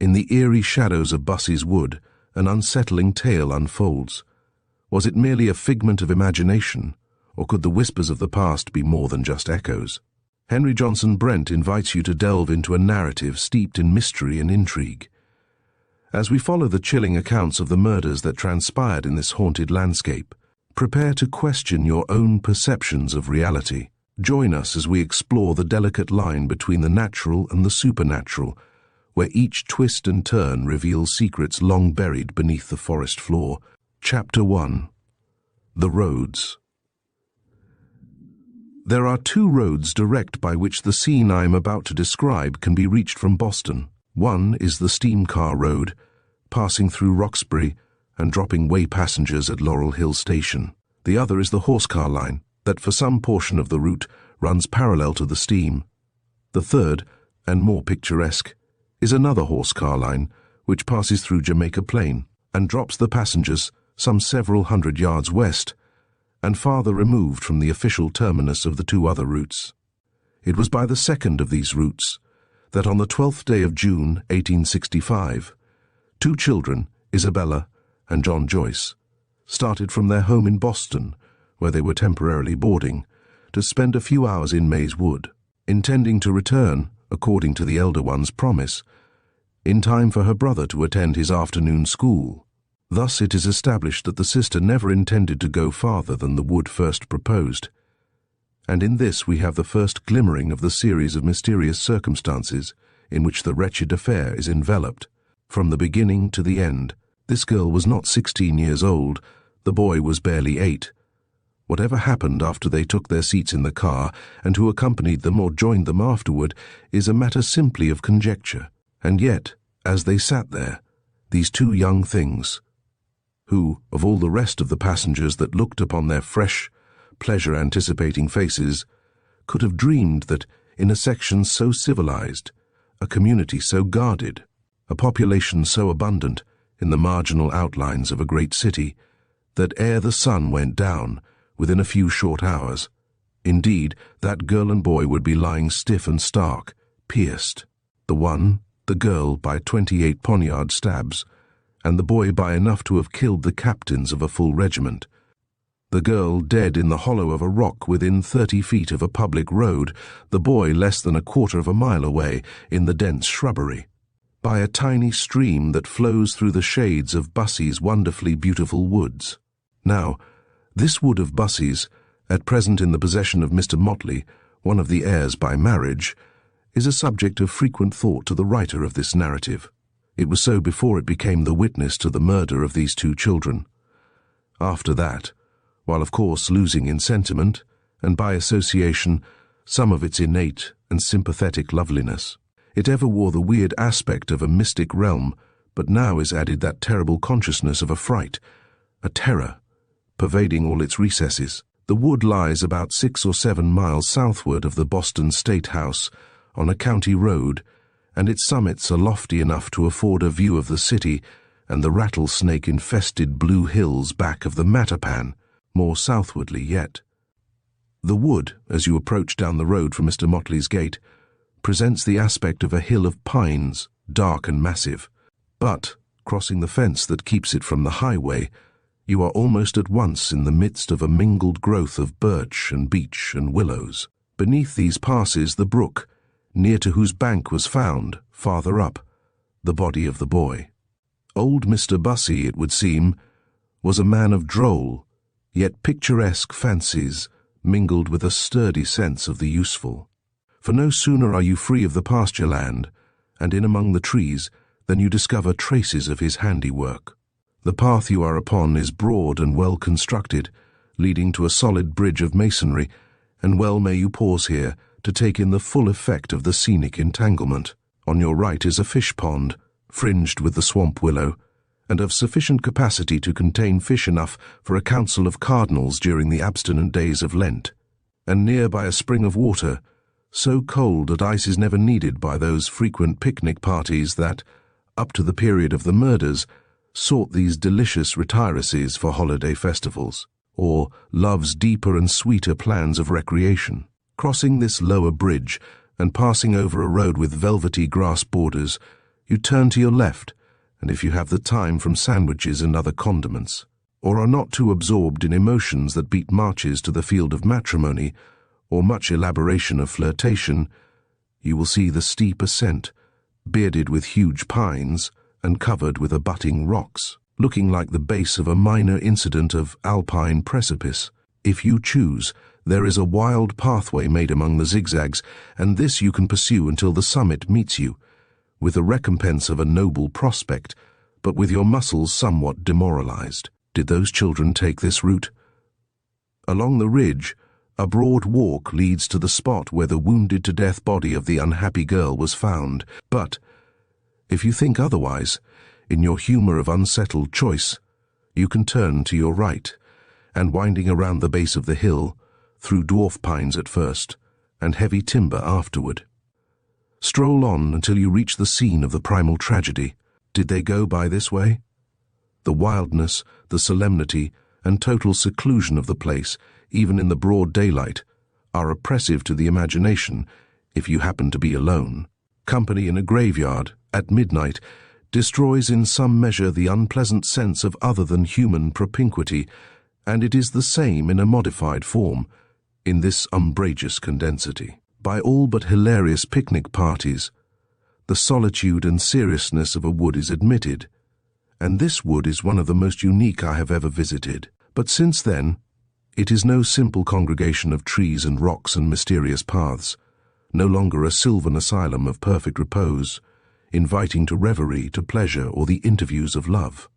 In the eerie shadows of Bussey's wood, an unsettling tale unfolds. Was it merely a figment of imagination, or could the whispers of the past be more than just echoes? Henry Johnson Brent invites you to delve into a narrative steeped in mystery and intrigue. As we follow the chilling accounts of the murders that transpired in this haunted landscape, prepare to question your own perceptions of reality. Join us as we explore the delicate line between the natural and the supernatural, where each twist and turn reveals secrets long buried beneath the forest floor. Chapter 1. The Roads. There are two roads direct by which the scene I am about to describe can be reached from Boston. One is the steam car road, passing through Roxbury and dropping way passengers at Laurel Hill Station. The other is the horse-car line, that for some portion of the route runs parallel to the steam. The third, and more picturesque, is another horse-car line which passes through Jamaica Plain and drops the passengers some several hundred yards west and farther removed from the official terminus of the two other routes. It was by the second of these routes that on the 12th day of June, 1865, two children, Isabella and John Joyce, started from their home in Boston, where they were temporarily boarding, to spend a few hours in Mays Wood, intending to return, according to the elder one's promise, in time for her brother to attend his afternoon school. Thus it is established that the sister never intended to go farther than the wood first proposed, and in this we have the first glimmering of the series of mysterious circumstances in which the wretched affair is enveloped. From the beginning to the end, this girl was not 16 years old, the boy was barely 8. Whatever happened after they took their seats in the car, and who accompanied them or joined them afterward, is a matter simply of conjecture. And yet, as they sat there, these two young things, who, of all the rest of the passengers that looked upon their fresh, pleasure-anticipating faces, could have dreamed that in a section so civilized, a community so guarded, a population so abundant in the marginal outlines of a great city, that ere the sun went down, within a few short hours, indeed, that girl and boy would be lying stiff and stark, pierced, the girl by 28 poniard stabs, and the boy by enough to have killed the captains of a full regiment. The girl dead in the hollow of a rock within 30 feet of a public road, the boy less than a quarter of a mile away in the dense shrubbery, by a tiny stream that flows through the shades of Bussey's wonderfully beautiful woods. Now, this wood of Bussey's, at present in the possession of Mr. Motley, one of the heirs by marriage, is a subject of frequent thought to the writer of this narrative. It was so before it became the witness to the murder of these two children. After that, while of course losing in sentiment, and by association, some of its innate and sympathetic loveliness, it ever wore the weird aspect of a mystic realm, but now is added that terrible consciousness of a fright, a terror, pervading all its recesses. The wood lies about 6 or 7 miles southward of the Boston State House, on a county road, and its summits are lofty enough to afford a view of the city and the rattlesnake-infested blue hills back of the Mattapan, more southwardly yet. The wood, as you approach down the road from Mr. Motley's gate, presents the aspect of a hill of pines, dark and massive, but, crossing the fence that keeps it from the highway, you are almost at once in the midst of a mingled growth of birch and beech and willows. Beneath these passes the brook, near to whose bank was found, farther up, the body of the boy. Old Mr. Bussey, it would seem, was a man of droll, yet picturesque fancies mingled with a sturdy sense of the useful. For no sooner are you free of the pasture land, and in among the trees, than you discover traces of his handiwork. The path you are upon is broad and well constructed, leading to a solid bridge of masonry, and well may you pause here to take in the full effect of the scenic entanglement. On your right is a fish pond, fringed with the swamp willow, and of sufficient capacity to contain fish enough for a council of cardinals during the abstinent days of Lent, and near by a spring of water, so cold that ice is never needed by those frequent picnic parties that, up to the period of the murders, sought these delicious retiracies for holiday festivals, or love's deeper and sweeter plans of recreation. Crossing this lower bridge and passing over a road with velvety grass borders, You turn to your left, and if you have the time, from sandwiches and other condiments, or are not too absorbed in emotions that beat marches to the field of matrimony, or much elaboration of flirtation, you will see the steep ascent, bearded with huge pines and covered with abutting rocks, looking like the base of a minor incident of alpine precipice. If you choose, there is a wild pathway made among the zigzags, and this you can pursue until the summit meets you, with the recompense of a noble prospect, but with your muscles somewhat demoralized. Did those children take this route? Along the ridge, a broad walk leads to the spot where the wounded-to-death body of the unhappy girl was found, but if you think otherwise, in your humor of unsettled choice, you can turn to your right, and winding around the base of the hill, through dwarf pines at first, and heavy timber afterward. Stroll on until you reach the scene of the primal tragedy. Did they go by this way? The wildness, the solemnity, and total seclusion of the place, even in the broad daylight, are oppressive to the imagination if you happen to be alone. Company in a graveyard, at midnight, destroys in some measure the unpleasant sense of other than human propinquity, and it is the same in a modified form, in this umbrageous condensity. By all but hilarious picnic parties, the solitude and seriousness of a wood is admitted, and this wood is one of the most unique I have ever visited. But since then, it is no simple congregation of trees and rocks and mysterious paths, no longer a sylvan asylum of perfect repose, inviting to reverie, to pleasure, or the interviews of love.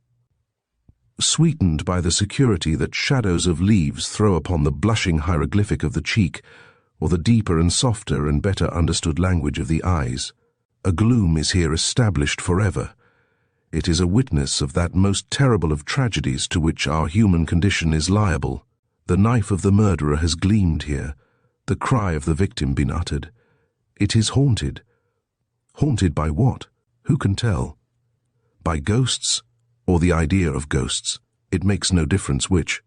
Sweetened by the security that shadows of leaves throw upon the blushing hieroglyphic of the cheek, or the deeper and softer and better understood language of the eyes, a gloom is here established forever. It is a witness of that most terrible of tragedies to which our human condition is liable. The knife of the murderer has gleamed here, the cry of the victim been uttered. It is haunted. Haunted by what? Who can tell? By ghosts, or the idea of ghosts? It makes no difference which.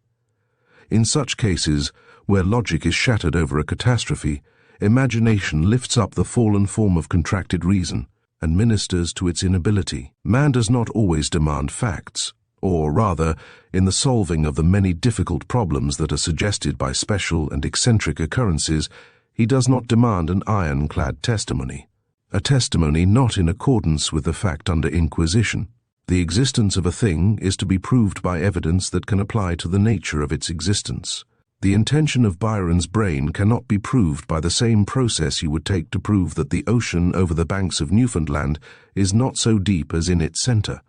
In such cases, where logic is shattered over a catastrophe, imagination lifts up the fallen form of contracted reason and ministers to its inability. Man does not always demand facts, or rather, in the solving of the many difficult problems that are suggested by special and eccentric occurrences, he does not demand an ironclad testimony. A testimony not in accordance with the fact under inquisition. The existence of a thing is to be proved by evidence that can apply to the nature of its existence. The intention of Byron's brain cannot be proved by the same process you would take to prove that the ocean over the banks of Newfoundland is not so deep as in its center.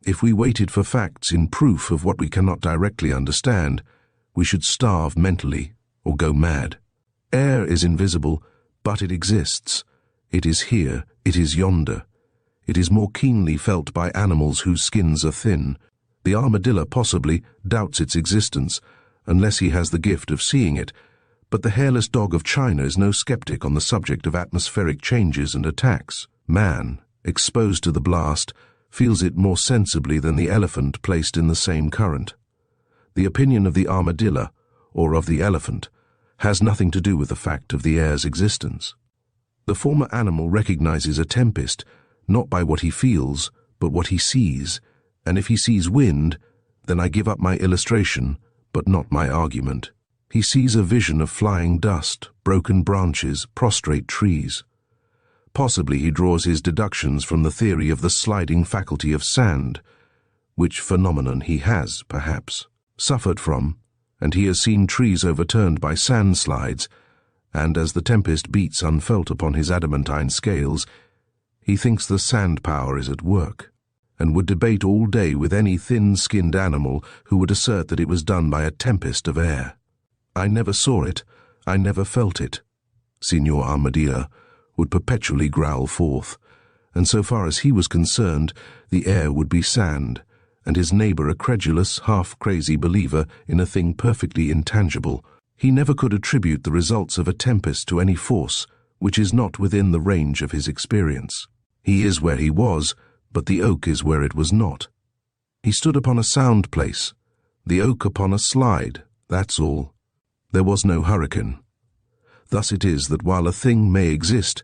If we waited for facts in proof of what we cannot directly understand, we should starve mentally or go mad. Air is invisible, but it exists. It is here, it is yonder. It is more keenly felt by animals whose skins are thin. The armadillo possibly doubts its existence, unless he has the gift of seeing it, but the hairless dog of China is no skeptic on the subject of atmospheric changes and attacks. Man, exposed to the blast, feels it more sensibly than the elephant placed in the same current. The opinion of the armadillo, or of the elephant, has nothing to do with the fact of the air's existence. The former animal recognizes a tempest, not by what he feels, but what he sees, and if he sees wind, then I give up my illustration, but not my argument. He sees a vision of flying dust, broken branches, prostrate trees. Possibly he draws his deductions from the theory of the sliding faculty of sand, which phenomenon he has, perhaps, suffered from, and he has seen trees overturned by sand slides, and as the tempest beats unfelt upon his adamantine scales, he thinks the sand power is at work, and would debate all day with any thin-skinned animal who would assert that it was done by a tempest of air. I never saw it, I never felt it, Signor Armadillo would perpetually growl forth, and so far as he was concerned, the air would be sand, and his neighbor a credulous, half-crazy believer in a thing perfectly intangible. He never could attribute the results of a tempest to any force which is not within the range of his experience. He is where he was, but the oak is where it was not. He stood upon a sound place, the oak upon a slide, that's all. There was no hurricane. Thus it is that while a thing may exist,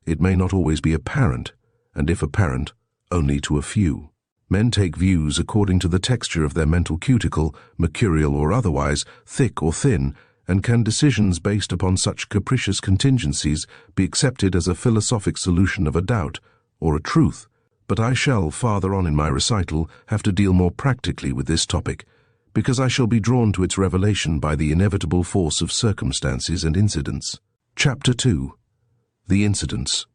it may not always be apparent, and if apparent, only to a few. Men take views according to the texture of their mental cuticle, mercurial or otherwise, thick or thin, and can decisions based upon such capricious contingencies be accepted as a philosophic solution of a doubt or a truth? But I shall, farther on in my recital, have to deal more practically with this topic, because I shall be drawn to its revelation by the inevitable force of circumstances and incidents. Chapter 2. The Incidents.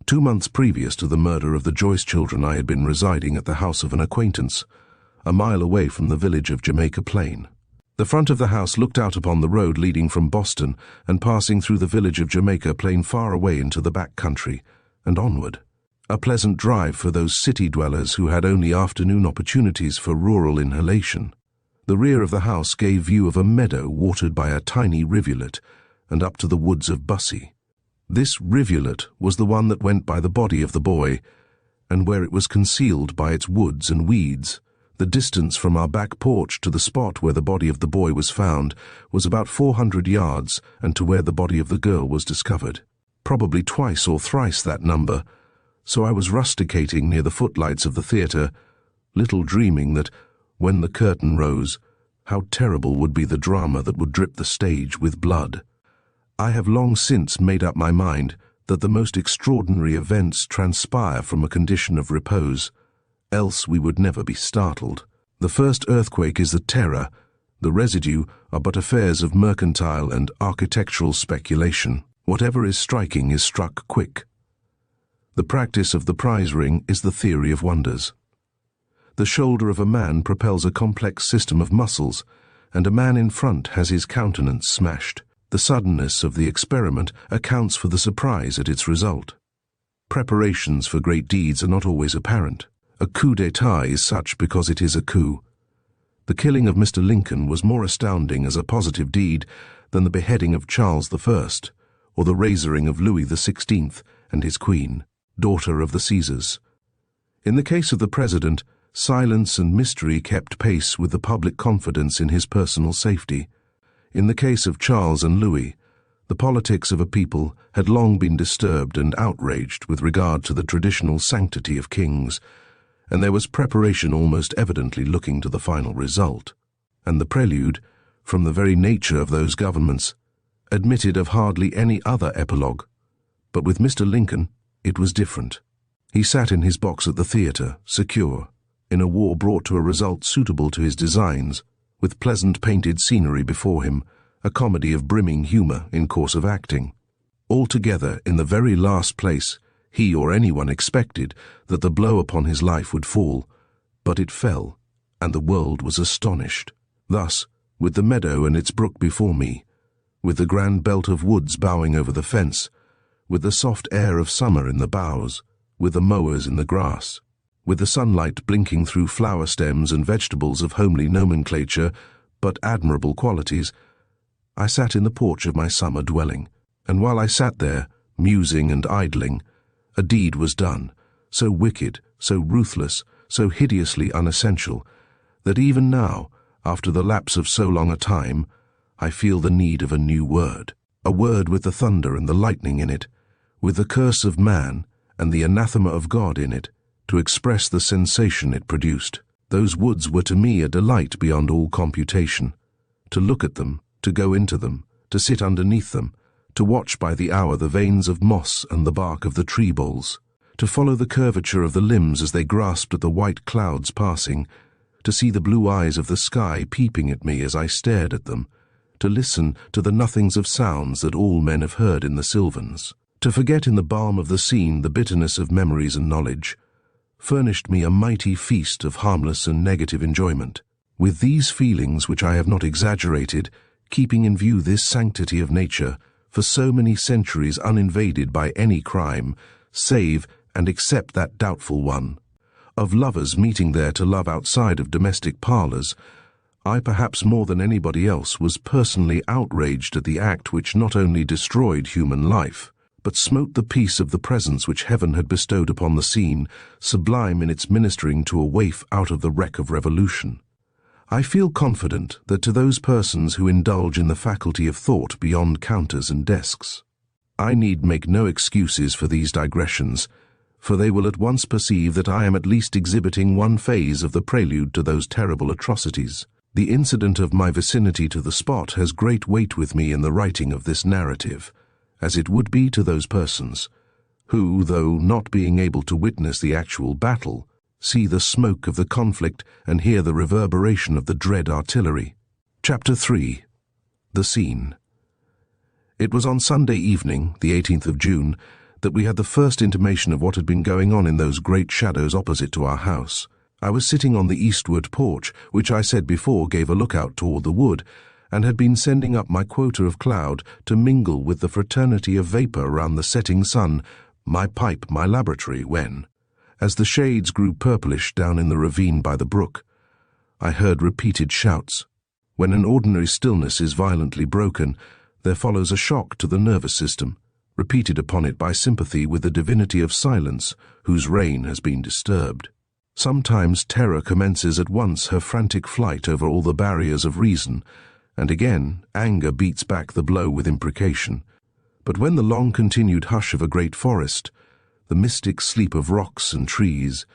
2 months previous to the murder of the Joyce children, I had been residing at the house of an acquaintance, a mile away from the village of Jamaica Plain. The front of the house looked out upon the road leading from Boston and passing through the village of Jamaica Plain far away into the back country and onward. A pleasant drive for those city dwellers who had only afternoon opportunities for rural inhalation. The rear of the house gave view of a meadow watered by a tiny rivulet and up to the woods of Bussey. This rivulet was the one that went by the body of the boy, and where it was concealed by its woods and weeds. The distance from our back porch to the spot where the body of the boy was found was about 400 yards, and to where the body of the girl was discovered, probably twice or thrice that number. So I was rusticating near the footlights of the theatre, little dreaming that, when the curtain rose, how terrible would be the drama that would drip the stage with blood. I have long since made up my mind that the most extraordinary events transpire from a condition of repose, else we would never be startled. The first earthquake is the terror, the residue are but affairs of mercantile and architectural speculation. Whatever is striking is struck quick. The practice of the prize ring is the theory of wonders. The shoulder of a man propels a complex system of muscles, and a man in front has his countenance smashed. The suddenness of the experiment accounts for the surprise at its result. Preparations for great deeds are not always apparent. A coup d'etat is such because it is a coup. The killing of Mr. Lincoln was more astounding as a positive deed than the beheading of Charles I, or the razoring of Louis XVI and his queen, daughter of the Caesars. In the case of the president, silence and mystery kept pace with the public confidence in his personal safety. In the case of Charles and Louis, the politics of a people had long been disturbed and outraged with regard to the traditional sanctity of kings, and there was preparation almost evidently looking to the final result. And the prelude, from the very nature of those governments, admitted of hardly any other epilogue. But with Mr. Lincoln, it was different. He sat in his box at the theatre, secure, in a war brought to a result suitable to his designs, with pleasant painted scenery before him, a comedy of brimming humour in course of acting. Altogether, in the very last place, he or anyone expected that the blow upon his life would fall, but it fell, and the world was astonished. Thus, with the meadow and its brook before me, with the grand belt of woods bowing over the fence, with the soft air of summer in the boughs, with the mowers in the grass, with the sunlight blinking through flower stems and vegetables of homely nomenclature, but admirable qualities, I sat in the porch of my summer dwelling, and while I sat there, musing and idling, a deed was done, so wicked, so ruthless, so hideously unessential, that even now, after the lapse of so long a time, I feel the need of a new word, a word with the thunder and the lightning in it, with the curse of man and the anathema of God in it, to express the sensation it produced. Those woods were to me a delight beyond all computation. To look at them, to go into them, to sit underneath them, to watch by the hour the veins of moss and the bark of the tree boles, to follow the curvature of the limbs as they grasped at the white clouds passing, to see the blue eyes of the sky peeping at me as I stared at them, to listen to the nothings of sounds that all men have heard in the sylvans, to forget in the balm of the scene the bitterness of memories and knowledge, furnished me a mighty feast of harmless and negative enjoyment. With these feelings, which I have not exaggerated, keeping in view this sanctity of nature, for so many centuries uninvaded by any crime, save and except that doubtful one, of lovers meeting there to love outside of domestic parlours, I perhaps more than anybody else was personally outraged at the act which not only destroyed human life, but smote the peace of the presence which heaven had bestowed upon the scene, sublime in its ministering to a waif out of the wreck of revolution. I feel confident that to those persons who indulge in the faculty of thought beyond counters and desks, I need make no excuses for these digressions, for they will at once perceive that I am at least exhibiting one phase of the prelude to those terrible atrocities. The incident of my vicinity to the spot has great weight with me in the writing of this narrative, as it would be to those persons who, though not being able to witness the actual battle, see the smoke of the conflict and hear the reverberation of the dread artillery. Chapter 3. The Scene. It was on Sunday evening, the 18th of June, that we had the first intimation of what had been going on in those great shadows opposite to our house. I was sitting on the eastward porch, which I said before gave a lookout toward the wood, and had been sending up my quota of cloud to mingle with the fraternity of vapor round the setting sun, my pipe, my laboratory, when, as the shades grew purplish down in the ravine by the brook, I heard repeated shouts. When an ordinary stillness is violently broken, there follows a shock to the nervous system, repeated upon it by sympathy with the divinity of silence whose reign has been disturbed. Sometimes terror commences at once her frantic flight over all the barriers of reason, and again anger beats back the blow with imprecation. But when the long-continued hush of a great forest, the mystic sleep of rocks and trees,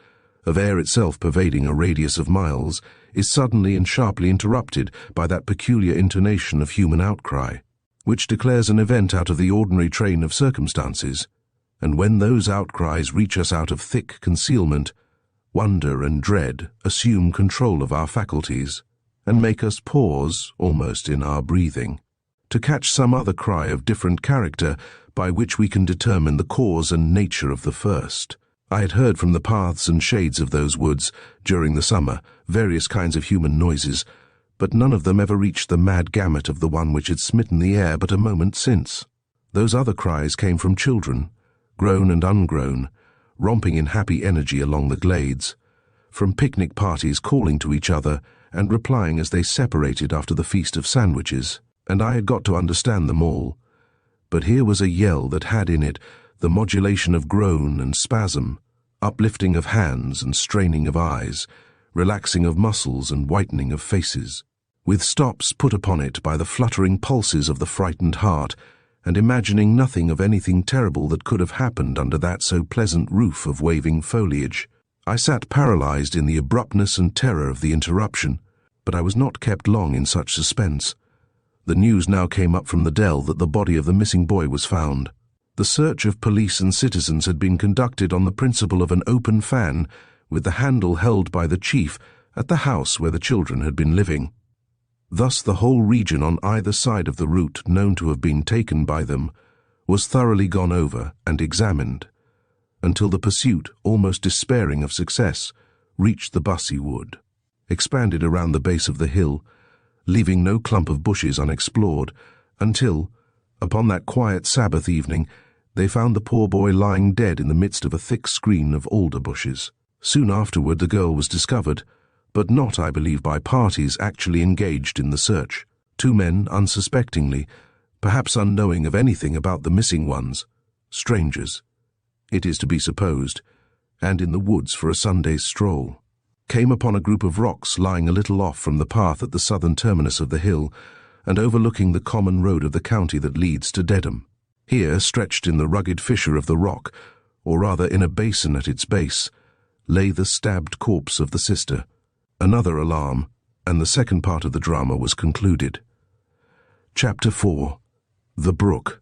of air itself pervading a radius of miles, is suddenly and sharply interrupted by that peculiar intonation of human outcry, which declares an event out of the ordinary train of circumstances, and when those outcries reach us out of thick concealment, wonder and dread assume control of our faculties, and make us pause, almost in our breathing, to catch some other cry of different character by which we can determine the cause and nature of the first. I had heard from the paths and shades of those woods, during the summer, various kinds of human noises, but none of them ever reached the mad gamut of the one which had smitten the air but a moment since. Those other cries came from children, grown and ungrown, romping in happy energy along the glades, from picnic parties calling to each other and replying as they separated after the feast of sandwiches, and I had got to understand them all. But here was a yell that had in it the modulation of groan and spasm, uplifting of hands and straining of eyes, relaxing of muscles and whitening of faces, with stops put upon it by the fluttering pulses of the frightened heart, and imagining nothing of anything terrible that could have happened under that so pleasant roof of waving foliage. I sat paralyzed in the abruptness and terror of the interruption, but I was not kept long in such suspense. The news now came up from the dell that the body of the missing boy was found. The search of police and citizens had been conducted on the principle of an open fan, with the handle held by the chief at the house where the children had been living. Thus the whole region on either side of the route known to have been taken by them was thoroughly gone over and examined, until the pursuit, almost despairing of success, reached the Bussey wood, expanded around the base of the hill, leaving no clump of bushes unexplored, until, upon that quiet Sabbath evening, they found the poor boy lying dead in the midst of a thick screen of alder bushes. Soon afterward the girl was discovered, but not, I believe, by parties actually engaged in the search. Two men, unsuspectingly, perhaps unknowing of anything about the missing ones, strangers, it is to be supposed, and in the woods for a Sunday's stroll, came upon a group of rocks lying a little off from the path at the southern terminus of the hill, and overlooking the common road of the county that leads to Dedham. Here, stretched in the rugged fissure of the rock, or rather in a basin at its base, lay the stabbed corpse of the sister. Another alarm, and the second part of the drama was concluded. Chapter 4. The Brook.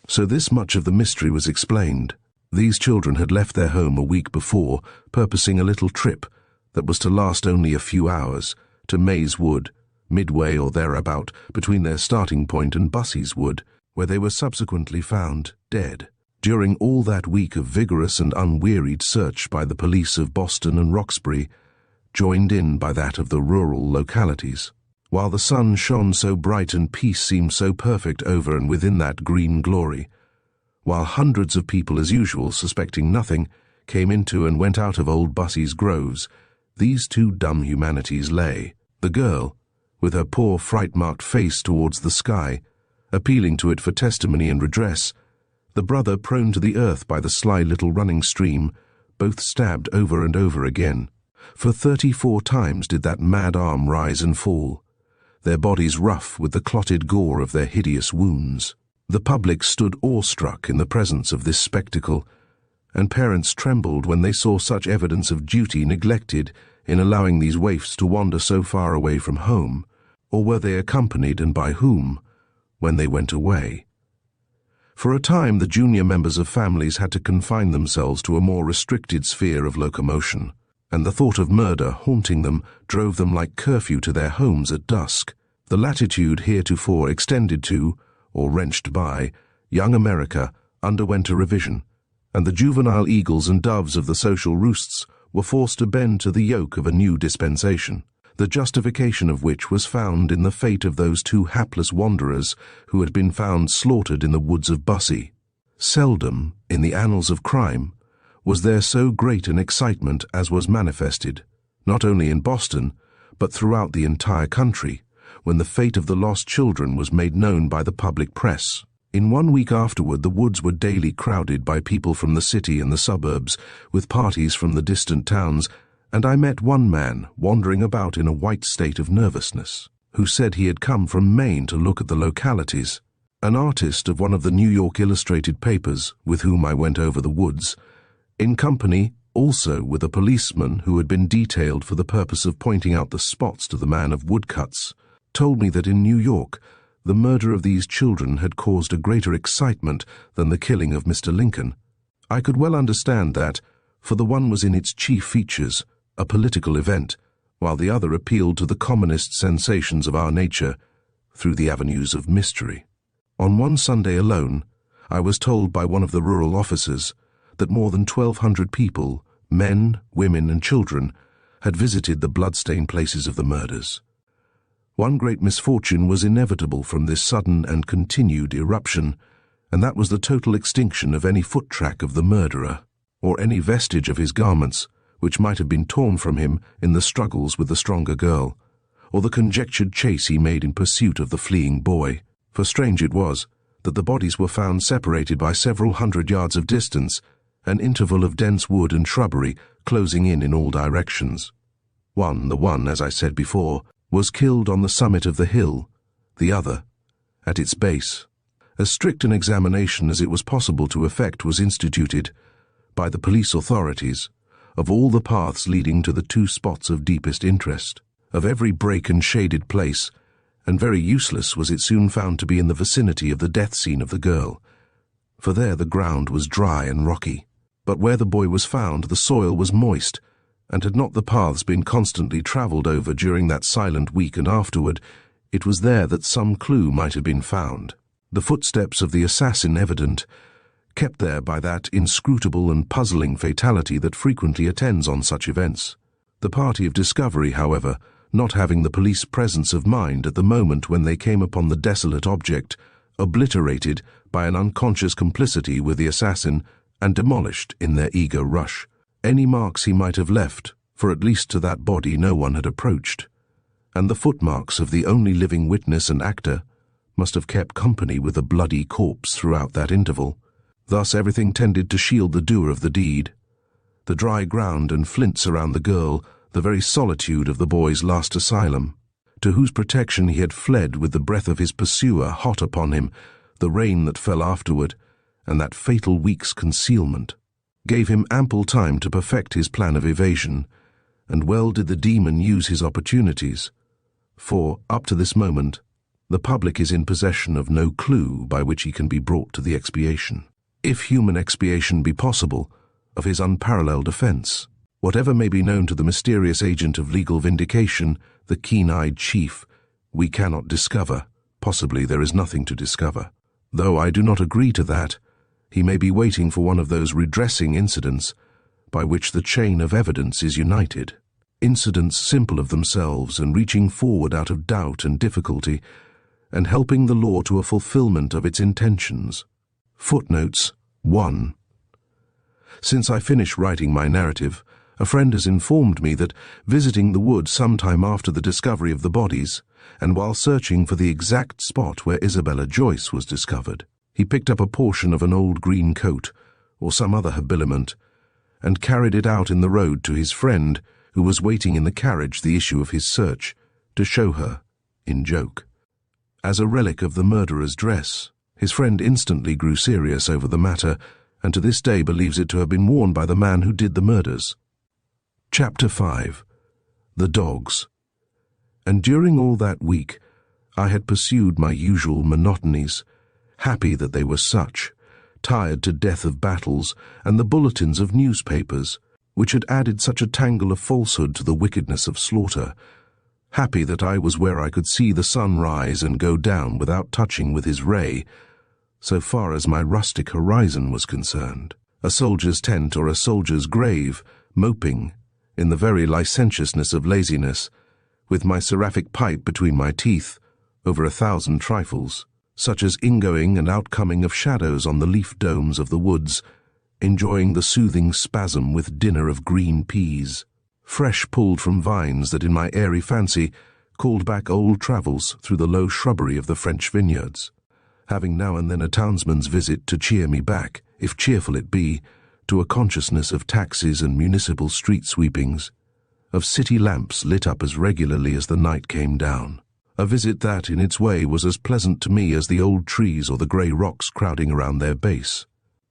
So this much of the mystery was explained. These children had left their home a week before, purposing a little trip that was to last only a few hours, to May's Wood, midway or thereabout between their starting point and Bussey's Wood, where they were subsequently found dead. During all that week of vigorous and unwearied search by the police of Boston and Roxbury, joined in by that of the rural localities, while the sun shone so bright and peace seemed so perfect over and within that green glory, while hundreds of people, as usual, suspecting nothing, came into and went out of old Bussey's groves, these two dumb humanities lay, the girl, with her poor fright-marked face towards the sky, appealing to it for testimony and redress, the brother prone to the earth by the sly little running stream, both stabbed over and over again. For 34 times did that mad arm rise and fall, their bodies rough with the clotted gore of their hideous wounds. The public stood awestruck in the presence of this spectacle, and parents trembled when they saw such evidence of duty neglected in allowing these waifs to wander so far away from home, or were they accompanied, and by whom, when they went away? For a time, the junior members of families had to confine themselves to a more restricted sphere of locomotion, and the thought of murder haunting them drove them like curfew to their homes at dusk. The latitude heretofore extended to, or wrenched by, young America underwent a revision, and the juvenile eagles and doves of the social roosts were forced to bend to the yoke of a new dispensation, the justification of which was found in the fate of those two hapless wanderers who had been found slaughtered in the woods of Bussey. Seldom, in the annals of crime, was there so great an excitement as was manifested, not only in Boston, but throughout the entire country, when the fate of the lost children was made known by the public press. In 1 week afterward, the woods were daily crowded by people from the city and the suburbs, with parties from the distant towns, and I met one man wandering about in a white state of nervousness, who said he had come from Maine to look at the localities. An artist of one of the New York illustrated papers, with whom I went over the woods, in company also with a policeman who had been detailed for the purpose of pointing out the spots to the man of woodcuts, told me that in New York the murder of these children had caused a greater excitement than the killing of Mr. Lincoln. I could well understand that, for the one was in its chief features a political event, while the other appealed to the commonest sensations of our nature through the avenues of mystery. On one Sunday alone, I was told by one of the rural officers that more than 1,200 people, men, women, and children, had visited the blood-stained places of the murders. One great misfortune was inevitable from this sudden and continued eruption, and that was the total extinction of any foot track of the murderer, or any vestige of his garments, which might have been torn from him in the struggles with the stronger girl, or the conjectured chase he made in pursuit of the fleeing boy. For strange it was that the bodies were found separated by several hundred yards of distance, an interval of dense wood and shrubbery closing in all directions. The one, as I said before, was killed on the summit of the hill, the other at its base. As strict an examination as it was possible to effect was instituted by the police authorities of all the paths leading to the two spots of deepest interest, of every break and shaded place, and very useless was it soon found to be in the vicinity of the death scene of the girl, for there the ground was dry and rocky, but where the boy was found the soil was moist, and had not the paths been constantly travelled over during that silent week and afterward, it was there that some clue might have been found. The footsteps of the assassin evident, kept there by that inscrutable and puzzling fatality that frequently attends on such events. The party of discovery, however, not having the police presence of mind at the moment when they came upon the desolate object, obliterated by an unconscious complicity with the assassin and demolished in their eager rush any marks he might have left, for at least to that body no one had approached, and the footmarks of the only living witness and actor must have kept company with the bloody corpse throughout that interval. Thus everything tended to shield the doer of the deed. The dry ground and flints around the girl, the very solitude of the boy's last asylum, to whose protection he had fled with the breath of his pursuer hot upon him, the rain that fell afterward, and that fatal week's concealment, gave him ample time to perfect his plan of evasion, and well did the demon use his opportunities, for, up to this moment, the public is in possession of no clue by which he can be brought to the expiation, if human expiation be possible, of his unparalleled offence. Whatever may be known to the mysterious agent of legal vindication, the keen-eyed chief, we cannot discover. Possibly there is nothing to discover. Though I do not agree to that, he may be waiting for one of those redressing incidents by which the chain of evidence is united. Incidents simple of themselves and reaching forward out of doubt and difficulty, and helping the law to a fulfillment of its intentions. Footnotes 1. Since I finished writing my narrative, a friend has informed me that, visiting the wood some time after the discovery of the bodies, and while searching for the exact spot where Isabella Joyce was discovered, he picked up a portion of an old green coat, or some other habiliment, and carried it out in the road to his friend, who was waiting in the carriage the issue of his search, to show her, in joke, as a relic of the murderer's dress. His friend instantly grew serious over the matter, and to this day believes it to have been worn by the man who did the murders. Chapter 5. The Dogs. And during all that week, I had pursued my usual monotonies, happy that they were such, tired to death of battles and the bulletins of newspapers, which had added such a tangle of falsehood to the wickedness of slaughter, happy that I was where I could see the sun rise and go down without touching with his ray, so far as my rustic horizon was concerned, a soldier's tent or a soldier's grave, moping, in the very licentiousness of laziness, with my seraphic pipe between my teeth, over 1,000 trifles, such as ingoing and outcoming of shadows on the leaf domes of the woods, enjoying the soothing spasm with dinner of green peas, fresh pulled from vines that in my airy fancy called back old travels through the low shrubbery of the French vineyards, having now and then a townsman's visit to cheer me back, if cheerful it be, to a consciousness of taxes and municipal street sweepings, of city lamps lit up as regularly as the night came down. A visit that, in its way, was as pleasant to me as the old trees or the grey rocks crowding around their base.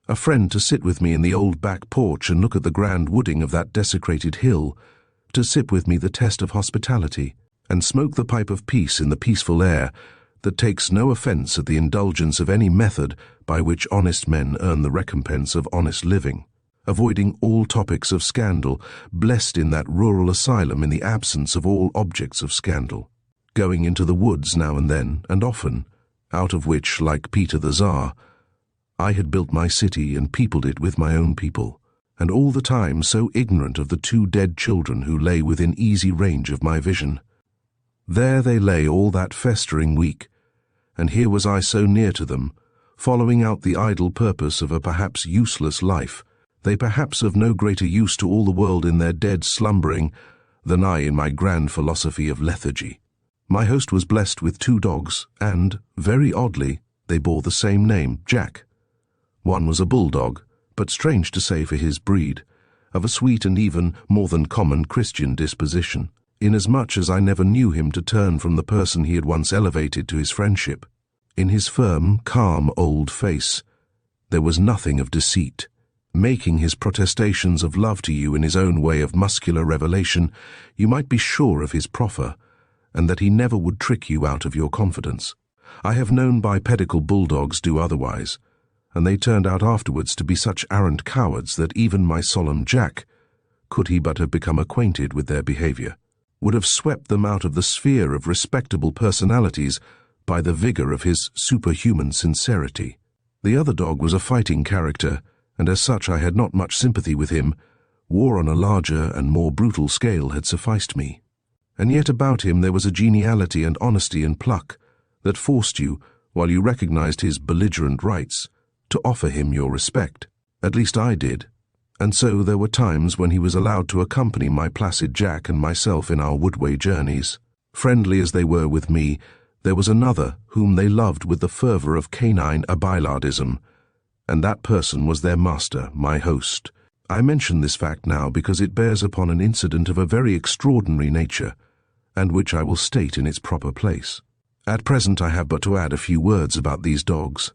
A friend to sit with me in the old back porch and look at the grand wooding of that desecrated hill, to sip with me the test of hospitality, and smoke the pipe of peace in the peaceful air that takes no offence at the indulgence of any method by which honest men earn the recompense of honest living, avoiding all topics of scandal, blessed in that rural asylum in the absence of all objects of scandal, going into the woods now and then, and often, out of which, like Peter the Tsar, I had built my city and peopled it with my own people, and all the time so ignorant of the 2 dead children who lay within easy range of my vision. There they lay all that festering week, and here was I so near to them, following out the idle purpose of a perhaps useless life, they perhaps of no greater use to all the world in their dead slumbering than I in my grand philosophy of lethargy. My host was blessed with 2 dogs, and, very oddly, they bore the same name, Jack. One was a bulldog, but strange to say for his breed, of a sweet and even more than common Christian disposition, inasmuch as I never knew him to turn from the person he had once elevated to his friendship. In his firm, calm old face, there was nothing of deceit. Making his protestations of love to you in his own way of muscular revelation, you might be sure of his proffer, and that he never would trick you out of your confidence. I have known bipedical bulldogs do otherwise, and they turned out afterwards to be such arrant cowards that even my solemn Jack, could he but have become acquainted with their behaviour, would have swept them out of the sphere of respectable personalities by the vigour of his superhuman sincerity. The other dog was a fighting character, and as such I had not much sympathy with him. War on a larger and more brutal scale had sufficed me. And yet about him there was a geniality and honesty and pluck that forced you, while you recognized his belligerent rights, to offer him your respect. At least I did. And so there were times when he was allowed to accompany my placid Jack and myself in our woodway journeys. Friendly as they were with me, there was another whom they loved with the fervour of canine Abilardism, and that person was their master, my host. I mention this fact now because it bears upon an incident of a very extraordinary nature, and which I will state in its proper place. At present I have but to add a few words about these dogs.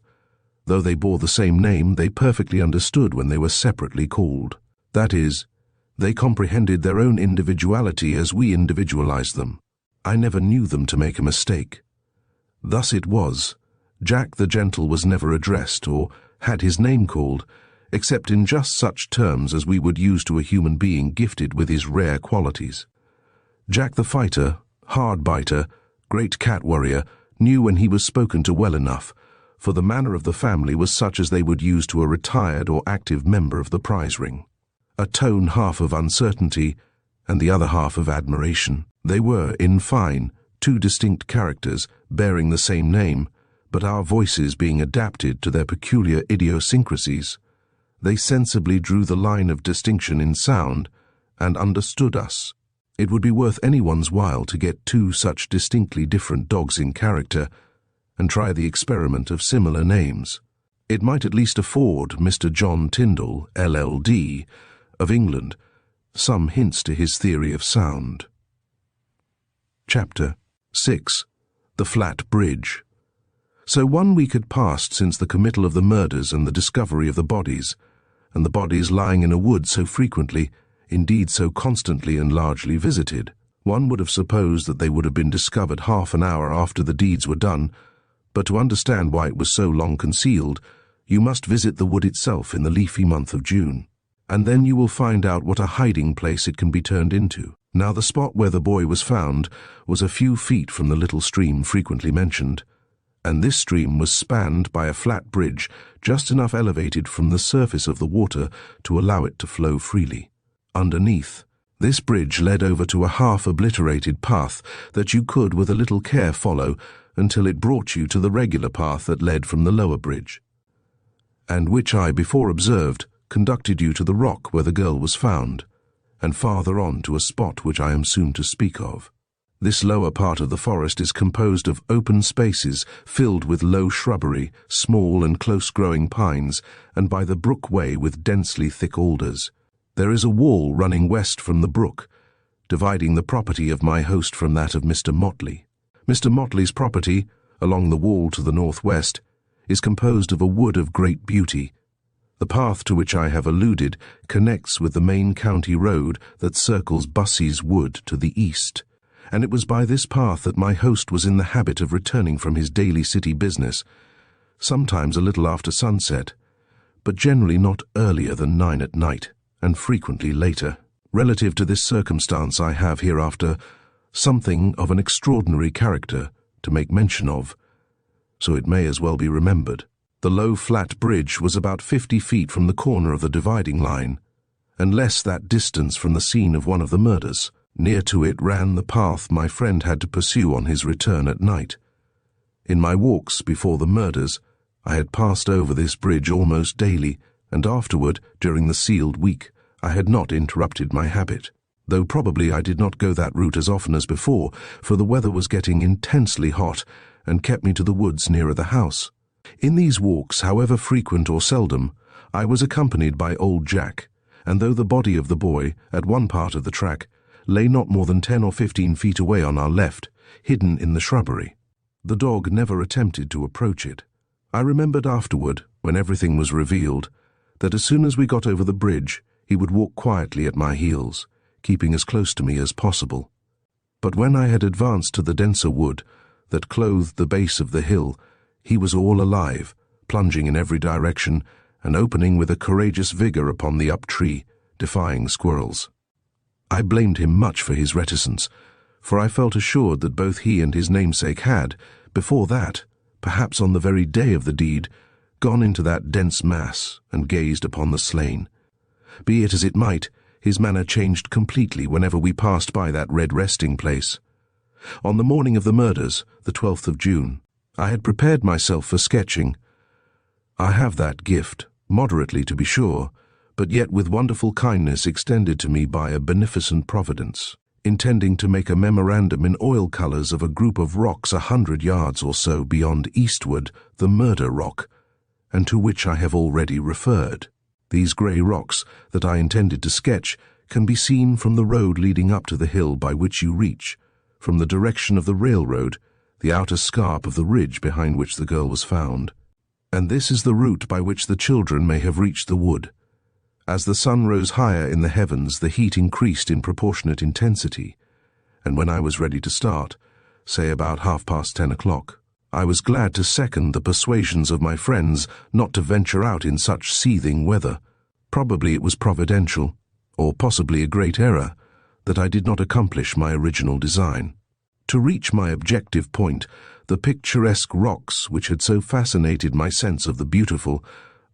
Though they bore the same name, they perfectly understood when they were separately called. That is, they comprehended their own individuality as we individualized them. I never knew them to make a mistake. Thus it was, Jack the Gentle was never addressed, or had his name called, except in just such terms as we would use to a human being gifted with his rare qualities. Jack the Fighter, hard biter, great cat warrior, knew when he was spoken to well enough, for the manner of the family was such as they would use to a retired or active member of the prize ring. A tone half of uncertainty, and the other half of admiration. They were, in fine, 2 distinct characters, bearing the same name, but our voices being adapted to their peculiar idiosyncrasies, they sensibly drew the line of distinction in sound, and understood us. It would be worth anyone's while to get 2 such distinctly different dogs in character, and try the experiment of similar names. It might at least afford Mr. John Tyndall, LL.D., of England, some hints to his theory of sound. Chapter 6. The Flat Bridge. So 1 week had passed since the committal of the murders and the discovery of the bodies, and the bodies lying in a wood so frequently, indeed so constantly and largely visited. One would have supposed that they would have been discovered half an hour after the deeds were done, but to understand why it was so long concealed, you must visit the wood itself in the leafy month of June, and then you will find out what a hiding place it can be turned into. Now, the spot where the boy was found was a few feet from the little stream frequently mentioned, and this stream was spanned by a flat bridge just enough elevated from the surface of the water to allow it to flow freely. Underneath, this bridge led over to a half-obliterated path that you could with a little care follow until it brought you to the regular path that led from the lower bridge, and which I before observed conducted you to the rock where the girl was found, and farther on to a spot which I am soon to speak of. This lower part of the forest is composed of open spaces filled with low shrubbery, small and close-growing pines, and by the brook way with densely thick alders. There is a wall running west from the brook, dividing the property of my host from that of Mr. Motley. Mr. Motley's property, along the wall to the northwest, is composed of a wood of great beauty. The path to which I have alluded connects with the main county road that circles Bussey's wood to the east, and it was by this path that my host was in the habit of returning from his daily city business, sometimes a little after sunset, but generally not earlier than 9 at night, and frequently later. Relative to this circumstance I have hereafter something of an extraordinary character to make mention of, so it may as well be remembered. The low flat bridge was about 50 feet from the corner of the dividing line, and less that distance from the scene of one of the murders. Near to it ran the path my friend had to pursue on his return at night. In my walks before the murders, I had passed over this bridge almost daily, and afterward, during the sealed week, I had not interrupted my habit, though probably I did not go that route as often as before, for the weather was getting intensely hot and kept me to the woods nearer the house. In these walks, however frequent or seldom, I was accompanied by old Jack, and though the body of the boy, at one part of the track, lay not more than 10 or 15 feet away on our left, hidden in the shrubbery, the dog never attempted to approach it. I remembered afterward, when everything was revealed, that as soon as we got over the bridge, he would walk quietly at my heels, keeping as close to me as possible. But when I had advanced to the denser wood that clothed the base of the hill, he was all alive, plunging in every direction and opening with a courageous vigor upon the up tree, defying squirrels. I blamed him much for his reticence, for I felt assured that both he and his namesake had, before that, perhaps on the very day of the deed, gone into that dense mass and gazed upon the slain. Be it as it might, his manner changed completely whenever we passed by that red resting place. On the morning of the murders, the 12th of June, I had prepared myself for sketching. I have that gift, moderately to be sure, but yet with wonderful kindness extended to me by a beneficent providence, intending to make a memorandum in oil colours of a group of rocks 100 yards or so beyond eastward, the Murder Rock, and to which I have already referred. These grey rocks that I intended to sketch can be seen from the road leading up to the hill by which you reach, from the direction of the railroad, the outer scarp of the ridge behind which the girl was found. And this is the route by which the children may have reached the wood. As the sun rose higher in the heavens, the heat increased in proportionate intensity, and when I was ready to start, say about 10:30 o'clock, I was glad to second the persuasions of my friends not to venture out in such seething weather. Probably it was providential, or possibly a great error, that I did not accomplish my original design. To reach my objective point, the picturesque rocks which had so fascinated my sense of the beautiful,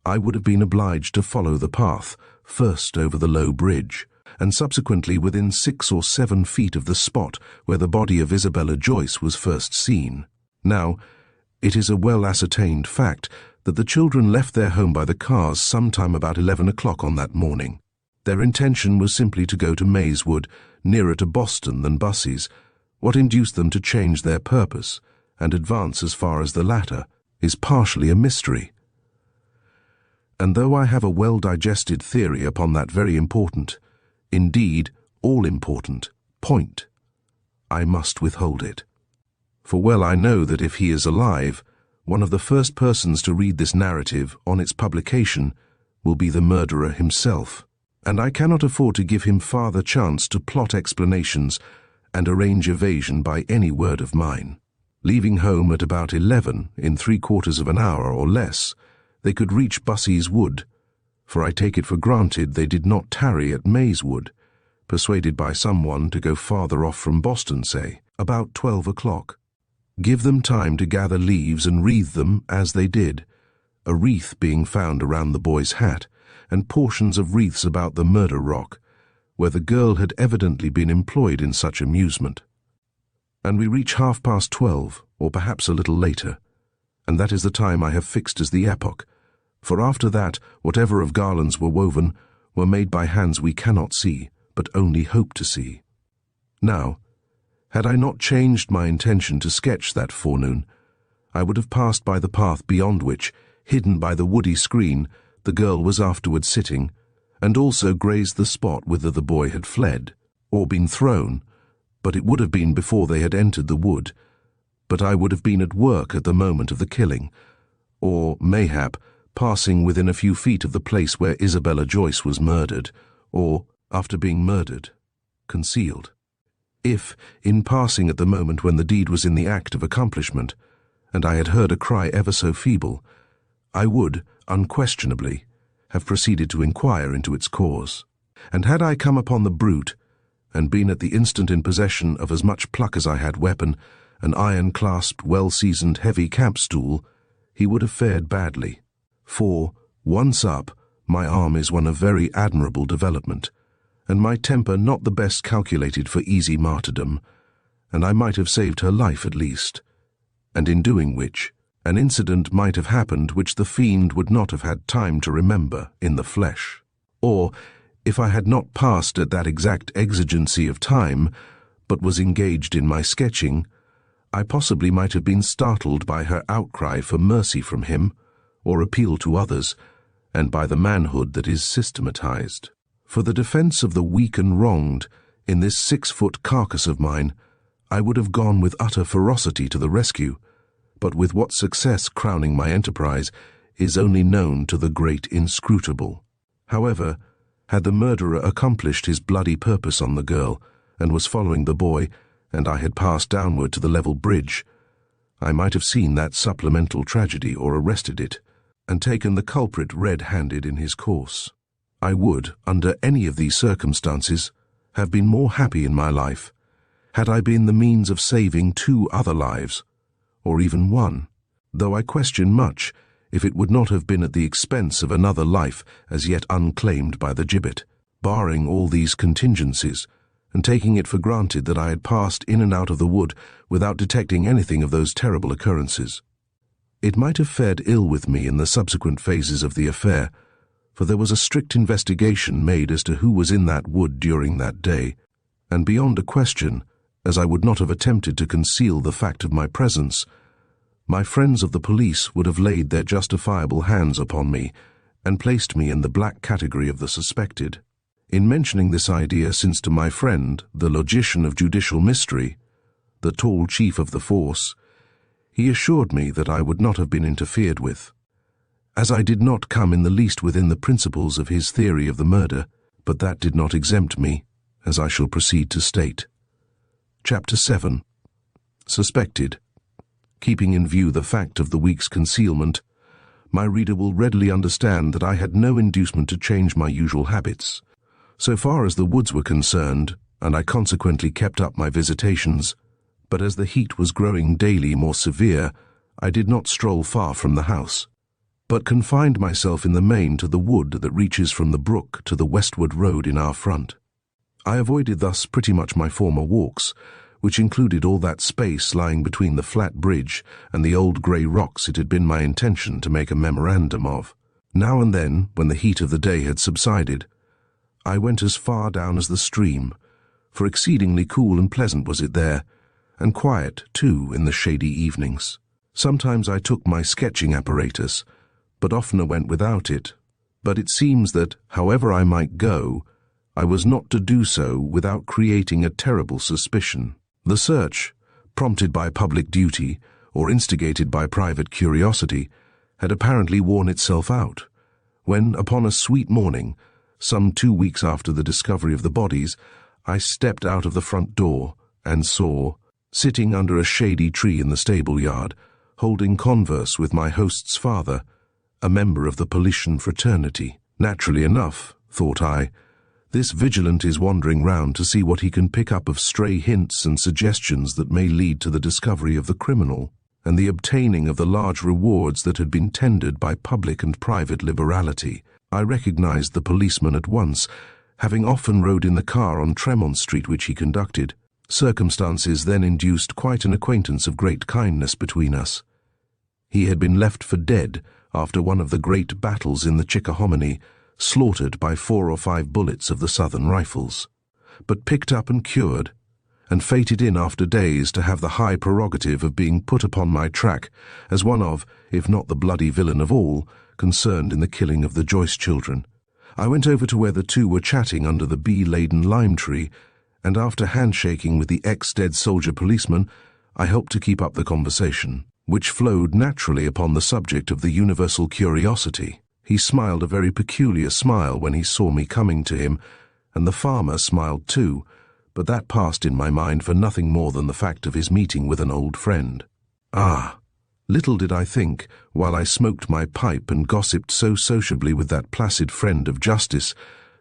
I would have been obliged to follow the path, first over the low bridge, and subsequently within 6 or 7 feet of the spot where the body of Isabella Joyce was first seen. Now, it is a well-ascertained fact that the children left their home by the cars sometime about 11 o'clock on that morning. Their intention was simply to go to Mayswood, nearer to Boston than Bussey's. What induced them to change their purpose and advance as far as the latter is partially a mystery. And though I have a well-digested theory upon that very important, indeed all-important, point, I must withhold it. For well I know that if he is alive, one of the first persons to read this narrative on its publication will be the murderer himself, and I cannot afford to give him farther chance to plot explanations and arrange evasion by any word of mine. Leaving home at about 11, in 3/4 of an hour or less, they could reach Bussey's Wood, for I take it for granted they did not tarry at Mays Wood, persuaded by someone to go farther off from Boston, say, about 12 o'clock. Give them time to gather leaves and wreathe them as they did, a wreath being found around the boy's hat, and portions of wreaths about the murder rock, where the girl had evidently been employed in such amusement. And we reach 12:30, or perhaps a little later, and that is the time I have fixed as the epoch, for after that whatever of garlands were woven were made by hands we cannot see, but only hope to see. Now, had I not changed my intention to sketch that forenoon, I would have passed by the path beyond which, hidden by the woody screen, the girl was afterwards sitting, and also grazed the spot whither the boy had fled, or been thrown, but it would have been before they had entered the wood, but I would have been at work at the moment of the killing, or, mayhap, passing within a few feet of the place where Isabella Joyce was murdered, or, after being murdered, concealed. If, in passing at the moment when the deed was in the act of accomplishment, and I had heard a cry ever so feeble, I would, unquestionably, have proceeded to inquire into its cause. And had I come upon the brute, and been at the instant in possession of as much pluck as I had weapon, an iron-clasped, well-seasoned, heavy camp-stool, he would have fared badly. For, once up, my arm is one of very admirable development, and my temper not the best calculated for easy martyrdom, and I might have saved her life at least, and in doing which, an incident might have happened which the fiend would not have had time to remember in the flesh. Or, if I had not passed at that exact exigency of time, but was engaged in my sketching, I possibly might have been startled by her outcry for mercy from him, or appeal to others, and by the manhood that is systematized. For the defense of the weak and wronged, in this 6-foot carcass of mine, I would have gone with utter ferocity to the rescue, but with what success crowning my enterprise is only known to the great inscrutable. However, had the murderer accomplished his bloody purpose on the girl, and was following the boy, and I had passed downward to the level bridge, I might have seen that supplemental tragedy or arrested it, and taken the culprit red-handed in his course. I would, under any of these circumstances, have been more happy in my life, had I been the means of saving 2 other lives, or even 1, though I question much if it would not have been at the expense of another life as yet unclaimed by the gibbet. Barring all these contingencies, and taking it for granted that I had passed in and out of the wood without detecting anything of those terrible occurrences, it might have fared ill with me in the subsequent phases of the affair, for there was a strict investigation made as to who was in that wood during that day, and beyond a question, as I would not have attempted to conceal the fact of my presence, my friends of the police would have laid their justifiable hands upon me and placed me in the black category of the suspected. In mentioning this idea since to my friend, the logician of judicial mystery, the tall chief of the force, he assured me that I would not have been interfered with, as I did not come in the least within the principles of his theory of the murder, but that did not exempt me, as I shall proceed to state. Chapter 7. Suspected. Keeping in view the fact of the week's concealment, my reader will readily understand that I had no inducement to change my usual habits. So far as the woods were concerned, and I consequently kept up my visitations, but as the heat was growing daily more severe, I did not stroll far from the house, but confined myself in the main to the wood that reaches from the brook to the westward road in our front. I avoided thus pretty much my former walks, which included all that space lying between the flat bridge and the old grey rocks it had been my intention to make a memorandum of. Now and then, when the heat of the day had subsided, I went as far down as the stream, for exceedingly cool and pleasant was it there, and quiet, too, in the shady evenings. Sometimes I took my sketching apparatus, but oftener went without it. But it seems that, however I might go, I was not to do so without creating a terrible suspicion. The search, prompted by public duty or instigated by private curiosity, had apparently worn itself out, when, upon a sweet morning, some 2 weeks after the discovery of the bodies, I stepped out of the front door and saw, sitting under a shady tree in the stable yard, holding converse with my host's father, a member of the Paulician fraternity. Naturally enough, thought I, this vigilant is wandering round to see what he can pick up of stray hints and suggestions that may lead to the discovery of the criminal, and the obtaining of the large rewards that had been tendered by public and private liberality. I recognized the policeman at once, having often rode in the car on Tremont Street which he conducted. Circumstances then induced quite an acquaintance of great kindness between us. He had been left for dead after one of the great battles in the Chickahominy, slaughtered by 4 or 5 bullets of the Southern Rifles, but picked up and cured, and fated in after days to have the high prerogative of being put upon my track as one of, if not the bloody villain of all, concerned in the killing of the Joyce children. I went over to where the two were chatting under the bee-laden lime tree, and after handshaking with the ex-dead soldier policeman, I helped to keep up the conversation, which flowed naturally upon the subject of the universal curiosity. He smiled a very peculiar smile when he saw me coming to him, and the farmer smiled too, but that passed in my mind for nothing more than the fact of his meeting with an old friend. Ah! Little did I think, while I smoked my pipe and gossiped so sociably with that placid friend of justice,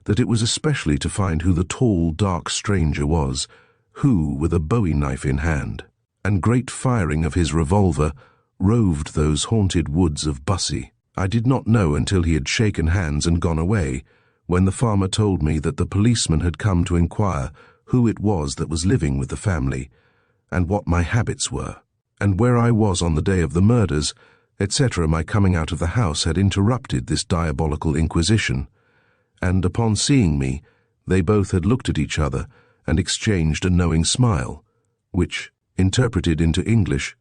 that it was especially to find who the tall, dark stranger was, who, with a bowie knife in hand, and great firing of his revolver, roved those haunted woods of Bussey. I did not know until he had shaken hands and gone away, when the farmer told me that the policeman had come to inquire who it was that was living with the family, and what my habits were, and where I was on the day of the murders, etc. My coming out of the house had interrupted this diabolical inquisition, and upon seeing me, they both had looked at each other and exchanged a knowing smile, which, interpreted into English,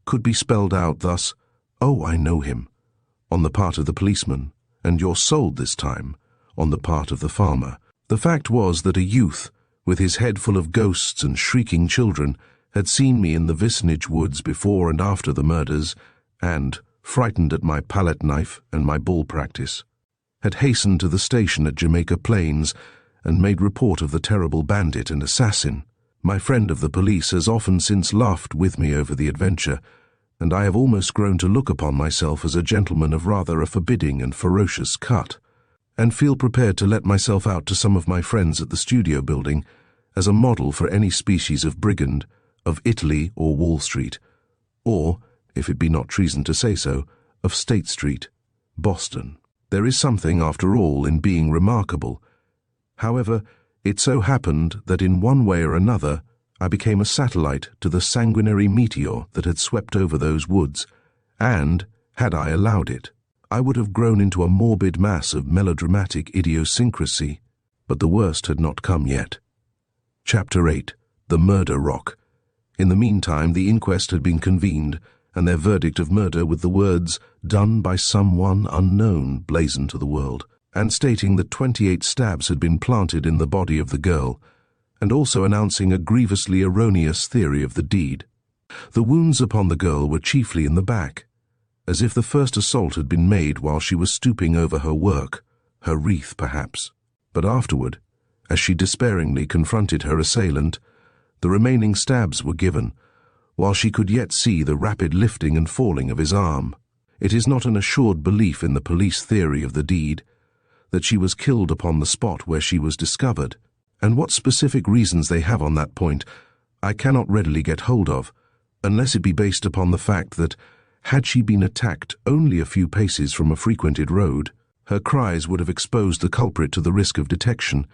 could be spelled out thus, "Oh, I know him," on the part of the policeman, and "You're sold this time," on the part of the farmer. The fact was that a youth, with his head full of ghosts and shrieking children, had seen me in the vicinage woods before and after the murders, and, frightened at my palette knife and my bull practice, had hastened to the station at Jamaica Plains and made report of the terrible bandit and assassin. My friend of the police has often since laughed with me over the adventure, and I have almost grown to look upon myself as a gentleman of rather a forbidding and ferocious cut, and feel prepared to let myself out to some of my friends at the studio building as a model for any species of brigand, of Italy or Wall Street, or, if it be not treason to say so, of State Street, Boston. There is something, after all, in being remarkable. However, it so happened that in one way or another I became a satellite to the sanguinary meteor that had swept over those woods, and, had I allowed it, I would have grown into a morbid mass of melodramatic idiosyncrasy, but the worst had not come yet. Chapter 8. The Murder Rock. In the meantime, the inquest had been convened, and their verdict of murder with the words, "Done by someone unknown," blazoned to the world, and stating that 28 stabs had been planted in the body of the girl, and also announcing a grievously erroneous theory of the deed. The wounds upon the girl were chiefly in the back, as if the first assault had been made while she was stooping over her work, her wreath perhaps. But afterward, as she despairingly confronted her assailant, the remaining stabs were given, while she could yet see the rapid lifting and falling of his arm. It is not an assured belief in the police theory of the deed that she was killed upon the spot where she was discovered, and what specific reasons they have on that point I cannot readily get hold of, unless it be based upon the fact that, had she been attacked only a few paces from a frequented road, her cries would have exposed the culprit to the risk of detection,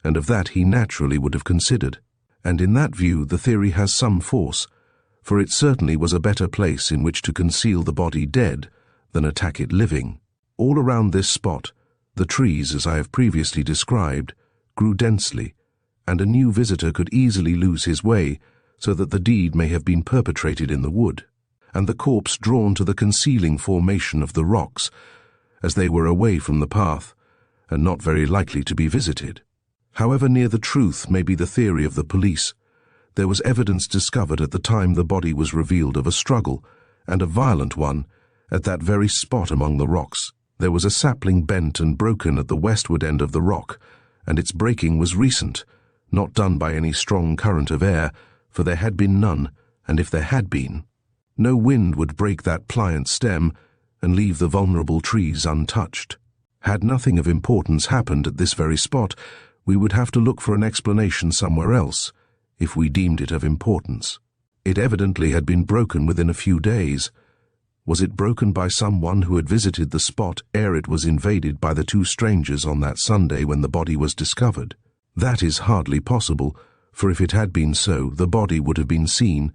and of that he naturally would have considered. And in that view the theory has some force, for it certainly was a better place in which to conceal the body dead than attack it living. All around this spot, the trees, as I have previously described, grew densely, and a new visitor could easily lose his way, so that the deed may have been perpetrated in the wood, and the corpse drawn to the concealing formation of the rocks, as they were away from the path, and not very likely to be visited. However near the truth may be the theory of the police, there was evidence discovered at the time the body was revealed of a struggle, and a violent one, at that very spot among the rocks, There was a sapling bent and broken at the westward end of the rock, and its breaking was recent, not done by any strong current of air, for there had been none, and if there had been, no wind would break that pliant stem and leave the vulnerable trees untouched. Had nothing of importance happened at this very spot, we would have to look for an explanation somewhere else, if we deemed it of importance. It evidently had been broken within a few days. Was it broken by someone who had visited the spot ere it was invaded by the two strangers on that Sunday when the body was discovered? That is hardly possible, for if it had been so, the body would have been seen,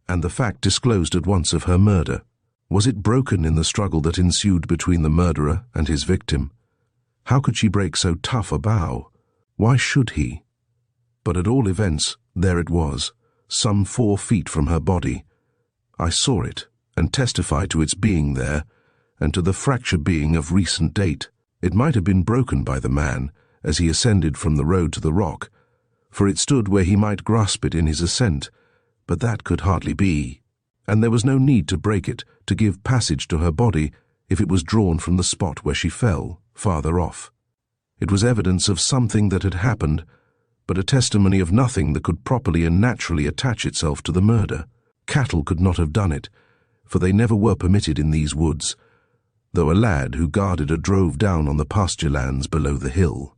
and the fact disclosed at once of her murder. Was it broken in the struggle that ensued between the murderer and his victim? How could she break so tough a bough? Why should he? But at all events, there it was, some 4 feet from her body. I saw it, and testified to its being there, and to the fracture being of recent date. It might have been broken by the man, as he ascended from the road to the rock, for it stood where he might grasp it in his ascent, but that could hardly be, and there was no need to break it to give passage to her body if it was drawn from the spot where she fell, farther off. It was evidence of something that had happened, but a testimony of nothing that could properly and naturally attach itself to the murder. Cattle could not have done it, for they never were permitted in these woods, though a lad who guarded a drove down on the pasture lands below the hill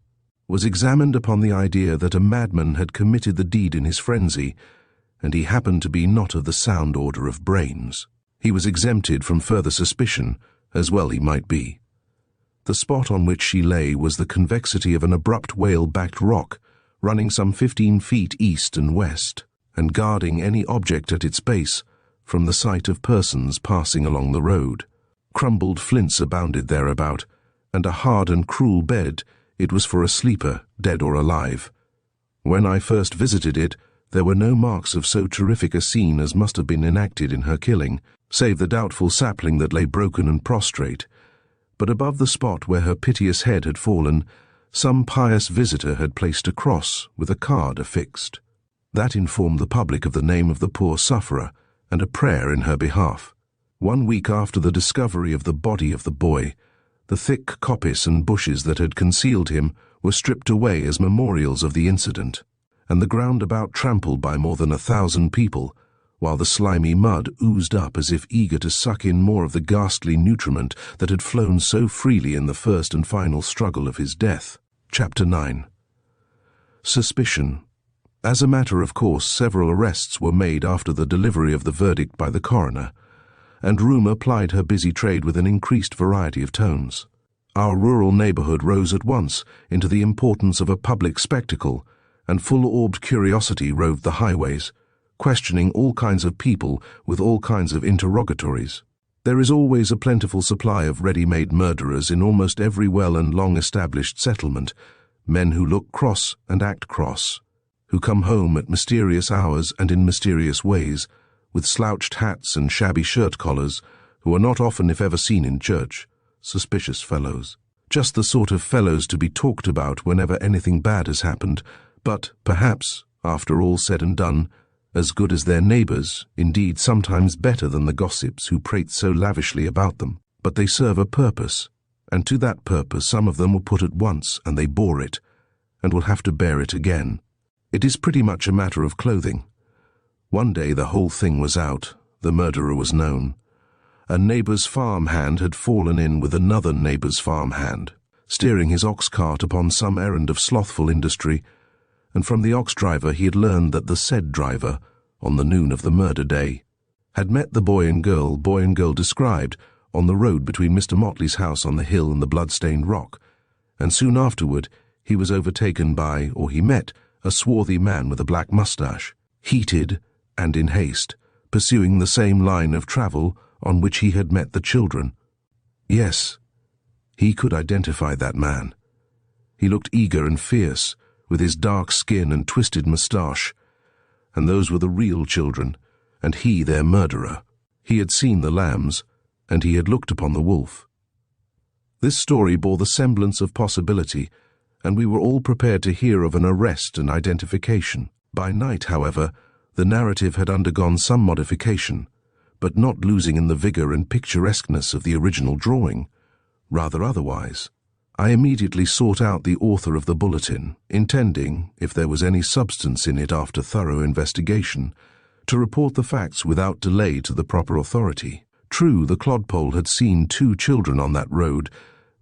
was examined upon the idea that a madman had committed the deed in his frenzy, and he happened to be not of the sound order of brains. He was exempted from further suspicion, as well he might be. The spot on which she lay was the convexity of an abrupt whale-backed rock, running some 15 feet east and west, and guarding any object at its base from the sight of persons passing along the road. Crumbled flints abounded thereabout, and a hard and cruel bed it was for a sleeper, dead or alive. When I first visited it, there were no marks of so terrific a scene as must have been enacted in her killing, save the doubtful sapling that lay broken and prostrate. But above the spot where her piteous head had fallen, some pious visitor had placed a cross with a card affixed. That informed the public of the name of the poor sufferer, and a prayer in her behalf. 1 week after the discovery of the body of the boy, the thick coppice and bushes that had concealed him were stripped away as memorials of the incident, and the ground about trampled by more than 1,000 people, while the slimy mud oozed up as if eager to suck in more of the ghastly nutriment that had flown so freely in the first and final struggle of his death. Chapter 9. Suspicion. As a matter of course, several arrests were made after the delivery of the verdict by the coroner, and rumour plied her busy trade with an increased variety of tones. Our rural neighbourhood rose at once into the importance of a public spectacle, and full-orbed curiosity roved the highways, questioning all kinds of people with all kinds of interrogatories. There is always a plentiful supply of ready-made murderers in almost every well and long-established settlement, men who look cross and act cross, who come home at mysterious hours and in mysterious ways, with slouched hats and shabby shirt collars, who are not often if ever seen in church, suspicious fellows. Just the sort of fellows to be talked about whenever anything bad has happened, but, perhaps, after all said and done, as good as their neighbours, indeed sometimes better than the gossips who prate so lavishly about them. But they serve a purpose, and to that purpose some of them were put at once, and they bore it, and will have to bear it again. It is pretty much a matter of clothing. One day the whole thing was out, the murderer was known. A neighbour's farm hand had fallen in with another neighbour's farm hand, steering his ox cart upon some errand of slothful industry, and from the ox driver he had learned that the said driver, on the noon of the murder day, had met the boy and girl described on the road between Mr. Motley's house on the hill and the blood-stained rock, and soon afterward he was overtaken by, or he met, a swarthy man with a black moustache, heated and in haste, pursuing the same line of travel on which he had met the children. Yes, he could identify that man. He looked eager and fierce, with his dark skin and twisted moustache, and those were the real children, and he their murderer. He had seen the lambs, and he had looked upon the wolf. This story bore the semblance of possibility, and we were all prepared to hear of an arrest and identification. By night, however, the narrative had undergone some modification, but not losing in the vigour and picturesqueness of the original drawing. rather otherwise. I immediately sought out the author of the bulletin, intending, if there was any substance in it after thorough investigation, to report the facts without delay to the proper authority. True, the clodpole had seen 2 children on that road,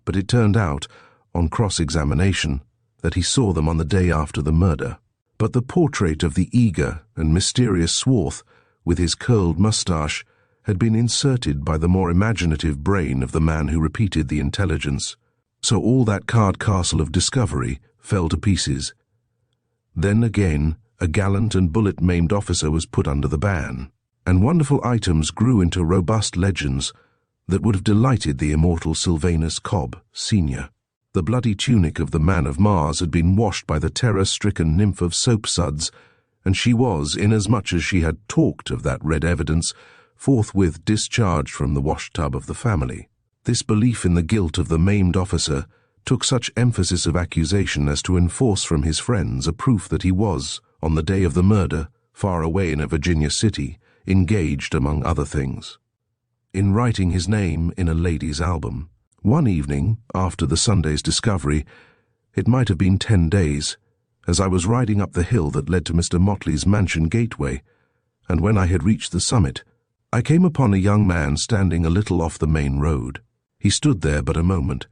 but it turned out, on cross-examination, that he saw them on the day after the murder. But the portrait of the eager and mysterious Swarth, with his curled moustache, had been inserted by the more imaginative brain of the man who repeated the intelligence. So all that card castle of discovery fell to pieces. Then again, a gallant and bullet-maimed officer was put under the ban, and wonderful items grew into robust legends that would have delighted the immortal Sylvanus Cobb, Sr. The bloody tunic of the Man of Mars had been washed by the terror-stricken nymph of soapsuds, and she was, inasmuch as she had talked of that red evidence, forthwith discharged from the wash-tub of the family. This belief in the guilt of the maimed officer took such emphasis of accusation as to enforce from his friends a proof that he was, on the day of the murder, far away in a Virginia city, engaged, among other things, in writing his name in a lady's album. One evening, after the Sunday's discovery, it might have been 10 days, as I was riding up the hill that led to Mr. Motley's mansion gateway, and when I had reached the summit, I came upon a young man standing a little off the main road. He stood there but a moment,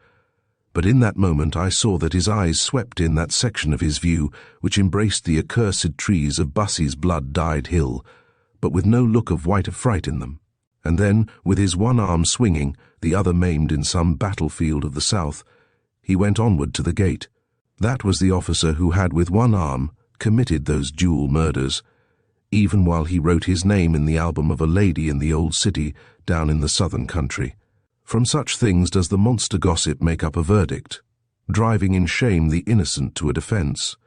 but in that moment I saw that his eyes swept in that section of his view which embraced the accursed trees of Bussey's blood-dyed hill, but with no look of white affright in them. And then, with his one arm swinging, the other maimed in some battlefield of the south, he went onward to the gate. That was the officer who had with one arm committed those dual murders, even while he wrote his name in the album of a lady in the old city down in the southern country. From such things does the monster gossip make up a verdict, driving in shame the innocent to a defense,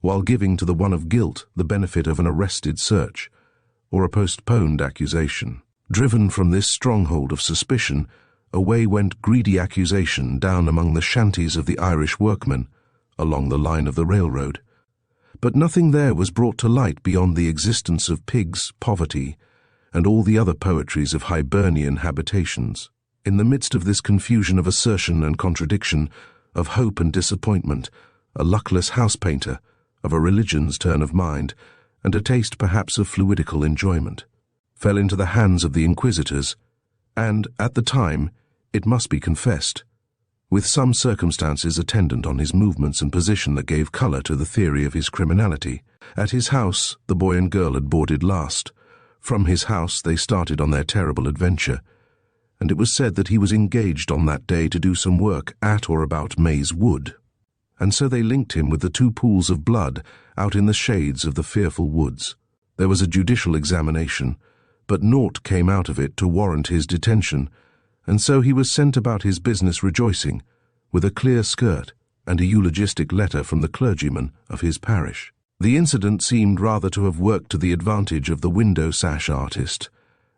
while giving to the one of guilt the benefit of an arrested search, or a postponed accusation. Driven from this stronghold of suspicion, away went greedy accusation down among the shanties of the Irish workmen, along the line of the railroad. But nothing there was brought to light beyond the existence of pigs, poverty, and all the other poetries of Hibernian habitations. In the midst of this confusion of assertion and contradiction, of hope and disappointment, a luckless house-painter, of a religion's turn of mind, and a taste perhaps of fluidical enjoyment, fell into the hands of the inquisitors, and, at the time, it must be confessed, with some circumstances attendant on his movements and position that gave colour to the theory of his criminality. At his house the boy and girl had boarded last. From his house they started on their terrible adventure, and it was said that he was engaged on that day to do some work at or about Maze Wood, and so they linked him with the 2 pools of blood out in the shades of the fearful woods. There was a judicial examination, but naught came out of it to warrant his detention, and so he was sent about his business rejoicing, with a clear skirt and a eulogistic letter from the clergyman of his parish. The incident seemed rather to have worked to the advantage of the window-sash artist,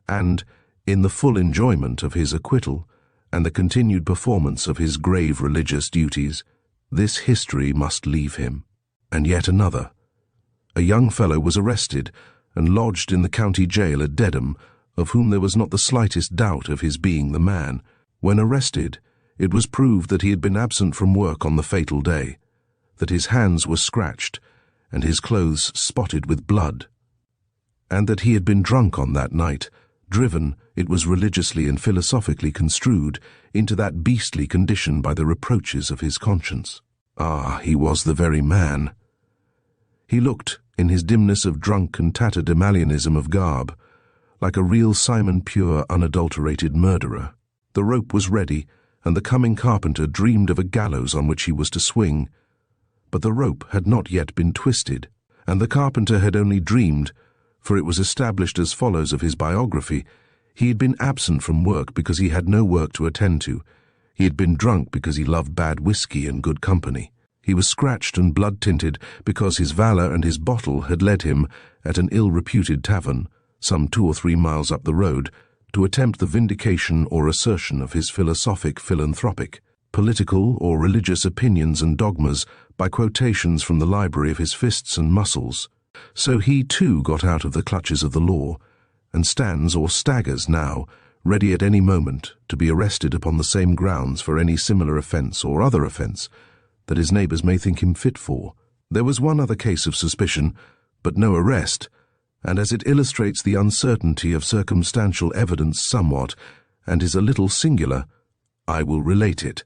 and, in the full enjoyment of his acquittal and the continued performance of his grave religious duties, this history must leave him. And yet another. A young fellow was arrested and lodged in the county jail at Dedham, of whom there was not the slightest doubt of his being the man. When arrested, it was proved that he had been absent from work on the fatal day, that his hands were scratched and his clothes spotted with blood, and that he had been drunk on that night, driven, it was religiously and philosophically construed, into that beastly condition by the reproaches of his conscience. Ah, he was the very man. He looked, in his dimness of drunk and tatterdemalianism of garb, like a real Simon Pure unadulterated murderer. The rope was ready, and the coming carpenter dreamed of a gallows on which he was to swing. But the rope had not yet been twisted, and the carpenter had only dreamed, for it was established as follows of his biography: he had been absent from work because he had no work to attend to. He had been drunk because he loved bad whiskey and good company. He was scratched and blood-tinted because his valour and his bottle had led him, at an ill-reputed tavern, some 2 or 3 miles up the road, to attempt the vindication or assertion of his philosophic, philanthropic, political or religious opinions and dogmas by quotations from the library of his fists and muscles. So he too got out of the clutches of the law, and stands or staggers now, ready at any moment to be arrested upon the same grounds for any similar offence or other offence that his neighbours may think him fit for. There was one other case of suspicion, but no arrest, and as it illustrates the uncertainty of circumstantial evidence somewhat, and is a little singular, I will relate it.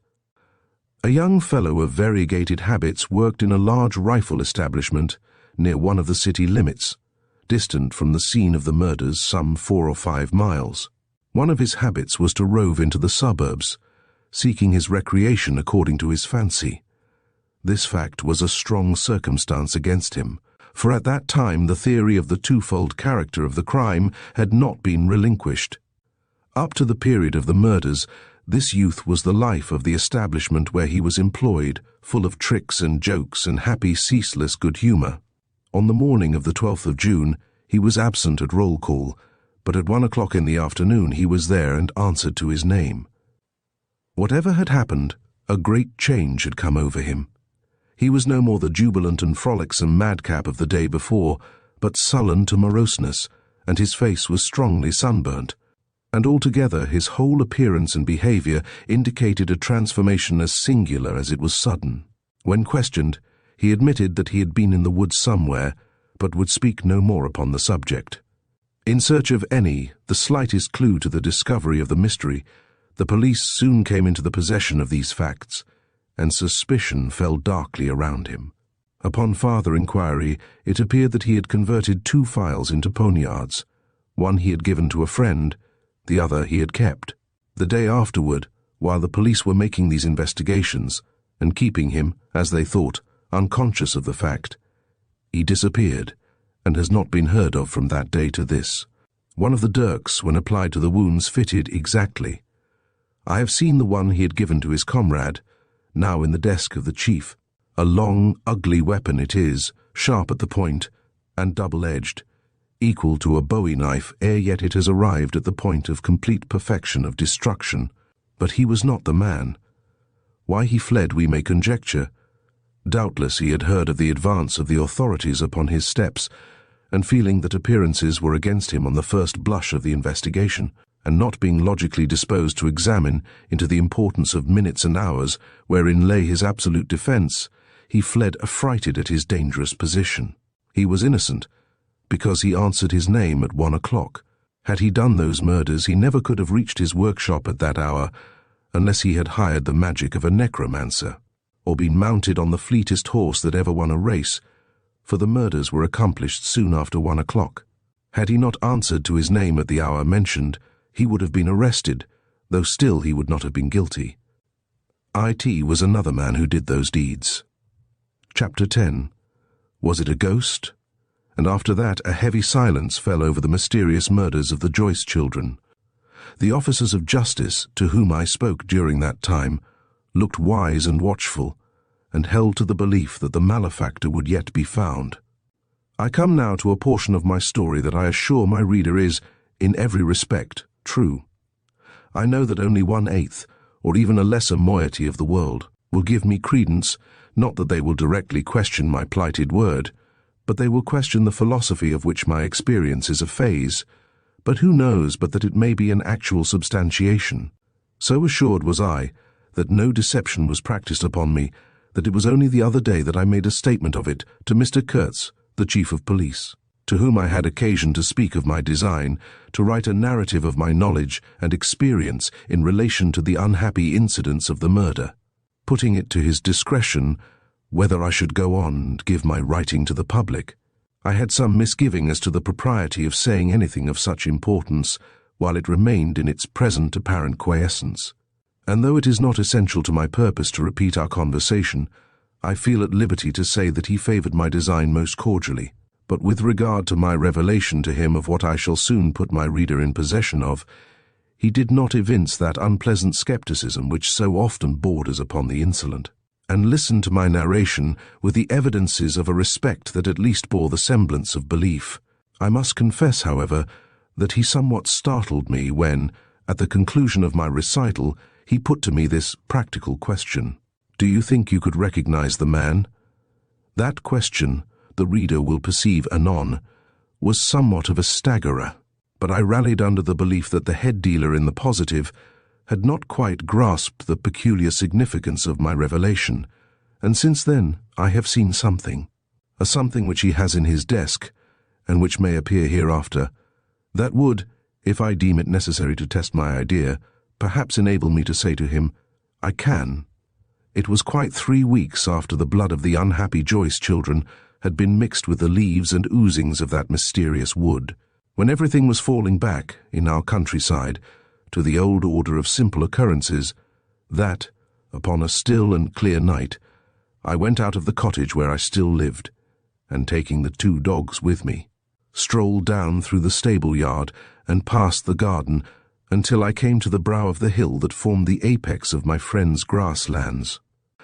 A young fellow of variegated habits worked in a large rifle establishment near one of the city limits, distant from the scene of the murders some 4 or 5 miles. One of his habits was to rove into the suburbs, seeking his recreation according to his fancy. This fact was a strong circumstance against him, for at that time the theory of the twofold character of the crime had not been relinquished. Up to the period of the murders, this youth was the life of the establishment where he was employed, full of tricks and jokes and happy, ceaseless good humour. On the morning of the 12th of June, he was absent at roll call, but at 1 o'clock in the afternoon he was there and answered to his name. Whatever had happened, a great change had come over him. He was no more the jubilant and frolicsome madcap of the day before, but sullen to moroseness, and his face was strongly sunburnt. And altogether his whole appearance and behaviour indicated a transformation as singular as it was sudden. When questioned, he admitted that he had been in the woods somewhere, but would speak no more upon the subject. In search of the slightest clue to the discovery of the mystery, the police soon came into the possession of these facts, and suspicion fell darkly around him. Upon farther inquiry, it appeared that he had converted 2 files into poniards. One he had given to a friend, the other he had kept. The day afterward, while the police were making these investigations, and keeping him, as they thought, unconscious of the fact, he disappeared, and has not been heard of from that day to this. One of the dirks, when applied to the wounds, fitted exactly. I have seen the one he had given to his comrade, now in the desk of the chief. A long, ugly weapon it is, sharp at the point, and double-edged, equal to a bowie knife ere yet it has arrived at the point of complete perfection of destruction. But he was not the man. Why he fled we may conjecture. Doubtless he had heard of the advance of the authorities upon his steps, and feeling that appearances were against him on the first blush of the investigation, and not being logically disposed to examine into the importance of minutes and hours wherein lay his absolute defence, he fled affrighted at his dangerous position. He was innocent, because he answered his name at 1 o'clock. Had he done those murders, he never could have reached his workshop at that hour, unless he had hired the magic of a necromancer, or been mounted on the fleetest horse that ever won a race, for the murders were accomplished soon after 1 o'clock. Had he not answered to his name at the hour mentioned, he would have been arrested, though still he would not have been guilty. It was another man who did those deeds. Chapter 10. Was it a ghost? And after that a heavy silence fell over the mysterious murders of the Joyce children. The officers of justice, to whom I spoke during that time, looked wise and watchful, and held to the belief that the malefactor would yet be found. I come now to a portion of my story that I assure my reader is, in every respect, true. I know that only 1/8, or even a lesser moiety of the world, will give me credence, not that they will directly question my plighted word, but they will question the philosophy of which my experience is a phase. But who knows but that it may be an actual substantiation? So assured was I that no deception was practiced upon me, that it was only the other day that I made a statement of it to Mr. Kurtz, the chief of police, to whom I had occasion to speak of my design, to write a narrative of my knowledge and experience in relation to the unhappy incidents of the murder, putting it to his discretion whether I should go on and give my writing to the public. I had some misgiving as to the propriety of saying anything of such importance while it remained in its present apparent quiescence, and though it is not essential to my purpose to repeat our conversation, I feel at liberty to say that he favoured my design most cordially. But with regard to my revelation to him of what I shall soon put my reader in possession of, he did not evince that unpleasant scepticism which so often borders upon the insolent, and listened to my narration with the evidences of a respect that at least bore the semblance of belief. I must confess, however, that he somewhat startled me when, at the conclusion of my recital, he put to me this practical question: "Do you think you could recognize the man?" That question, the reader will perceive anon, was somewhat of a staggerer. but I rallied under the belief that the head dealer in the positive had not quite grasped the peculiar significance of my revelation, and since then I have seen something, a something which he has in his desk, and which may appear hereafter, that would, if I deem it necessary to test my idea, perhaps enable me to say to him, "I can." It was quite 3 weeks after the blood of the unhappy Joyce children had been mixed with the leaves and oozings of that mysterious wood, when everything was falling back, in our countryside, to the old order of simple occurrences, that, upon a still and clear night, I went out of the cottage where I still lived, and taking the 2 dogs with me, strolled down through the stable yard and past the garden until I came to the brow of the hill that formed the apex of my friend's grasslands.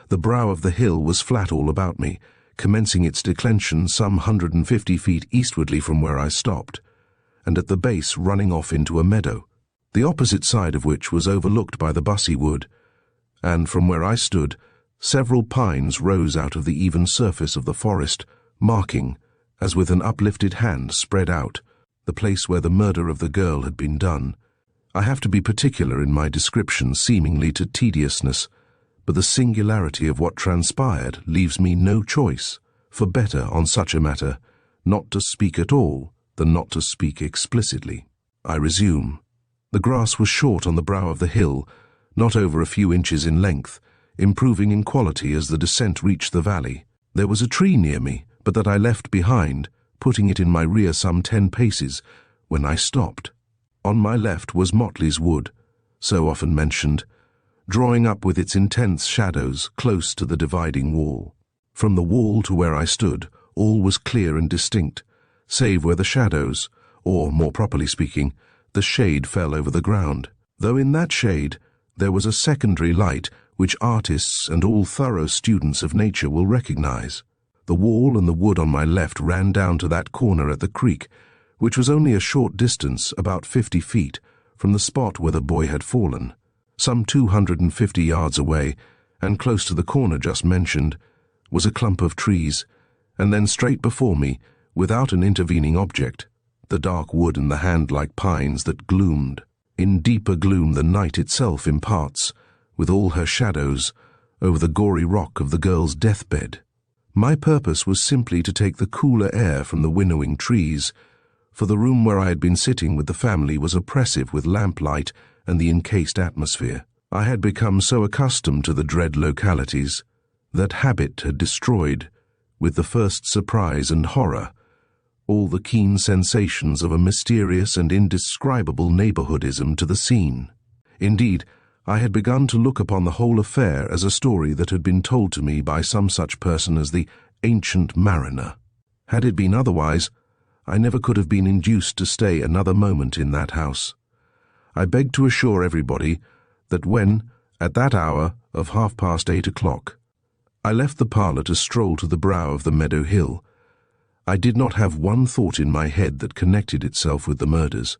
The brow of the hill was flat all about me, commencing its declension some 150 feet eastwardly from where I stopped, and at the base running off into a meadow, the opposite side of which was overlooked by the Bussey wood, and from where I stood, several pines rose out of the even surface of the forest, marking, as with an uplifted hand spread out, the place where the murder of the girl had been done. I have to be particular in my description, seemingly to tediousness, but the singularity of what transpired leaves me no choice, for better on such a matter, not to speak at all than not to speak explicitly. I resume. The grass was short on the brow of the hill, not over a few inches in length, improving in quality as the descent reached the valley. There was a tree near me, but that I left behind, putting it in my rear some 10 paces, when I stopped. On my left was Motley's Wood, so often mentioned, drawing up with its intense shadows close to the dividing wall. From the wall to where I stood, all was clear and distinct, save where the shadows, or, more properly speaking, the shade fell over the ground, though in that shade there was a secondary light which artists and all thorough students of nature will recognize. The wall and the wood on my left ran down to that corner at the creek, which was only a short distance, about 50 feet, from the spot where the boy had fallen. Some 250 yards away, and close to the corner just mentioned, was a clump of trees, and then straight before me, without an intervening object, the dark wood and the hand-like pines that gloomed, in deeper gloom than night itself imparts, with all her shadows, over the gory rock of the girl's deathbed. My purpose was simply to take the cooler air from the winnowing trees, for the room where I had been sitting with the family was oppressive with lamplight and the encased atmosphere. I had become so accustomed to the dread localities that habit had destroyed, with the first surprise and horror, all the keen sensations of a mysterious and indescribable neighborhoodism to the scene. Indeed, I had begun to look upon the whole affair as a story that had been told to me by some such person as the ancient mariner. Had it been otherwise, I never could have been induced to stay another moment in that house. I beg to assure everybody that when, at that hour of 8:30 o'clock, I left the parlor to stroll to the brow of the meadow hill, I did not have one thought in my head that connected itself with the murders.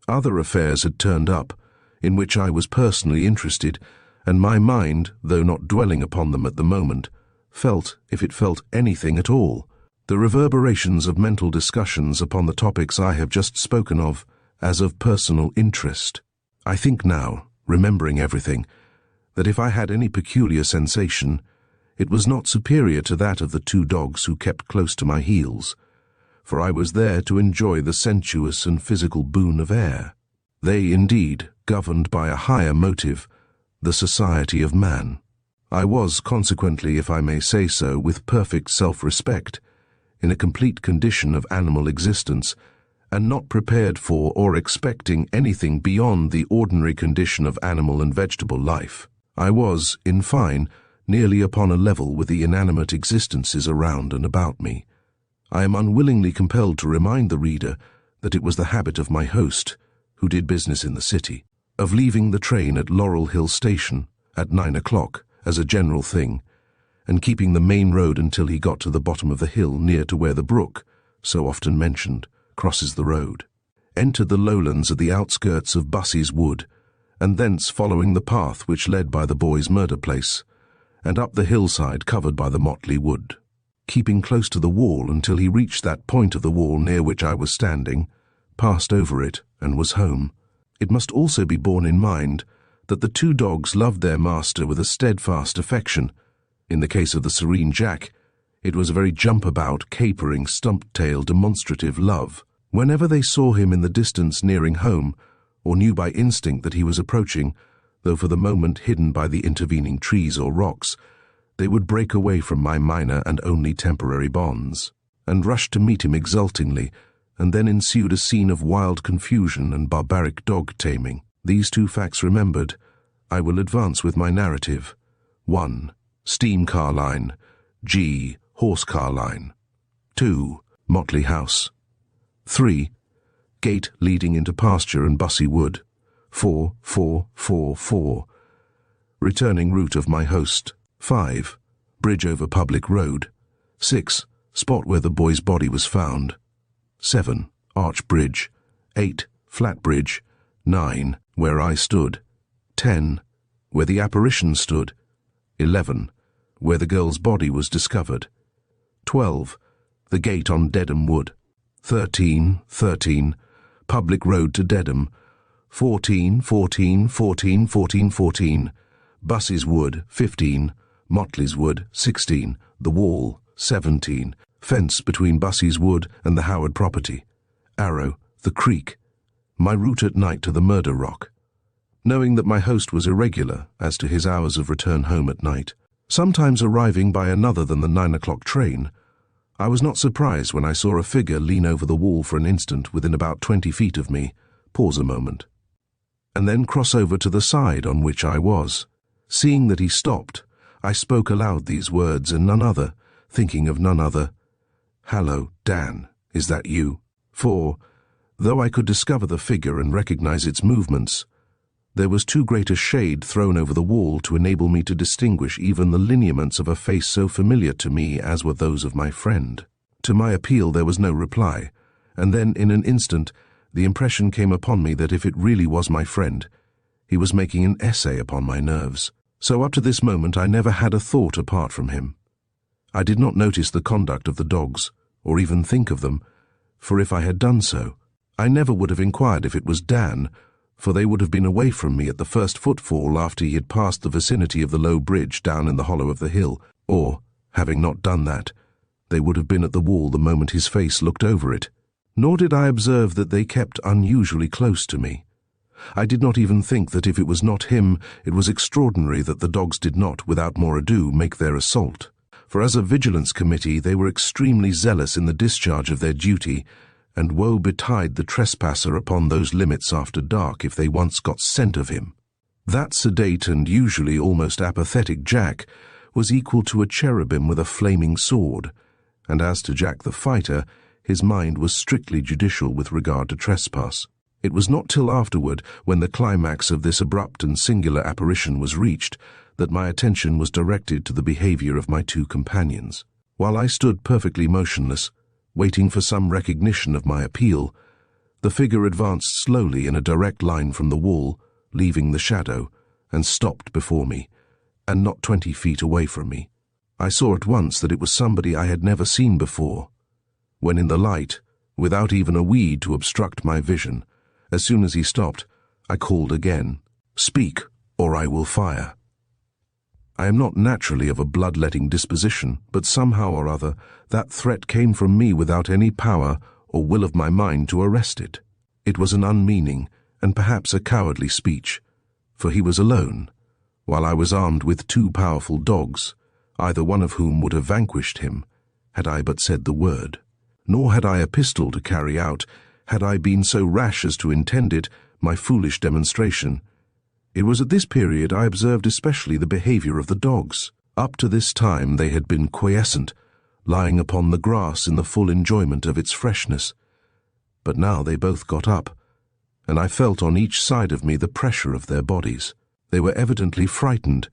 Other affairs had turned up, in which I was personally interested, and my mind, though not dwelling upon them at the moment, felt, if it felt anything at all, the reverberations of mental discussions upon the topics I have just spoken of as of personal interest. I think now, remembering everything, that if I had any peculiar sensation, it was not superior to that of the 2 dogs who kept close to my heels, for I was there to enjoy the sensuous and physical boon of air. They, indeed, governed by a higher motive, the society of man. I was, consequently, if I may say so, with perfect self-respect, in a complete condition of animal existence, and not prepared for or expecting anything beyond the ordinary condition of animal and vegetable life. I was, in fine, nearly upon a level with the inanimate existences around and about me. I am unwillingly compelled to remind the reader that it was the habit of my host, who did business in the city, of leaving the train at Laurel Hill Station at 9 o'clock as a general thing, and keeping the main road until he got to the bottom of the hill near to where the brook, so often mentioned, crosses the road, entered the lowlands at the outskirts of Bussey's Wood, and thence following the path which led by the boy's murder place, and up the hillside covered by the Motley Wood, keeping close to the wall until he reached that point of the wall near which I was standing, passed over it and was home. It must also be borne in mind that the two dogs loved their master with a steadfast affection. In the case of the serene Jack, it was a very jump-about, capering, stump-tail, demonstrative love. Whenever they saw him in the distance nearing home, or knew by instinct that he was approaching, though for the moment hidden by the intervening trees or rocks, they would break away from my minor and only temporary bonds, and rush to meet him exultingly, and then ensued a scene of wild confusion and barbaric dog-taming. These two facts remembered, I will advance with my narrative. 1. Steam car line. G. Horse car line. 2. Motley house. 3. Gate leading into pasture and Bussey wood. 4, 4, 4, 4. Returning route of my host. 5. Bridge over public road. 6. Spot where the boy's body was found. 7. Arch bridge. 8. Flat bridge. 9. Where I stood. 10. Where the apparition stood. 11. Where the girl's body was discovered. 12. The gate on Dedham Wood. 13. Public road to Dedham. 14. 14. Bussey's Wood. 15. Motley's Wood. 16. The Wall. 17. Fence between Bussey's Wood and the Howard property. Arrow. The creek. My route at night to the murder rock. Knowing that my host was irregular as to his hours of return home at night, sometimes arriving by another than the 9 o'clock train, I was not surprised when I saw a figure lean over the wall for an instant within about 20 feet of me, pause a moment, and then cross over to the side on which I was. Seeing that he stopped, I spoke aloud these words and none other, thinking of none other. "Hallo, Dan, is that you?" For, though I could discover the figure and recognize its movements, there was too great a shade thrown over the wall to enable me to distinguish even the lineaments of a face so familiar to me as were those of my friend. To my appeal there was no reply, and then in an instant the impression came upon me that if it really was my friend, he was making an essay upon my nerves. So up to this moment I never had a thought apart from him. I did not notice the conduct of the dogs, or even think of them, for if I had done so, I never would have inquired if it was Dan, for they would have been away from me at the first footfall after he had passed the vicinity of the low bridge down in the hollow of the hill, or, having not done that, they would have been at the wall the moment his face looked over it. Nor did I observe that they kept unusually close to me. I did not even think that if it was not him, it was extraordinary that the dogs did not, without more ado, make their assault. For as a vigilance committee they were extremely zealous in the discharge of their duty, and woe betide the trespasser upon those limits after dark if they once got scent of him. That sedate and usually almost apathetic Jack was equal to a cherubim with a flaming sword, and as to Jack the fighter, his mind was strictly judicial with regard to trespass. It was not till afterward, when the climax of this abrupt and singular apparition was reached, that my attention was directed to the behavior of my two companions. While I stood perfectly motionless, waiting for some recognition of my appeal, the figure advanced slowly in a direct line from the wall, leaving the shadow, and stopped before me, and not 20 feet away from me. I saw at once that it was somebody I had never seen before, when in the light, without even a weed to obstruct my vision, as soon as he stopped, I called again, "Speak, or I will fire." I am not naturally of a blood-letting disposition, but somehow or other that threat came from me without any power or will of my mind to arrest it. It was an unmeaning and perhaps a cowardly speech, for he was alone, while I was armed with 2 powerful dogs, either one of whom would have vanquished him, had I but said the word. Nor had I a pistol to carry out, had I been so rash as to intend it, my foolish demonstration. It was at this period I observed especially the behavior of the dogs. Up to this time they had been quiescent, lying upon the grass in the full enjoyment of its freshness. But now they both got up, and I felt on each side of me the pressure of their bodies. They were evidently frightened,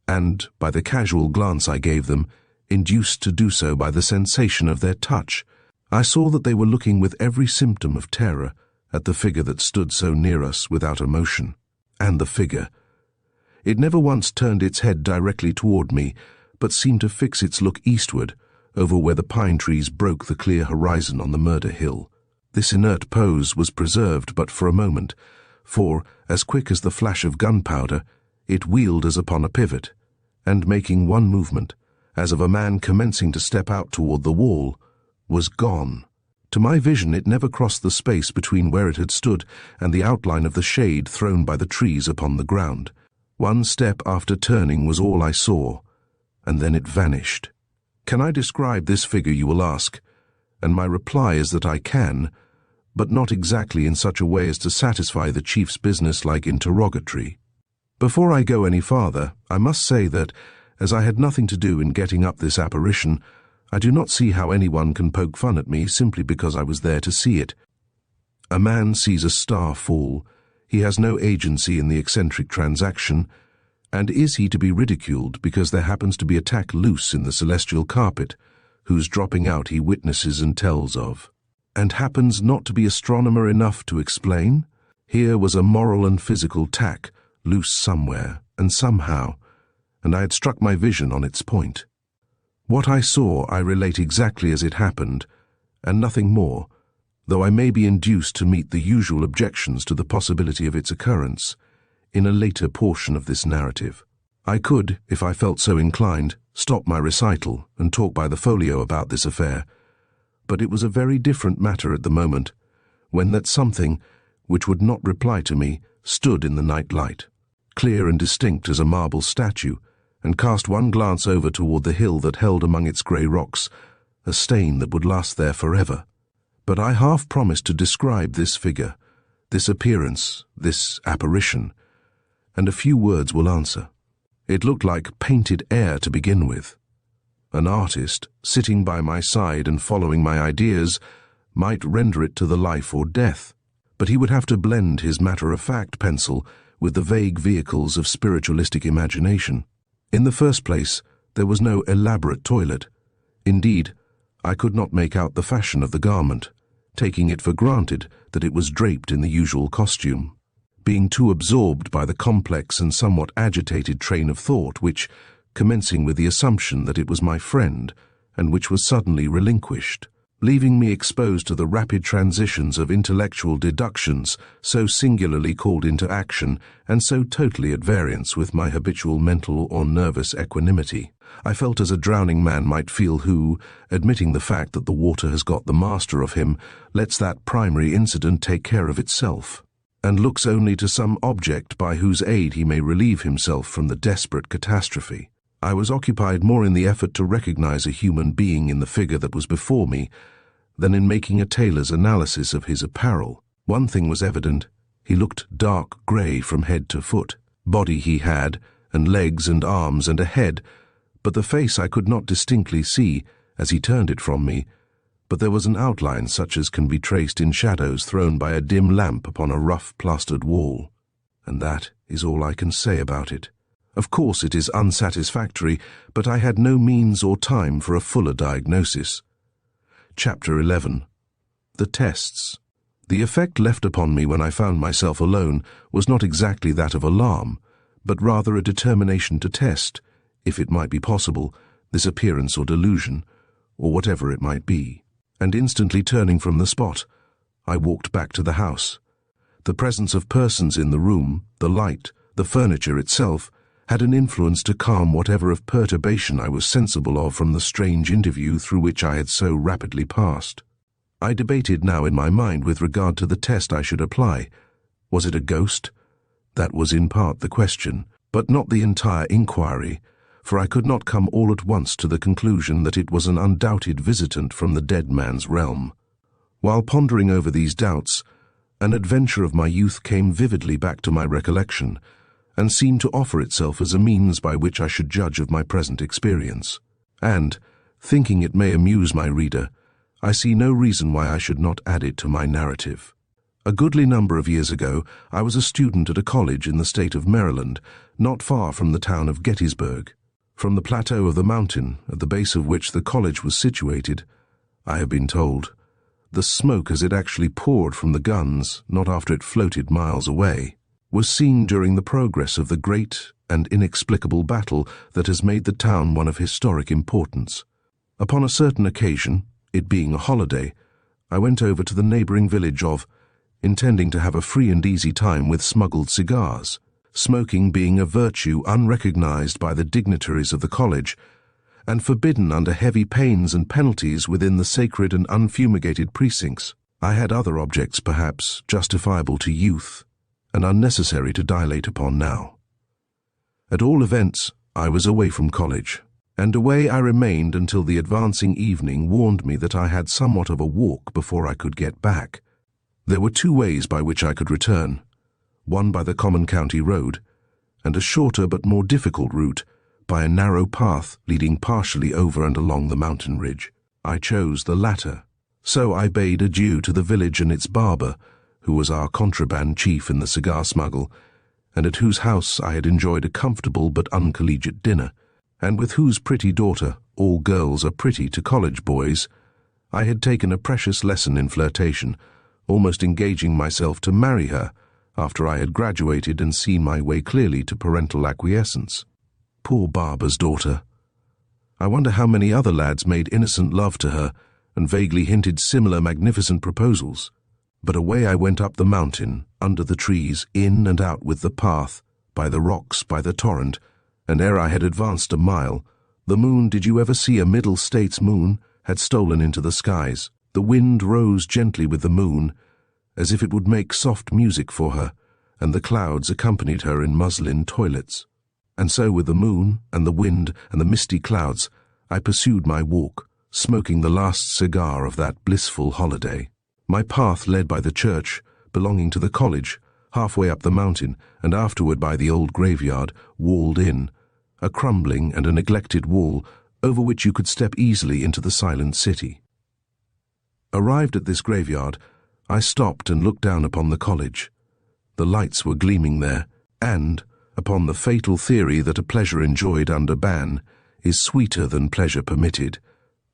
and, by the casual glance I gave them, induced to do so by the sensation of their touch. I saw that they were looking with every symptom of terror at the figure that stood so near us without a motion. And the figure. It never once turned its head directly toward me, but seemed to fix its look eastward, over where the pine trees broke the clear horizon on the murder hill. This inert pose was preserved but for a moment, for, as quick as the flash of gunpowder, it wheeled as upon a pivot, and making one movement, as of a man commencing to step out toward the wall, was gone. To my vision it never crossed the space between where it had stood and the outline of the shade thrown by the trees upon the ground. One step after turning was all I saw, and then it vanished. Can I describe this figure, you will ask? And my reply is that I can, but not exactly in such a way as to satisfy the chief's business-like interrogatory. Before I go any farther, I must say that, as I had nothing to do in getting up this apparition, I do not see how anyone can poke fun at me simply because I was there to see it. A man sees a star fall. He has no agency in the eccentric transaction, and is he to be ridiculed because there happens to be a tack loose in the celestial carpet, whose dropping out he witnesses and tells of, and happens not to be astronomer enough to explain? Here was a moral and physical tack, loose somewhere, and somehow, and I had struck my vision on its point. What I saw I relate exactly as it happened, and nothing more, though I may be induced to meet the usual objections to the possibility of its occurrence in a later portion of this narrative. I could, if I felt so inclined, stop my recital and talk by the folio about this affair, but it was a very different matter at the moment, when that something, which would not reply to me, stood in the night light, clear and distinct as a marble statue, and cast one glance over toward the hill that held among its grey rocks a stain that would last there forever. But I half promised to describe this figure, this appearance, this apparition, and a few words will answer. It looked like painted air to begin with. An artist, sitting by my side and following my ideas, might render it to the life or death, but he would have to blend his matter-of-fact pencil with the vague vehicles of spiritualistic imagination. In the first place, there was no elaborate toilet. Indeed, I could not make out the fashion of the garment, taking it for granted that it was draped in the usual costume, being too absorbed by the complex and somewhat agitated train of thought which, commencing with the assumption that it was my friend, and which was suddenly relinquished, leaving me exposed to the rapid transitions of intellectual deductions so singularly called into action and so totally at variance with my habitual mental or nervous equanimity. I felt as a drowning man might feel who, admitting the fact that the water has got the master of him, lets that primary incident take care of itself, and looks only to some object by whose aid he may relieve himself from the desperate catastrophe. I was occupied more in the effort to recognize a human being in the figure that was before me than in making a tailor's analysis of his apparel. One thing was evident: he looked dark grey from head to foot. Body he had, and legs and arms and a head, but the face I could not distinctly see as he turned it from me, but there was an outline such as can be traced in shadows thrown by a dim lamp upon a rough plastered wall. And that is all I can say about it. Of course it is unsatisfactory, but I had no means or time for a fuller diagnosis. Chapter 11. The Tests. The effect left upon me when I found myself alone was not exactly that of alarm, but rather a determination to test, if it might be possible, this appearance or delusion, or whatever it might be. And instantly turning from the spot, I walked back to the house. The presence of persons in the room, the light, the furniture itself, had an influence to calm whatever of perturbation I was sensible of from the strange interview through which I had so rapidly passed. I debated now in my mind with regard to the test I should apply. Was it a ghost? That was in part the question, but not the entire inquiry, for I could not come all at once to the conclusion that it was an undoubted visitant from the dead man's realm. While pondering over these doubts, an adventure of my youth came vividly back to my recollection, and seemed to offer itself as a means by which I should judge of my present experience. And, thinking it may amuse my reader, I see no reason why I should not add it to my narrative. A goodly number of years ago, I was a student at a college in the state of Maryland, not far from the town of Gettysburg. From the plateau of the mountain, at the base of which the college was situated, I have been told, the smoke as it actually poured from the guns, not after it floated miles away, was seen during the progress of the great and inexplicable battle that has made the town one of historic importance. Upon a certain occasion, it being a holiday, I went over to the neighboring village of, intending to have a free and easy time with smuggled cigars, smoking being a virtue unrecognized by the dignitaries of the college, and forbidden under heavy pains and penalties within the sacred and unfumigated precincts. I had other objects, perhaps, justifiable to youth, and unnecessary to dilate upon now. At all events, I was away from college, and away I remained until the advancing evening warned me that I had somewhat of a walk before I could get back. There were 2 ways by which I could return, one by the common county road, and a shorter but more difficult route by a narrow path leading partially over and along the mountain ridge. I chose the latter. So I bade adieu to the village and its barber, who was our contraband chief in the cigar smuggle, and at whose house I had enjoyed a comfortable but uncollegiate dinner, and with whose pretty daughter, all girls are pretty to college boys, I had taken a precious lesson in flirtation, almost engaging myself to marry her after I had graduated and seen my way clearly to parental acquiescence. Poor barber's daughter. I wonder how many other lads made innocent love to her and vaguely hinted similar magnificent proposals. But away I went up the mountain, under the trees, in and out with the path, by the rocks, by the torrent, and ere I had advanced a mile, the moon, did you ever see a Middle States moon, had stolen into the skies. The wind rose gently with the moon, as if it would make soft music for her, and the clouds accompanied her in muslin toilets. And so with the moon, and the wind, and the misty clouds, I pursued my walk, smoking the last cigar of that blissful holiday. My path led by the church, belonging to the college, halfway up the mountain, and afterward by the old graveyard, walled in, a crumbling and a neglected wall, over which you could step easily into the silent city. Arrived at this graveyard, I stopped and looked down upon the college. The lights were gleaming there, and, upon the fatal theory that a pleasure enjoyed under ban is sweeter than pleasure permitted,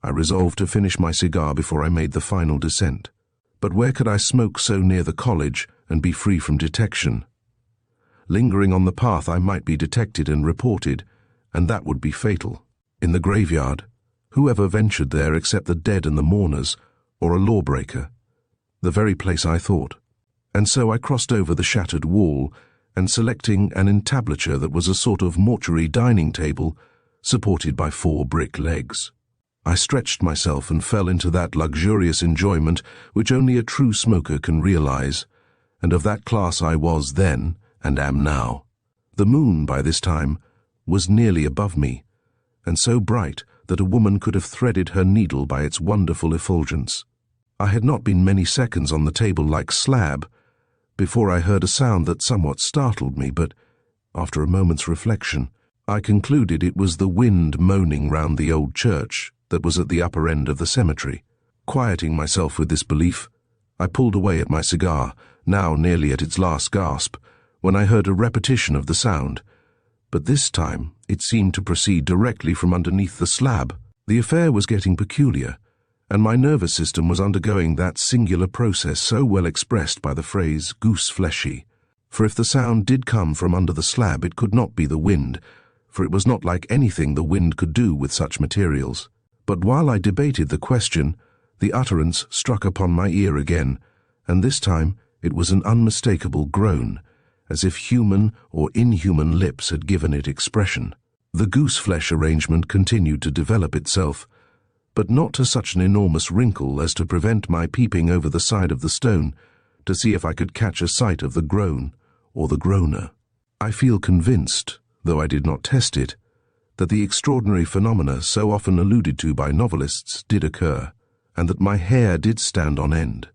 I resolved to finish my cigar before I made the final descent. But where could I smoke so near the college and be free from detection? Lingering on the path I might be detected and reported, and that would be fatal. In the graveyard, whoever ventured there except the dead and the mourners, or a lawbreaker? The very place I thought. And so I crossed over the shattered wall, and selecting an entablature that was a sort of mortuary dining table, supported by 4 brick legs, I stretched myself and fell into that luxurious enjoyment which only a true smoker can realize, and of that class I was then and am now. The moon, by this time, was nearly above me, and so bright that a woman could have threaded her needle by its wonderful effulgence. I had not been many seconds on the table like slab before I heard a sound that somewhat startled me, but, after a moment's reflection, I concluded it was the wind moaning round the old church that was at the upper end of the cemetery. Quieting myself with this belief, I pulled away at my cigar, now nearly at its last gasp, when I heard a repetition of the sound, but this time it seemed to proceed directly from underneath the slab. The affair was getting peculiar, and my nervous system was undergoing that singular process so well expressed by the phrase goose-fleshy. For if the sound did come from under the slab, it could not be the wind, for it was not like anything the wind could do with such materials. But while I debated the question, the utterance struck upon my ear again, and this time it was an unmistakable groan, as if human or inhuman lips had given it expression. The goose-flesh arrangement continued to develop itself, but not to such an enormous wrinkle as to prevent my peeping over the side of the stone to see if I could catch a sight of the groan or the groaner. I feel convinced, though I did not test it, that the extraordinary phenomena so often alluded to by novelists did occur, and that my hair did stand on end,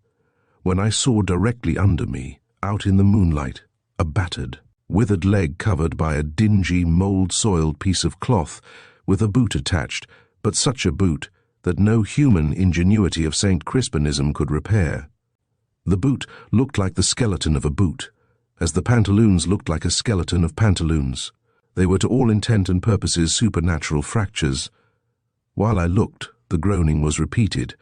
when I saw directly under me, out in the moonlight, a battered, withered leg covered by a dingy, mould-soiled piece of cloth with a boot attached, but such a boot that no human ingenuity of St. Crispanism could repair. The boot looked like the skeleton of a boot, as the pantaloons looked like a skeleton of pantaloons. They were to all intent and purposes supernatural fractures. While I looked, the groaning was repeated,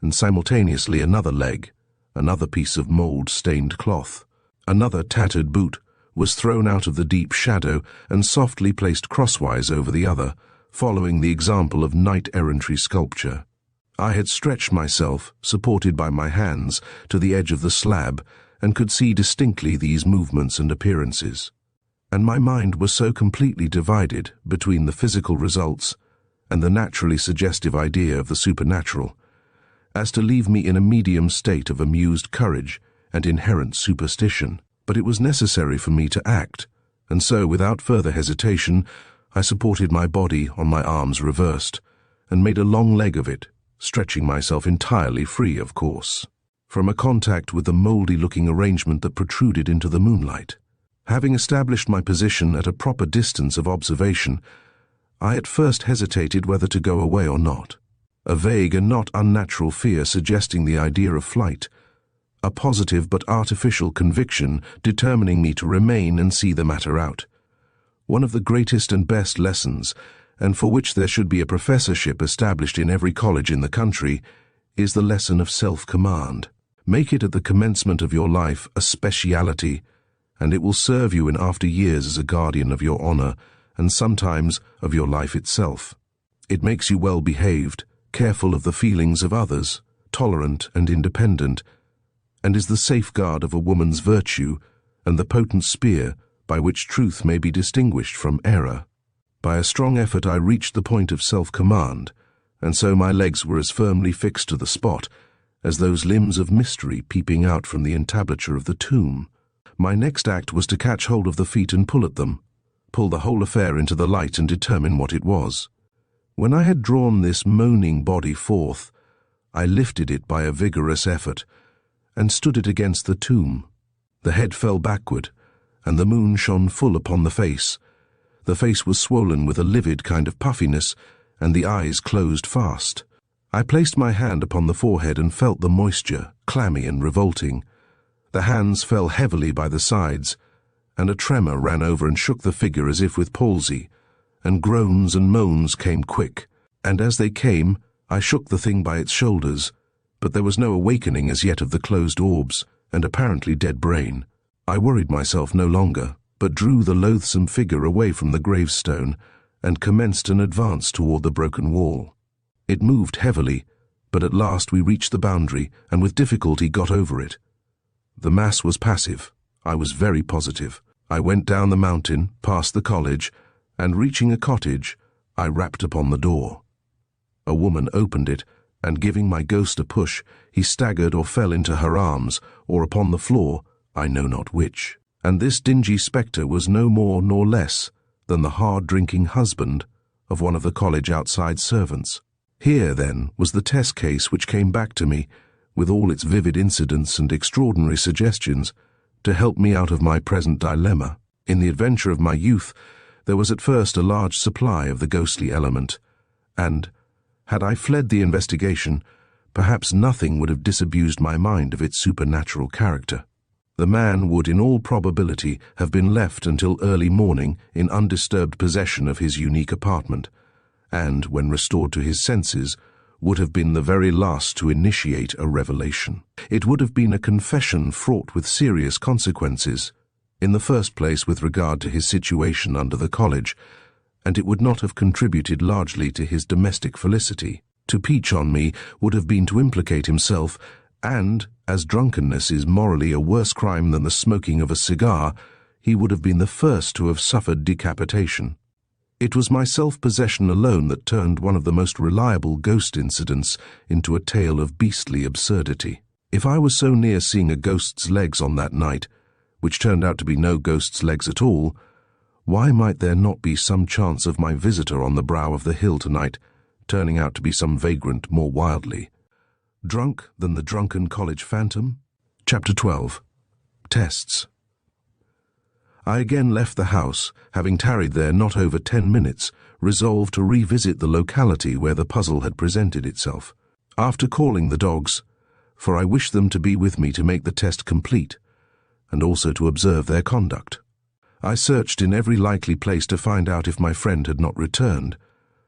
and simultaneously another leg, another piece of mould-stained cloth, another tattered boot was thrown out of the deep shadow and softly placed crosswise over the other, following the example of knight-errantry sculpture. I had stretched myself, supported by my hands, to the edge of the slab, and could see distinctly these movements and appearances. And my mind was so completely divided between the physical results and the naturally suggestive idea of the supernatural, as to leave me in a medium state of amused courage and inherent superstition. But it was necessary for me to act, and so, without further hesitation, I supported my body on my arms reversed, and made a long leg of it, stretching myself entirely free, of course, from a contact with the mouldy-looking arrangement that protruded into the moonlight. Having established my position at a proper distance of observation, I at first hesitated whether to go away or not, a vague and not unnatural fear suggesting the idea of flight, a positive but artificial conviction determining me to remain and see the matter out. One of the greatest and best lessons, and for which there should be a professorship established in every college in the country, is the lesson of self-command. Make it at the commencement of your life a speciality, and it will serve you in after years as a guardian of your honor, and sometimes of your life itself. It makes you well-behaved, careful of the feelings of others, tolerant and independent, and is the safeguard of a woman's virtue and the potent spear by which truth may be distinguished from error. By a strong effort I reached the point of self-command, and so my legs were as firmly fixed to the spot as those limbs of mystery peeping out from the entablature of the tomb. My next act was to catch hold of the feet and pull at them, pull the whole affair into the light and determine what it was. When I had drawn this moaning body forth, I lifted it by a vigorous effort, and stood it against the tomb. The head fell backward, and the moon shone full upon the face. The face was swollen with a livid kind of puffiness, and the eyes closed fast. I placed my hand upon the forehead and felt the moisture, clammy and revolting. The hands fell heavily by the sides, and a tremor ran over and shook the figure as if with palsy, and groans and moans came quick, and as they came, I shook the thing by its shoulders, but there was no awakening as yet of the closed orbs and apparently dead brain. I worried myself no longer, but drew the loathsome figure away from the gravestone and commenced an advance toward the broken wall. It moved heavily, but at last we reached the boundary and with difficulty got over it. The mass was passive. I was very positive. I went down the mountain, past the college, and reaching a cottage, I rapped upon the door. A woman opened it, and giving my ghost a push, he staggered or fell into her arms, or upon the floor, I know not which. And this dingy spectre was no more nor less than the hard-drinking husband of one of the college outside servants. Here, then, was the test case which came back to me, with all its vivid incidents and extraordinary suggestions, to help me out of my present dilemma. In the adventure of my youth, there was at first a large supply of the ghostly element, and, had I fled the investigation, perhaps nothing would have disabused my mind of its supernatural character. The man would in all probability have been left until early morning in undisturbed possession of his unique apartment, and, when restored to his senses, would have been the very last to initiate a revelation. It would have been a confession fraught with serious consequences, in the first place with regard to his situation under the college, and it would not have contributed largely to his domestic felicity. To peach on me would have been to implicate himself, and, as drunkenness is morally a worse crime than the smoking of a cigar, he would have been the first to have suffered decapitation. It was my self-possession alone that turned one of the most reliable ghost incidents into a tale of beastly absurdity. If I was so near seeing a ghost's legs on that night, which turned out to be no ghost's legs at all, why might there not be some chance of my visitor on the brow of the hill tonight turning out to be some vagrant more wildly drunk than the drunken college phantom? Chapter 12. Tests. I again left the house, having tarried there not over 10 minutes, resolved to revisit the locality where the puzzle had presented itself. After calling the dogs, for I wished them to be with me to make the test complete, and also to observe their conduct, I searched in every likely place to find out if my friend had not returned,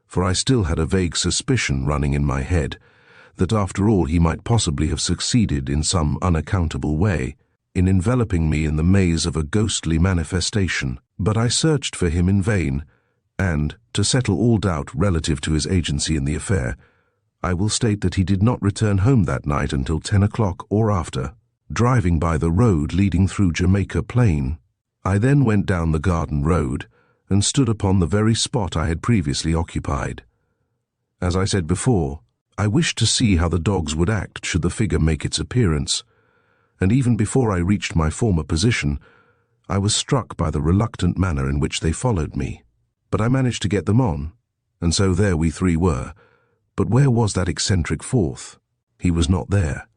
for I still had a vague suspicion running in my head that after all he might possibly have succeeded in some unaccountable way in enveloping me in the maze of a ghostly manifestation. But I searched for him in vain, and, to settle all doubt relative to his agency in the affair, I will state that he did not return home that night until 10 o'clock or after, driving by the road leading through Jamaica Plain. I then went down the garden road and stood upon the very spot I had previously occupied. As I said before, I wished to see how the dogs would act should the figure make its appearance, and even before I reached my former position, I was struck by the reluctant manner in which they followed me. But I managed to get them on, and so there we three were. But where was that eccentric fourth? He was not there.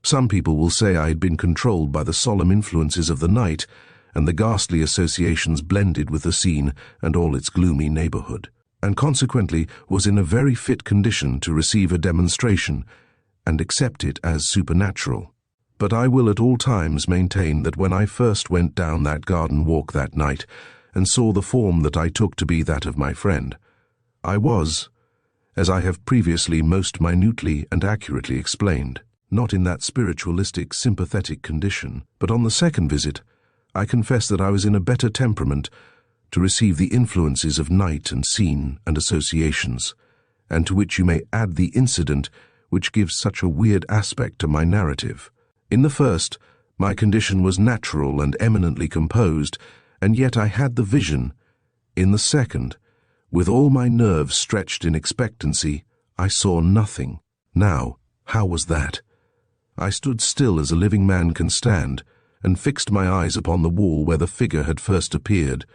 Some people will say I had been controlled by the solemn influences of the night, and the ghastly associations blended with the scene and all its gloomy neighborhood, and consequently was in a very fit condition to receive a demonstration and accept it as supernatural. But I will at all times maintain that when I first went down that garden walk that night and saw the form that I took to be that of my friend, I was, as I have previously most minutely and accurately explained, not in that spiritualistic, sympathetic condition, but on the second visit, I confess that I was in a better temperament to receive the influences of night and scene and associations, and to which you may add the incident which gives such a weird aspect to my narrative. In the first, my condition was natural and eminently composed, and yet I had the vision. In the second, with all my nerves stretched in expectancy, I saw nothing. Now, how was that? I stood still as a living man can stand, and fixed my eyes upon the wall where the figure had first appeared,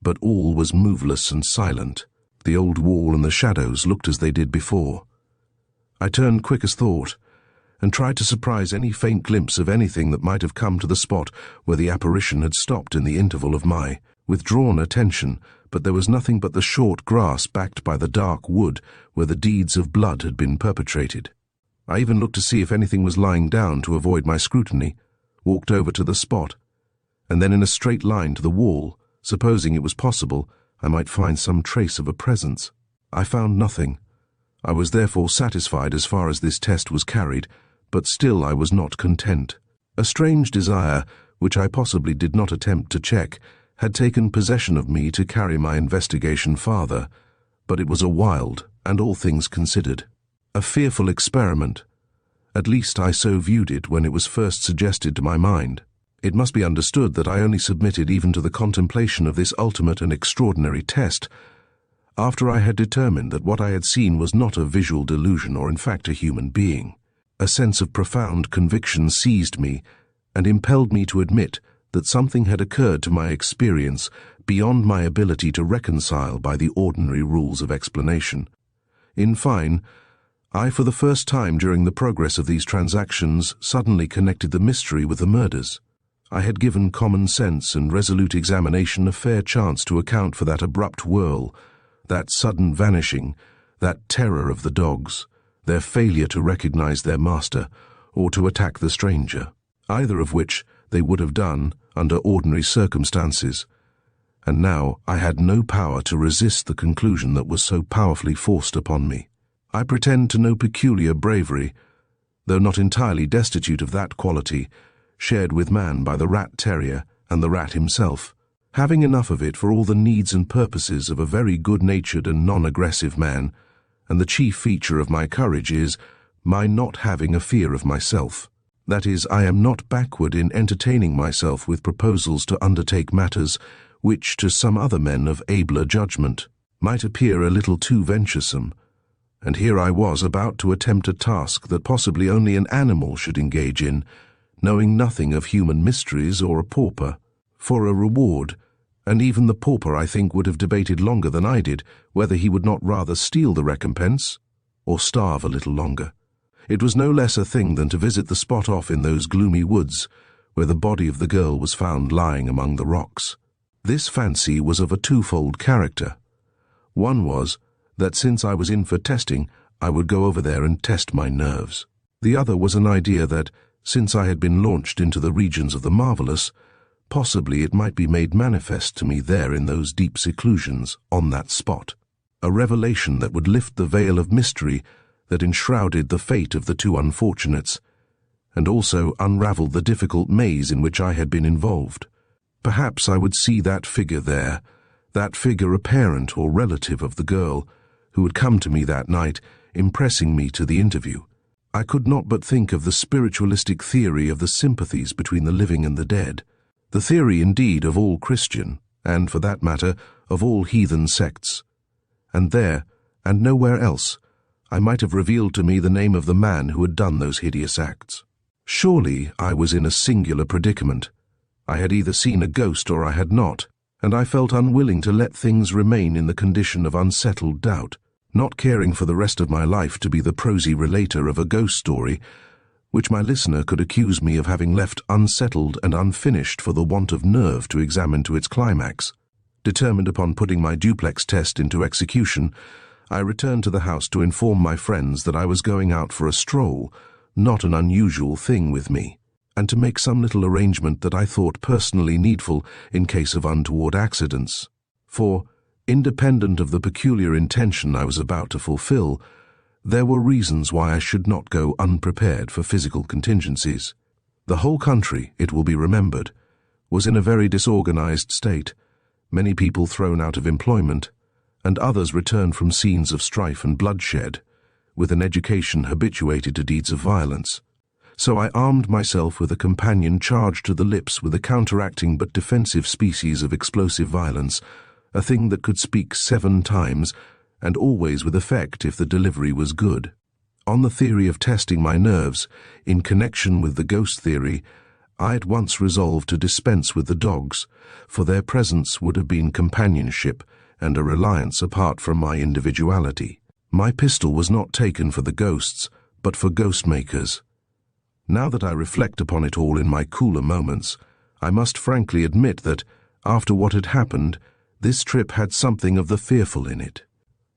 but all was moveless and silent. The old wall and the shadows looked as they did before. I turned quick as thought, and tried to surprise any faint glimpse of anything that might have come to the spot where the apparition had stopped in the interval of my withdrawn attention, but there was nothing but the short grass backed by the dark wood where the deeds of blood had been perpetrated. I even looked to see if anything was lying down to avoid my scrutiny, walked over to the spot, and then in a straight line to the wall, supposing it was possible I might find some trace of a presence. I found nothing. I was therefore satisfied as far as this test was carried, but still I was not content. A strange desire, which I possibly did not attempt to check, had taken possession of me to carry my investigation farther, but it was a wild, and all things considered, a fearful experiment. At least I so viewed it when it was first suggested to my mind. It must be understood that I only submitted even to the contemplation of this ultimate and extraordinary test after I had determined that what I had seen was not a visual delusion or in fact a human being. A sense of profound conviction seized me and impelled me to admit that something had occurred to my experience beyond my ability to reconcile by the ordinary rules of explanation. In fine, I for the first time during the progress of these transactions suddenly connected the mystery with the murders. I had given common sense and resolute examination a fair chance to account for that abrupt whirl, that sudden vanishing, that terror of the dogs, their failure to recognize their master or to attack the stranger, either of which they would have done under ordinary circumstances. And now I had no power to resist the conclusion that was so powerfully forced upon me. I pretend to no peculiar bravery, though not entirely destitute of that quality shared with man by the rat terrier and the rat himself, having enough of it for all the needs and purposes of a very good-natured and non-aggressive man, and the chief feature of my courage is my not having a fear of myself. That is, I am not backward in entertaining myself with proposals to undertake matters which, to some other men of abler judgment, might appear a little too venturesome, and here I was about to attempt a task that possibly only an animal should engage in, knowing nothing of human mysteries or a pauper, for a reward, and even the pauper I think would have debated longer than I did whether he would not rather steal the recompense or starve a little longer. It was no less a thing than to visit the spot off in those gloomy woods where the body of the girl was found lying among the rocks. This fancy was of a twofold character. One was that since I was in for testing, I would go over there and test my nerves. The other was an idea that, since I had been launched into the regions of the marvelous, possibly it might be made manifest to me there in those deep seclusions, on that spot. A revelation that would lift the veil of mystery that enshrouded the fate of the two unfortunates, and also unravel the difficult maze in which I had been involved. Perhaps I would see that figure there, that figure a parent or relative of the girl, who had come to me that night impressing me to the interview. I could not but think of the spiritualistic theory of the sympathies between the living and the dead, the theory indeed of all Christian, and for that matter, of all heathen sects. And there, and nowhere else, I might have revealed to me the name of the man who had done those hideous acts. Surely I was in a singular predicament. I had either seen a ghost or I had not, and I felt unwilling to let things remain in the condition of unsettled doubt, not caring for the rest of my life to be the prosy relater of a ghost story, which my listener could accuse me of having left unsettled and unfinished for the want of nerve to examine to its climax. Determined upon putting my duplex test into execution, I returned to the house to inform my friends that I was going out for a stroll, not an unusual thing with me, and to make some little arrangement that I thought personally needful in case of untoward accidents. For, independent of the peculiar intention I was about to fulfill, there were reasons why I should not go unprepared for physical contingencies. The whole country, it will be remembered, was in a very disorganized state, many people thrown out of employment, and others returned from scenes of strife and bloodshed, with an education habituated to deeds of violence. So I armed myself with a companion charged to the lips with a counteracting but defensive species of explosive violence, a thing that could speak 7 times, and always with effect if the delivery was good. On the theory of testing my nerves, in connection with the ghost theory, I at once resolved to dispense with the dogs, for their presence would have been companionship and a reliance apart from my individuality. My pistol was not taken for the ghosts, but for ghost makers. Now that I reflect upon it all in my cooler moments, I must frankly admit that, after what had happened, this trip had something of the fearful in it,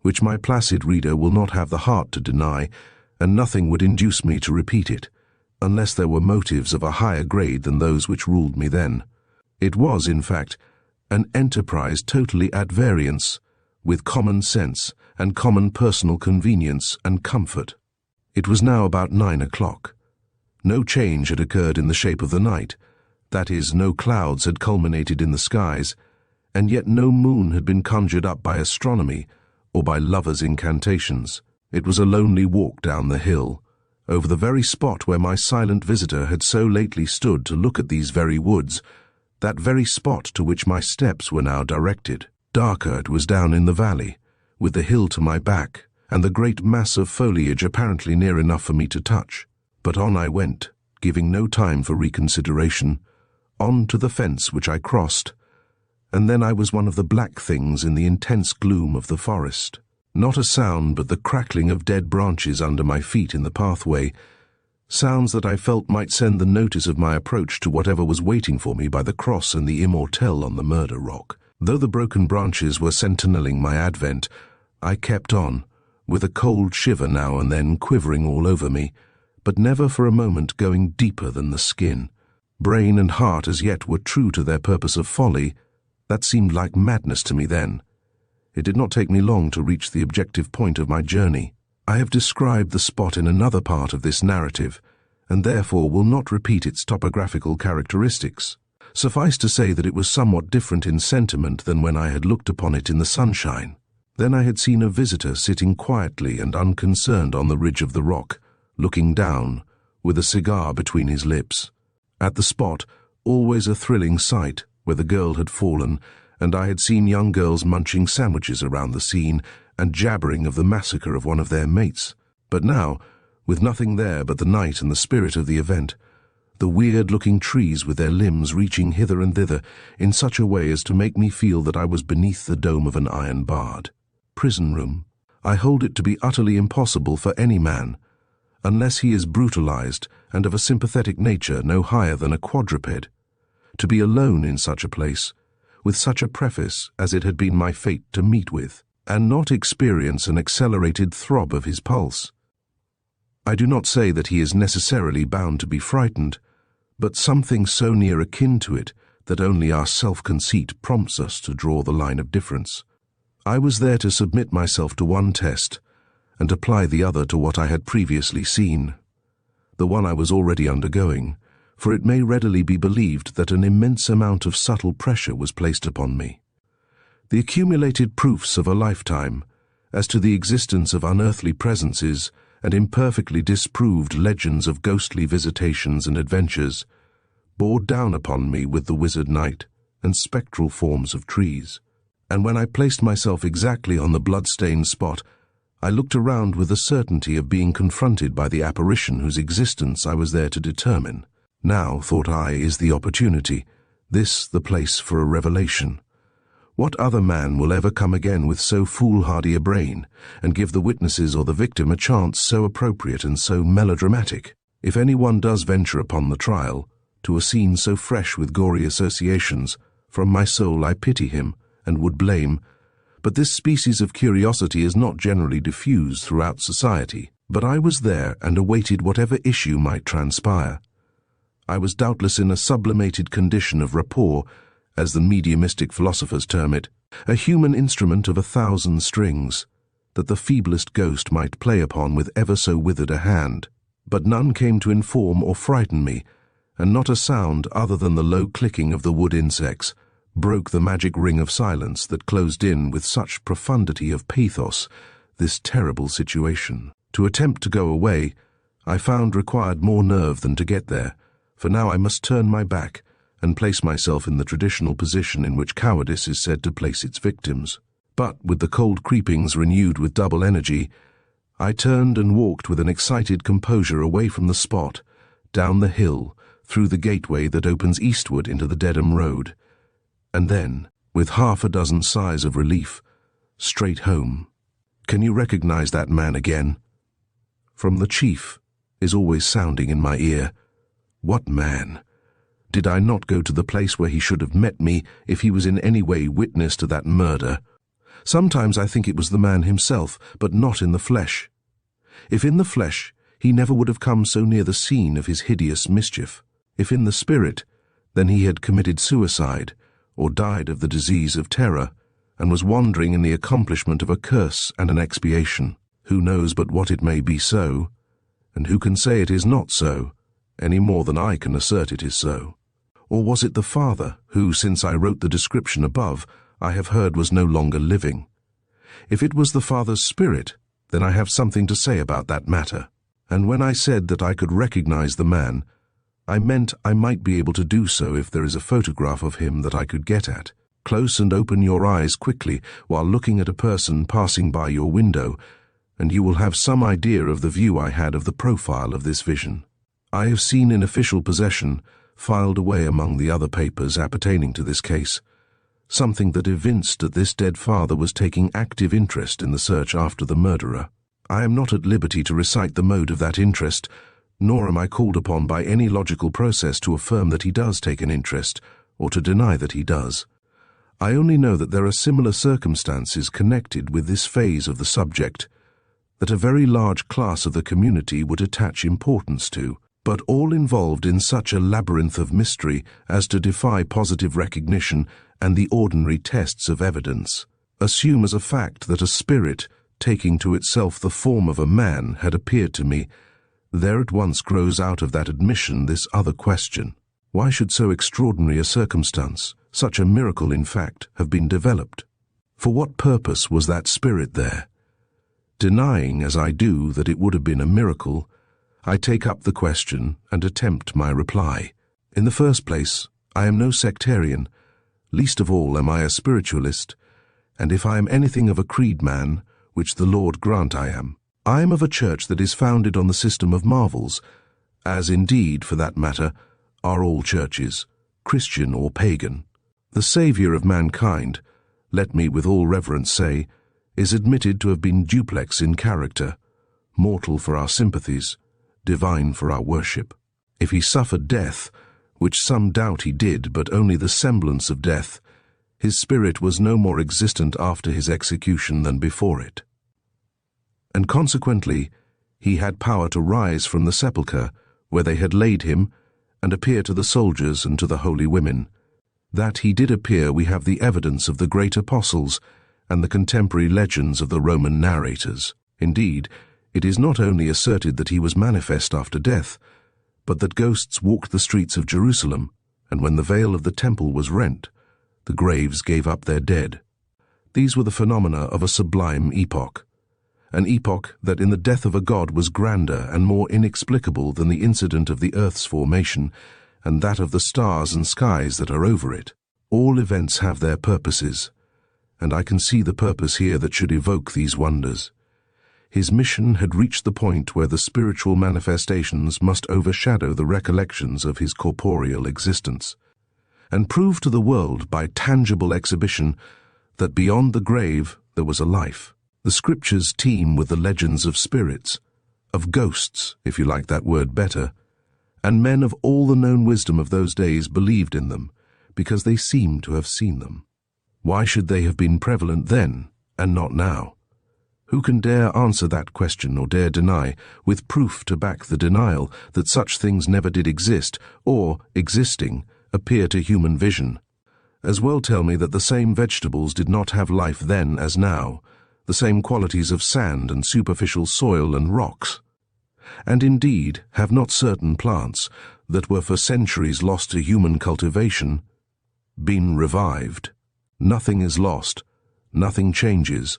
which my placid reader will not have the heart to deny, and nothing would induce me to repeat it, unless there were motives of a higher grade than those which ruled me then. It was, in fact, an enterprise totally at variance with common sense and common personal convenience and comfort. It was now about 9 o'clock. No change had occurred in the shape of the night, that is, no clouds had culminated in the skies, and yet no moon had been conjured up by astronomy or by lovers' incantations. It was a lonely walk down the hill, over the very spot where my silent visitor had so lately stood to look at these very woods, that very spot to which my steps were now directed. Darker it was down in the valley, with the hill to my back, and the great mass of foliage apparently near enough for me to touch. But on I went, giving no time for reconsideration, on to the fence which I crossed, and then I was one of the black things in the intense gloom of the forest. Not a sound but the crackling of dead branches under my feet in the pathway, sounds that I felt might send the notice of my approach to whatever was waiting for me by the cross and the immortelle on the murder rock. Though the broken branches were sentineling my advent, I kept on, with a cold shiver now and then quivering all over me, but never for a moment going deeper than the skin. Brain and heart as yet were true to their purpose of folly. That seemed like madness to me then. It did not take me long to reach the objective point of my journey. I have described the spot in another part of this narrative, and therefore will not repeat its topographical characteristics. Suffice to say that it was somewhat different in sentiment than when I had looked upon it in the sunshine. Then I had seen a visitor sitting quietly and unconcerned on the ridge of the rock, looking down, with a cigar between his lips. At the spot, always a thrilling sight, where the girl had fallen, and I had seen young girls munching sandwiches around the scene and jabbering of the massacre of one of their mates. But now, with nothing there but the night and the spirit of the event, the weird-looking trees with their limbs reaching hither and thither in such a way as to make me feel that I was beneath the dome of an iron barred prison room. I hold it to be utterly impossible for any man, unless he is brutalized and of a sympathetic nature no higher than a quadruped, to be alone in such a place, with such a preface as it had been my fate to meet with, and not experience an accelerated throb of his pulse. I do not say that he is necessarily bound to be frightened, but something so near akin to it that only our self-conceit prompts us to draw the line of difference. I was there to submit myself to one test, and apply the other to what I had previously seen. The one I was already undergoing, for it may readily be believed that an immense amount of subtle pressure was placed upon me. The accumulated proofs of a lifetime, as to the existence of unearthly presences and imperfectly disproved legends of ghostly visitations and adventures, bore down upon me with the wizard night and spectral forms of trees. And when I placed myself exactly on the blood-stained spot, I looked around with the certainty of being confronted by the apparition whose existence I was there to determine. Now, thought I, is the opportunity, this the place for a revelation. What other man will ever come again with so foolhardy a brain, and give the witnesses or the victim a chance so appropriate and so melodramatic? If anyone does venture upon the trial, to a scene so fresh with gory associations, from my soul I pity him, and would blame, but this species of curiosity is not generally diffused throughout society. But I was there and awaited whatever issue might transpire. I was doubtless in a sublimated condition of rapport, as the mediumistic philosophers term it, a human instrument of 1,000 strings, that the feeblest ghost might play upon with ever so withered a hand. But none came to inform or frighten me, and not a sound other than the low clicking of the wood insects broke the magic ring of silence that closed in with such profundity of pathos this terrible situation. To attempt to go away, I found required more nerve than to get there, for now I must turn my back and place myself in the traditional position in which cowardice is said to place its victims. But, with the cold creepings renewed with double energy, I turned and walked with an excited composure away from the spot, down the hill, through the gateway that opens eastward into the Dedham Road, and then, with half a dozen sighs of relief, straight home. Can you recognize that man again? From the chief is always sounding in my ear. What man? Did I not go to the place where he should have met me if he was in any way witness to that murder? Sometimes I think it was the man himself, but not in the flesh. If in the flesh, he never would have come so near the scene of his hideous mischief. If in the spirit, then he had committed suicide, or died of the disease of terror, and was wandering in the accomplishment of a curse and an expiation. Who knows but what it may be so, and who can say it is not so, any more than I can assert it is so? Or was it the father, who, since I wrote the description above, I have heard was no longer living? If it was the father's spirit, then I have something to say about that matter. And when I said that I could recognize the man, I meant I might be able to do so if there is a photograph of him that I could get at. Close and open your eyes quickly while looking at a person passing by your window, and you will have some idea of the view I had of the profile of this vision. I have seen in official possession, filed away among the other papers appertaining to this case, something that evinced that this dead father was taking active interest in the search after the murderer. I am not at liberty to recite the mode of that interest, nor am I called upon by any logical process to affirm that he does take an interest, or to deny that he does. I only know that there are similar circumstances connected with this phase of the subject, that a very large class of the community would attach importance to, but all involved in such a labyrinth of mystery as to defy positive recognition and the ordinary tests of evidence. Assume as a fact that a spirit, taking to itself the form of a man, had appeared to me. There at once grows out of that admission this other question. Why should so extraordinary a circumstance, such a miracle in fact, have been developed? For what purpose was that spirit there? Denying, as I do, that it would have been a miracle, I take up the question and attempt my reply. In the first place, I am no sectarian, least of all am I a spiritualist, and if I am anything of a creed man, which the Lord grant I am of a church that is founded on the system of marvels, as indeed, for that matter, are all churches, Christian or pagan. The Saviour of mankind, let me with all reverence say, is admitted to have been duplex in character, mortal for our sympathies, divine for our worship. If he suffered death, which some doubt he did, but only the semblance of death, his spirit was no more existent after his execution than before it. And consequently, he had power to rise from the sepulchre, where they had laid him, and appear to the soldiers and to the holy women. That he did appear we have the evidence of the great apostles and the contemporary legends of the Roman narrators. Indeed, it is not only asserted that he was manifest after death, but that ghosts walked the streets of Jerusalem, and when the veil of the temple was rent, the graves gave up their dead. These were the phenomena of a sublime epoch, an epoch that in the death of a god was grander and more inexplicable than the incident of the earth's formation and that of the stars and skies that are over it. All events have their purposes, and I can see the purpose here that should evoke these wonders. His mission had reached the point where the spiritual manifestations must overshadow the recollections of his corporeal existence, and prove to the world by tangible exhibition that beyond the grave there was a life. The scriptures teem with the legends of spirits, of ghosts, if you like that word better, and men of all the known wisdom of those days believed in them because they seemed to have seen them. Why should they have been prevalent then and not now? Who can dare answer that question or dare deny, with proof to back the denial, that such things never did exist or, existing, appear to human vision? As well tell me that the same vegetables did not have life then as now, the same qualities of sand and superficial soil and rocks. And indeed, have not certain plants, that were for centuries lost to human cultivation, been revived? Nothing is lost, nothing changes,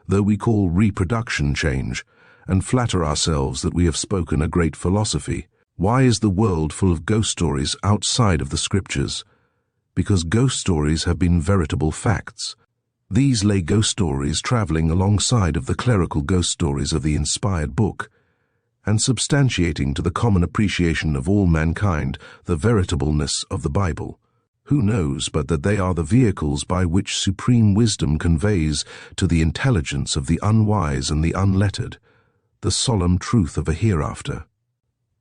though we call reproduction change, and flatter ourselves that we have spoken a great philosophy. Why is the world full of ghost stories outside of the scriptures? Because ghost stories have been veritable facts. These lay ghost stories traveling alongside of the clerical ghost stories of the inspired book, and substantiating to the common appreciation of all mankind the veritableness of the Bible. Who knows but that they are the vehicles by which supreme wisdom conveys to the intelligence of the unwise and the unlettered the solemn truth of a hereafter?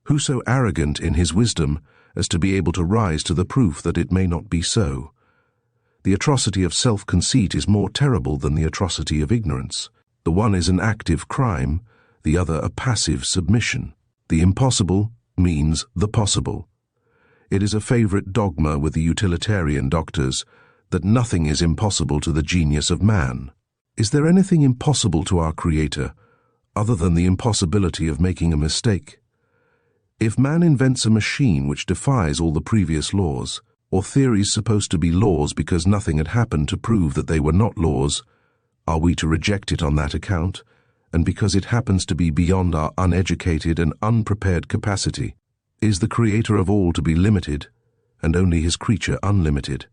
Who so arrogant in his wisdom as to be able to rise to the proof that it may not be so? The atrocity of self-conceit is more terrible than the atrocity of ignorance. The one is an active crime, the other a passive submission. The impossible means the possible. It is a favorite dogma with the utilitarian doctors that nothing is impossible to the genius of man. Is there anything impossible to our Creator other than the impossibility of making a mistake? If man invents a machine which defies all the previous laws, or theories supposed to be laws because nothing had happened to prove that they were not laws, are we to reject it on that account, and because it happens to be beyond our uneducated and unprepared capacity? Is the Creator of all to be limited, and only his creature unlimited?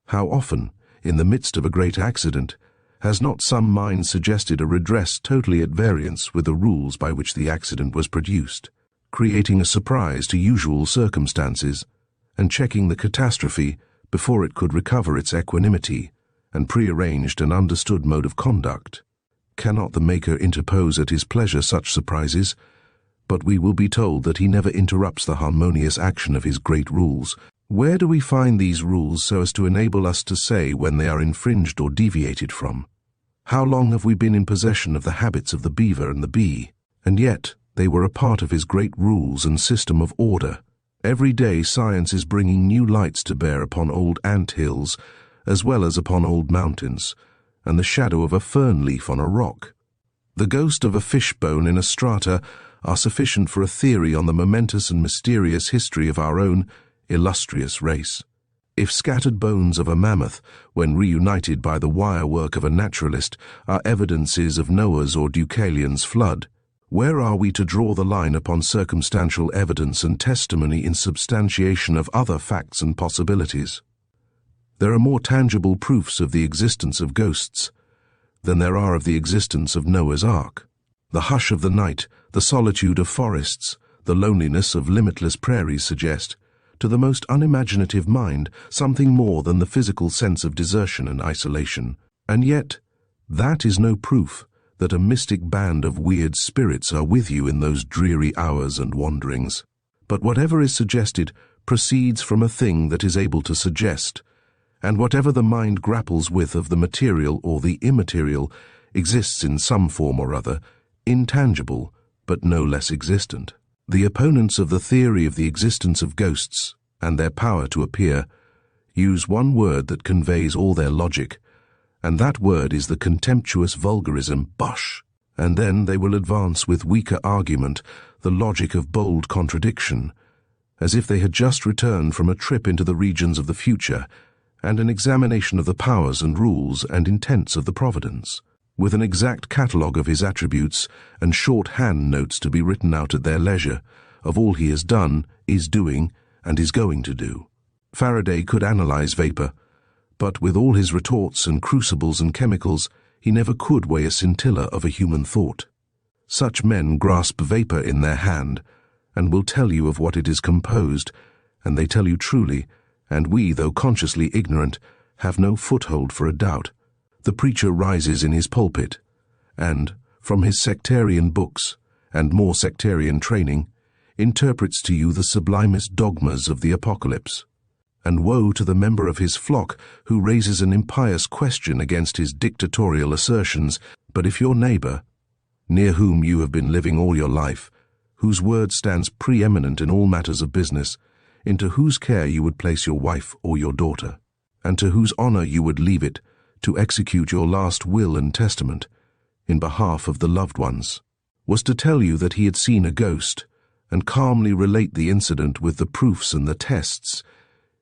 How often, in the midst of a great accident, has not some mind suggested a redress totally at variance with the rules by which the accident was produced, creating a surprise to usual circumstances, and checking the catastrophe before it could recover its equanimity and prearranged and understood mode of conduct? Cannot the Maker interpose at his pleasure such surprises? But we will be told that he never interrupts the harmonious action of his great rules. Where do we find these rules so as to enable us to say when they are infringed or deviated from? How long have we been in possession of the habits of the beaver and the bee? And yet they were a part of his great rules and system of order. Every day science is bringing new lights to bear upon old ant hills, as well as upon old mountains, and the shadow of a fern leaf on a rock. The ghost of a fishbone in a strata are sufficient for a theory on the momentous and mysterious history of our own illustrious race. If scattered bones of a mammoth, when reunited by the wirework of a naturalist, are evidences of Noah's or Deucalion's flood, where are we to draw the line upon circumstantial evidence and testimony in substantiation of other facts and possibilities? There are more tangible proofs of the existence of ghosts than there are of the existence of Noah's Ark. The hush of the night, the solitude of forests, the loneliness of limitless prairies suggest, to the most unimaginative mind, something more than the physical sense of desertion and isolation. And yet, that is no proof that a mystic band of weird spirits are with you in those dreary hours and wanderings. But whatever is suggested proceeds from a thing that is able to suggest, and whatever the mind grapples with of the material or the immaterial exists in some form or other, intangible, but no less existent. The opponents of the theory of the existence of ghosts and their power to appear use one word that conveys all their logic, and that word is the contemptuous vulgarism, bosh. And then they will advance with weaker argument the logic of bold contradiction, as if they had just returned from a trip into the regions of the future, and an examination of the powers and rules and intents of the providence, with an exact catalogue of his attributes and short-hand notes to be written out at their leisure, of all he has done, is doing, and is going to do. Faraday could analyze vapor, but with all his retorts and crucibles and chemicals, he never could weigh a scintilla of a human thought. Such men grasp vapor in their hand, and will tell you of what it is composed, and they tell you truly, and we, though consciously ignorant, have no foothold for a doubt. The preacher rises in his pulpit, and, from his sectarian books, and more sectarian training, interprets to you the sublimest dogmas of the apocalypse. And woe to the member of his flock who raises an impious question against his dictatorial assertions. But if your neighbor, near whom you have been living all your life, whose word stands preeminent in all matters of business, into whose care you would place your wife or your daughter, and to whose honor you would leave it to execute your last will and testament in behalf of the loved ones, was to tell you that he had seen a ghost, and calmly relate the incident with the proofs and the tests,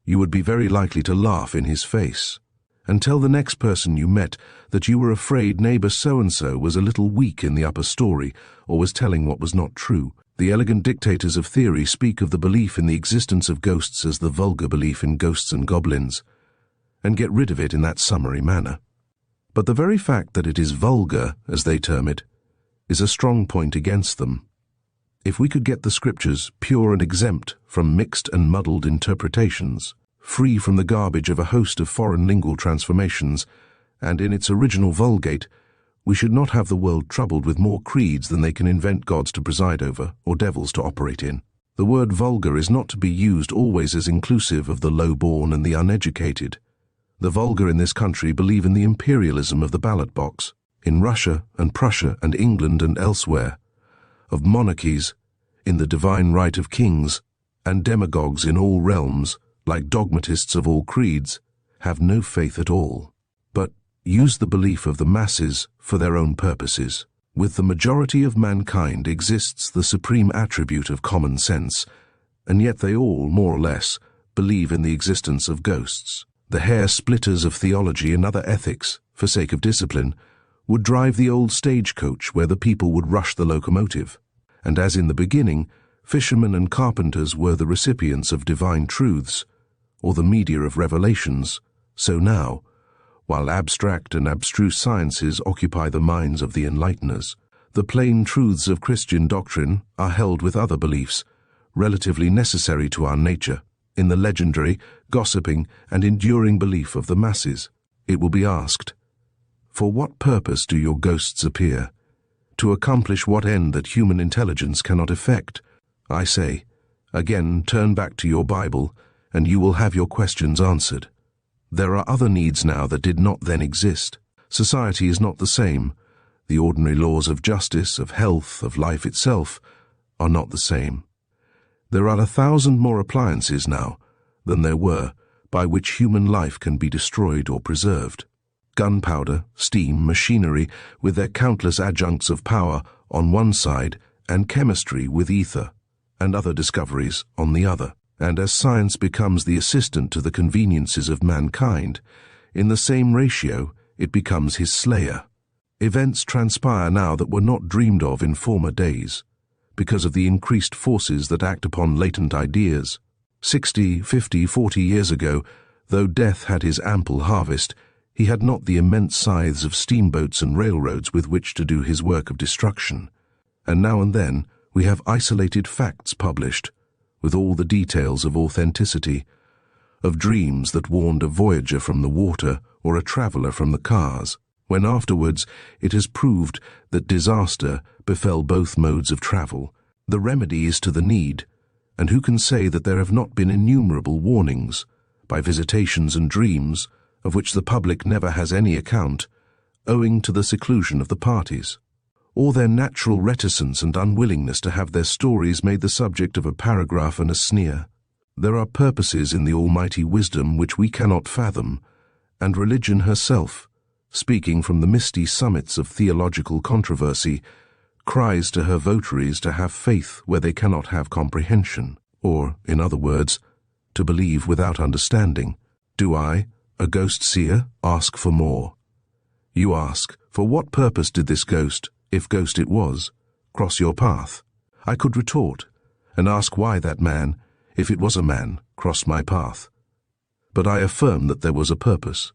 you would be very likely to laugh in his face, and tell the next person you met that you were afraid neighbor so-and-so was a little weak in the upper story, or was telling what was not true. The elegant dictators of theory speak of the belief in the existence of ghosts as the vulgar belief in ghosts and goblins, and get rid of it in that summary manner. But the very fact that it is vulgar, as they term it, is a strong point against them. If we could get the scriptures pure and exempt from mixed and muddled interpretations, free from the garbage of a host of foreign lingual transformations, and in its original Vulgate, we should not have the world troubled with more creeds than they can invent gods to preside over or devils to operate in. The word vulgar is not to be used always as inclusive of the low-born and the uneducated. The vulgar in this country believe in the imperialism of the ballot box, in Russia and Prussia and England and elsewhere, of monarchies, in the divine right of kings, and demagogues in all realms, like dogmatists of all creeds, have no faith at all, but use the belief of the masses for their own purposes. With the majority of mankind exists the supreme attribute of common sense, and yet they all, more or less, believe in the existence of ghosts. The hair-splitters of theology and other ethics, for sake of discipline, would drive the old stagecoach where the people would rush the locomotive, and as in the beginning, fishermen and carpenters were the recipients of divine truths, or the media of revelations, so now, while abstract and abstruse sciences occupy the minds of the enlighteners, the plain truths of Christian doctrine are held with other beliefs, relatively necessary to our nature, in the legendary, gossiping, and enduring belief of the masses. It will be asked, for what purpose do your ghosts appear? To accomplish what end that human intelligence cannot effect? I say, again, turn back to your Bible, and you will have your questions answered. There are other needs now that did not then exist. Society is not the same. The ordinary laws of justice, of health, of life itself, are not the same. There are 1,000 more appliances now than there were by which human life can be destroyed or preserved. Gunpowder, steam, machinery, with their countless adjuncts of power on one side, and chemistry with ether, and other discoveries on the other. And as science becomes the assistant to the conveniences of mankind, in the same ratio it becomes his slayer. Events transpire now that were not dreamed of in former days, because of the increased forces that act upon latent ideas. 60, 50, 40 years ago, though death had his ample harvest, he had not the immense scythes of steamboats and railroads with which to do his work of destruction. And now and then we have isolated facts published, with all the details of authenticity, of dreams that warned a voyager from the water or a traveler from the cars, when afterwards it has proved that disaster befell both modes of travel. The remedy is to the need, and who can say that there have not been innumerable warnings, by visitations and dreams, of which the public never has any account, owing to the seclusion of the parties, or their natural reticence and unwillingness to have their stories made the subject of a paragraph and a sneer. There are purposes in the almighty wisdom which we cannot fathom, and religion herself, speaking from the misty summits of theological controversy, cries to her votaries to have faith where they cannot have comprehension, or, in other words, to believe without understanding. Do I, A ghost seer? Ask for more. You ask, for what purpose did this ghost, if ghost it was, cross your path? I could retort, and ask why that man, if it was a man, crossed my path. But I affirm that there was a purpose,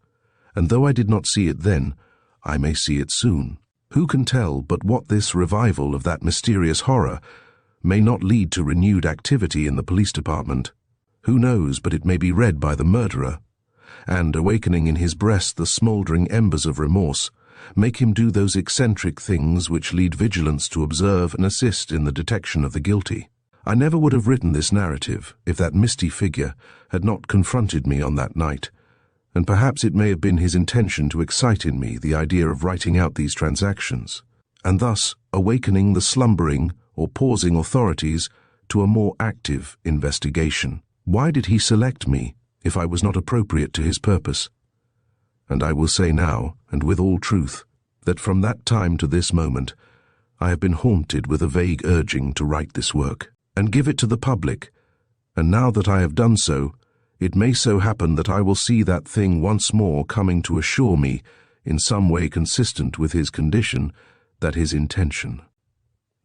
and though I did not see it then, I may see it soon. Who can tell but what this revival of that mysterious horror may not lead to renewed activity in the police department? Who knows but it may be read by the murderer, and, awakening in his breast the smouldering embers of remorse, make him do those eccentric things which lead vigilance to observe and assist in the detection of the guilty. I never would have written this narrative if that misty figure had not confronted me on that night, and perhaps it may have been his intention to excite in me the idea of writing out these transactions, and thus awakening the slumbering or pausing authorities to a more active investigation. Why did he select me if I was not appropriate to his purpose? And I will say now, and with all truth, that from that time to this moment, I have been haunted with a vague urging to write this work and give it to the public, and now that I have done so, it may so happen that I will see that thing once more coming to assure me, in some way consistent with his condition, that his intention,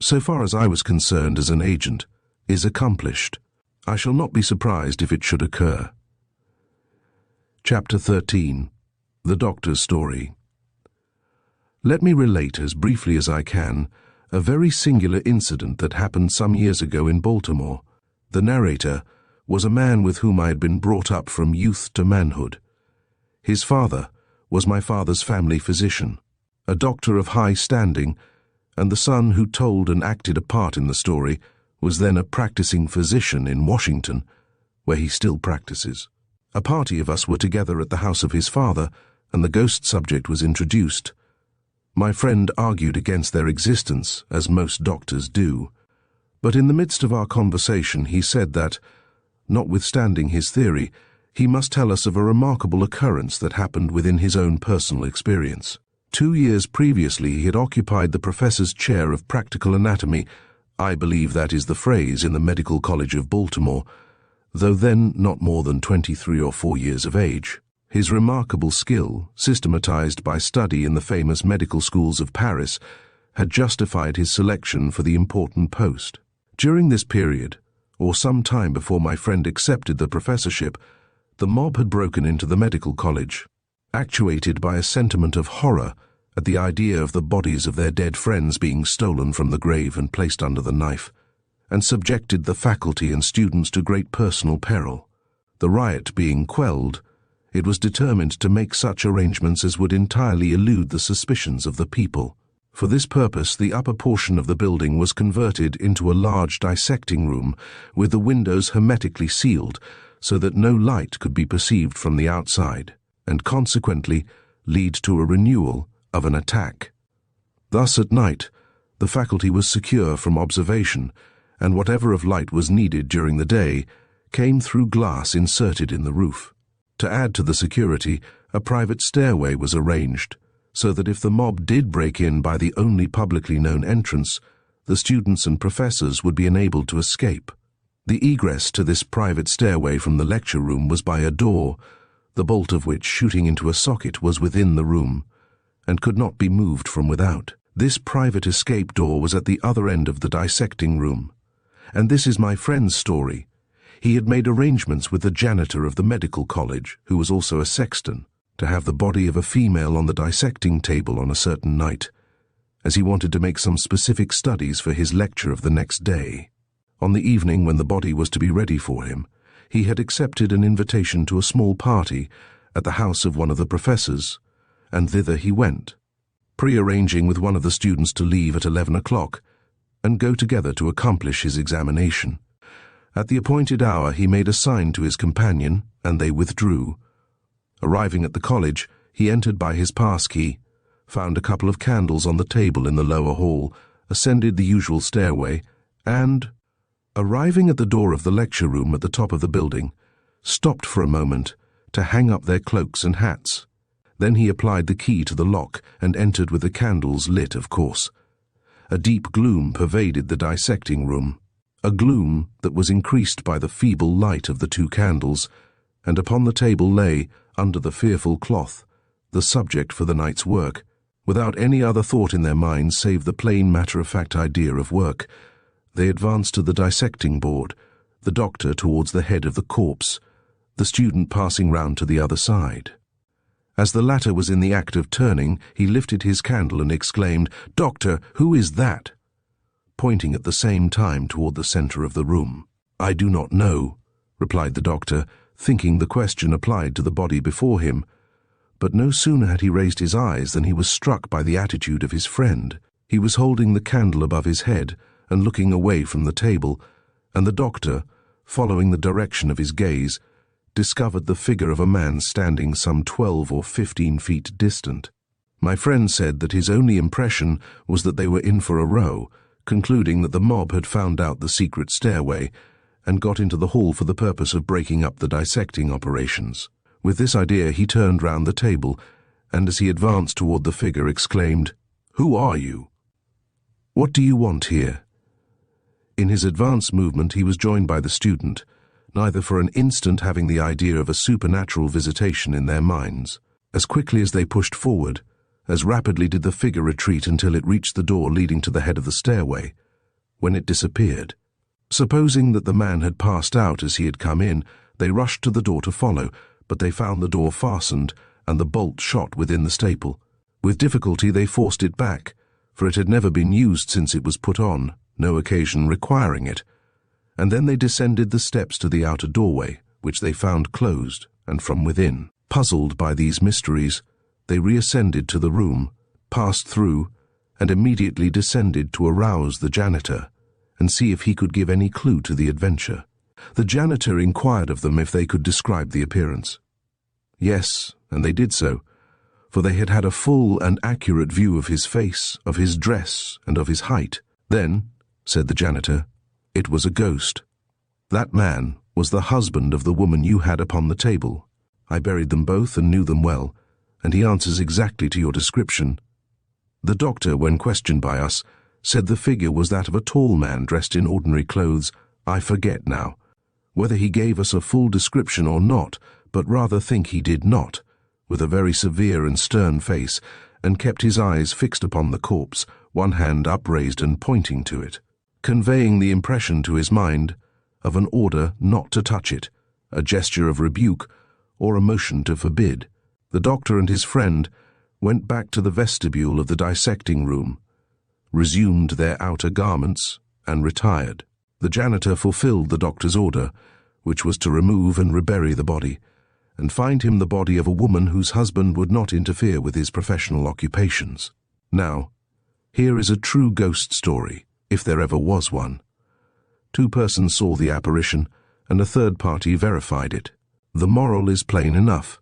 so far as I was concerned as an agent, is accomplished. I shall not be surprised if it should occur. Chapter 13. The Doctor's Story. Let me relate as briefly as I can a very singular incident that happened some years ago in Baltimore. The narrator was a man with whom I had been brought up from youth to manhood. His father was my father's family physician, a doctor of high standing, and the son who told and acted a part in the story was then a practicing physician in Washington, where he still practices. A party of us were together at the house of his father, and the ghost subject was introduced. My friend argued against their existence, as most doctors do, but in the midst of our conversation he said that, notwithstanding his theory, he must tell us of a remarkable occurrence that happened within his own personal experience. 2 years previously he had occupied the professor's chair of practical anatomy, I believe that is the phrase, in the Medical College of Baltimore, though then not more than 23 or 4 years of age. His remarkable skill, systematized by study in the famous medical schools of Paris, had justified his selection for the important post. During this period, or some time before my friend accepted the professorship, the mob had broken into the medical college, actuated by a sentiment of horror at the idea of the bodies of their dead friends being stolen from the grave and placed under the knife, and subjected the faculty and students to great personal peril. The riot being quelled, it was determined to make such arrangements as would entirely elude the suspicions of the people. For this purpose, the upper portion of the building was converted into a large dissecting room, with the windows hermetically sealed, so that no light could be perceived from the outside, and consequently lead to a renewal of an attack. Thus at night, the faculty was secure from observation, and whatever of light was needed during the day came through glass inserted in the roof. To add to the security, a private stairway was arranged, so that if the mob did break in by the only publicly known entrance, the students and professors would be enabled to escape. The egress to this private stairway from the lecture room was by a door, the bolt of which, shooting into a socket, was within the room, and could not be moved from without. This private escape door was at the other end of the dissecting room, and this is my friend's story. He had made arrangements with the janitor of the medical college, who was also a sexton, to have the body of a female on the dissecting table on a certain night, as he wanted to make some specific studies for his lecture of the next day. On the evening when the body was to be ready for him, he had accepted an invitation to a small party at the house of one of the professors, and thither he went, pre-arranging with one of the students to leave at 11 o'clock and go together to accomplish his examination. At the appointed hour he made a sign to his companion, and they withdrew. Arriving at the college, he entered by his pass-key, found a couple of candles on the table in the lower hall, ascended the usual stairway, and, arriving at the door of the lecture room at the top of the building, stopped for a moment to hang up their cloaks and hats. Then he applied the key to the lock and entered with the candles lit, of course. A deep gloom pervaded the dissecting room, a gloom that was increased by the feeble light of the 2 candles, and upon the table lay under the fearful cloth, the subject for the night's work, without any other thought in their minds save the plain matter-of-fact idea of work. They advanced to the dissecting board, the doctor towards the head of the corpse, the student passing round to the other side. As the latter was in the act of turning, he lifted his candle and exclaimed, "Doctor, who is that?" pointing at the same time toward the center of the room. "I do not know," replied the doctor, thinking the question applied to the body before him. But no sooner had he raised his eyes than he was struck by the attitude of his friend. He was holding the candle above his head and looking away from the table, and the doctor, following the direction of his gaze, discovered the figure of a man standing some 12 or 15 feet distant. My friend said that his only impression was that they were in for a row, concluding that the mob had found out the secret stairway and got into the hall for the purpose of breaking up the dissecting operations. With this idea he turned round the table, and as he advanced toward the figure exclaimed, "Who are you? What do you want here?" In his advance movement he was joined by the student, neither for an instant having the idea of a supernatural visitation in their minds. As quickly as they pushed forward, as rapidly did the figure retreat until it reached the door leading to the head of the stairway, when it disappeared. Supposing that the man had passed out as he had come in, they rushed to the door to follow, but they found the door fastened and the bolt shot within the staple. With difficulty they forced it back, for it had never been used since it was put on, no occasion requiring it, and then they descended the steps to the outer doorway, which they found closed, and from within. Puzzled by these mysteries, they reascended to the room, passed through, and immediately descended to arouse the janitor and see if he could give any clue to the adventure. The janitor inquired of them if they could describe the appearance. Yes, and they did so, for they had had a full and accurate view of his face, of his dress, and of his height. "Then," said the janitor, "it was a ghost. That man was the husband of the woman you had upon the table. I buried them both and knew them well, and he answers exactly to your description." The doctor, when questioned by us, said the figure was that of a tall man dressed in ordinary clothes. I forget now whether he gave us a full description or not, but rather think he did not, with a very severe and stern face, and kept his eyes fixed upon the corpse, one hand upraised and pointing to it, conveying the impression to his mind of an order not to touch it, a gesture of rebuke, or a motion to forbid. The doctor and his friend went back to the vestibule of the dissecting room, resumed their outer garments, and retired. The janitor fulfilled the doctor's order, which was to remove and rebury the body, and find him the body of a woman whose husband would not interfere with his professional occupations. Now, here is a true ghost story, if there ever was one. 2 persons saw the apparition, and a third party verified it. The moral is plain enough.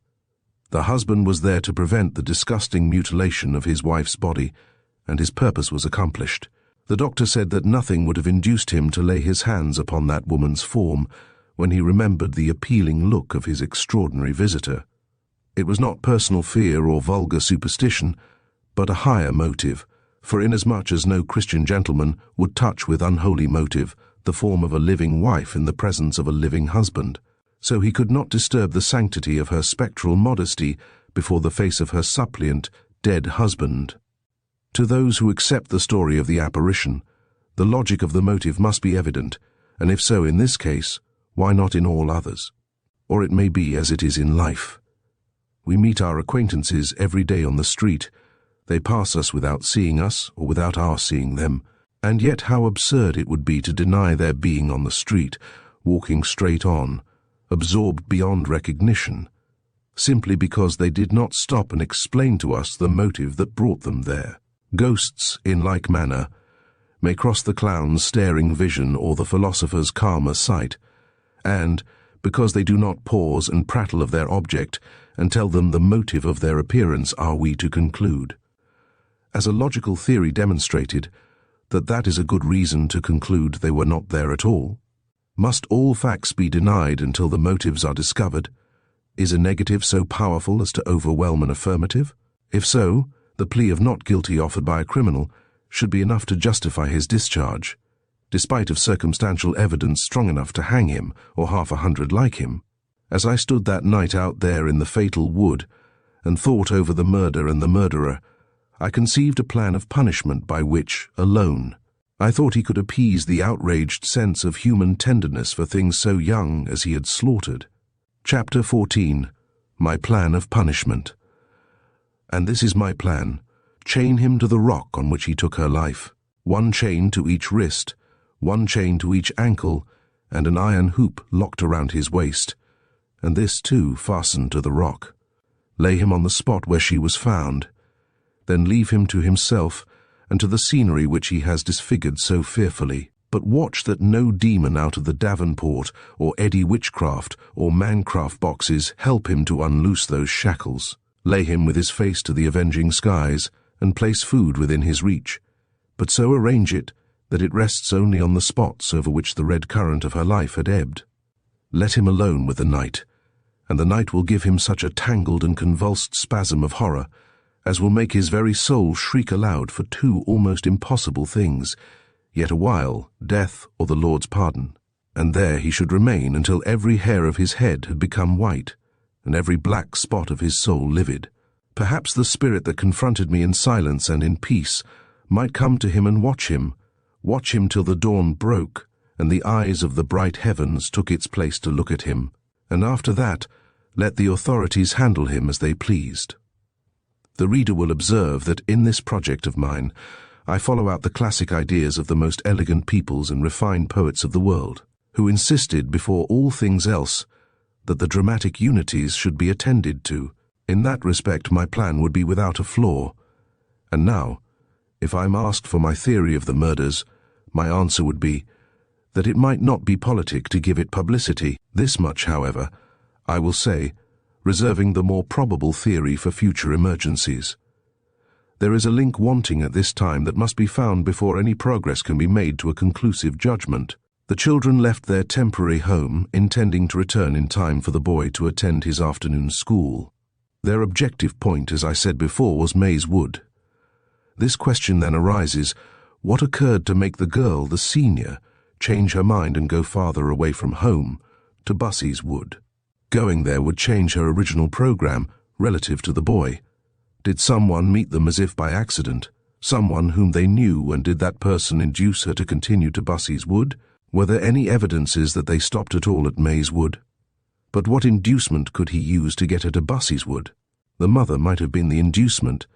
The husband was there to prevent the disgusting mutilation of his wife's body, and his purpose was accomplished. The doctor said that nothing would have induced him to lay his hands upon that woman's form when he remembered the appealing look of his extraordinary visitor. It was not personal fear or vulgar superstition, but a higher motive, for inasmuch as no Christian gentleman would touch with unholy motive the form of a living wife in the presence of a living husband, so he could not disturb the sanctity of her spectral modesty before the face of her suppliant, dead husband. To those who accept the story of the apparition, the logic of the motive must be evident, and if so in this case, why not in all others? Or it may be as it is in life. We meet our acquaintances every day on the street. They pass us without seeing us or without our seeing them, and yet how absurd it would be to deny their being on the street, walking straight on, absorbed beyond recognition, simply because they did not stop and explain to us the motive that brought them there. Ghosts, in like manner, may cross the clown's staring vision or the philosopher's calmer sight, and, because they do not pause and prattle of their object and tell them the motive of their appearance, are we to conclude, as a logical theory demonstrated, that is a good reason to conclude they were not there at all? Must all facts be denied until the motives are discovered? Is a negative so powerful as to overwhelm an affirmative? If so, the plea of not guilty offered by a criminal should be enough to justify his discharge, despite of circumstantial evidence strong enough to hang him or half 100 like him. As I stood that night out there in the fatal wood and thought over the murder and the murderer, I conceived a plan of punishment by which, alone, I thought he could appease the outraged sense of human tenderness for things so young as he had slaughtered. Chapter 14. My Plan of Punishment. And this is my plan. Chain him to the rock on which he took her life. 1 chain to each wrist, 1 chain to each ankle, and an iron hoop locked around his waist, and this too fastened to the rock. Lay him on the spot where she was found, then leave him to himself and to the scenery which he has disfigured so fearfully. But watch that no demon out of the Davenport or Eddie Witchcraft or Mancraft boxes help him to unloose those shackles. Lay him with his face to the avenging skies, and place food within his reach, but so arrange it that it rests only on the spots over which the red current of her life had ebbed. Let him alone with the night, and the night will give him such a tangled and convulsed spasm of horror as will make his very soul shriek aloud for 2 almost impossible things, yet a while death or the Lord's pardon. And there he should remain until every hair of his head had become white, and every black spot of his soul livid. Perhaps the spirit that confronted me in silence and in peace might come to him and watch him till the dawn broke and the eyes of the bright heavens took its place to look at him, and after that let the authorities handle him as they pleased. The reader will observe that in this project of mine I follow out the classic ideas of the most elegant peoples and refined poets of the world, who insisted before all things else that the dramatic unities should be attended to. In that respect my plan would be without a flaw. And now, if I'm asked for my theory of the murders, my answer would be that it might not be politic to give it publicity. This much, however, I will say, reserving the more probable theory for future emergencies. There is a link wanting at this time that must be found before any progress can be made to a conclusive judgment. The children left their temporary home, intending to return in time for the boy to attend his afternoon school. Their objective point, as I said before, was Maze Wood. This question then arises, what occurred to make the girl, the senior, change her mind and go farther away from home, to Bussey's Wood? Going there would change her original program, relative to the boy. Did someone meet them as if by accident? Someone whom they knew, and did that person induce her to continue to Bussey's Wood? Were there any evidences that they stopped at all at Maze Wood? But what inducement could he use to get her to Bussey's Wood? The mother might have been the inducement.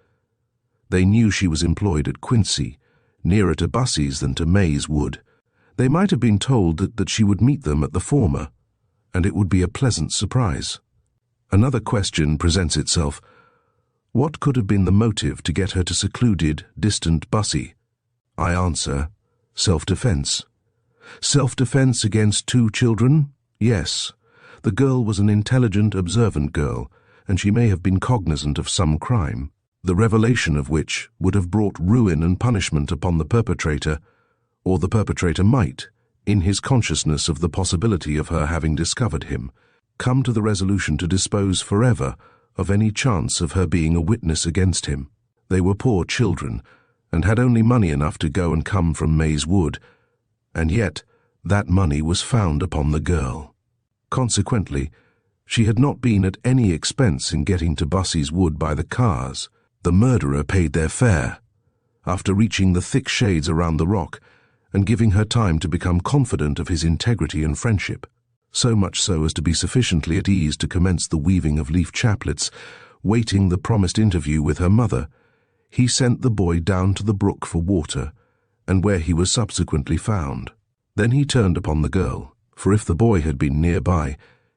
They knew she was employed at Quincy, nearer to Bussey's than to Maze Wood. They might have been told that she would meet them at the former, and it would be a pleasant surprise. Another question presents itself. What could have been the motive to get her to secluded, distant Bussey? I answer, self-defense. Self-defense against 2 children? Yes. The girl was an intelligent, observant girl, and she may have been cognizant of some crime, the revelation of which would have brought ruin and punishment upon the perpetrator, or the perpetrator might, in his consciousness of the possibility of her having discovered him, come to the resolution to dispose forever of any chance of her being a witness against him. They were poor children, and had only money enough to go and come from Maze Wood, and yet that money was found upon the girl. Consequently, she had not been at any expense in getting to Bussey's Wood by the cars. The murderer paid their fare, after reaching the thick shades around the rock and giving her time to become confident of his integrity and friendship, so much so as to be sufficiently at ease to commence the weaving of leaf chaplets. Waiting the promised interview with her mother, he sent the boy down to the brook for water, and where he was subsequently found. Then he turned upon the girl, for if the boy had been nearby,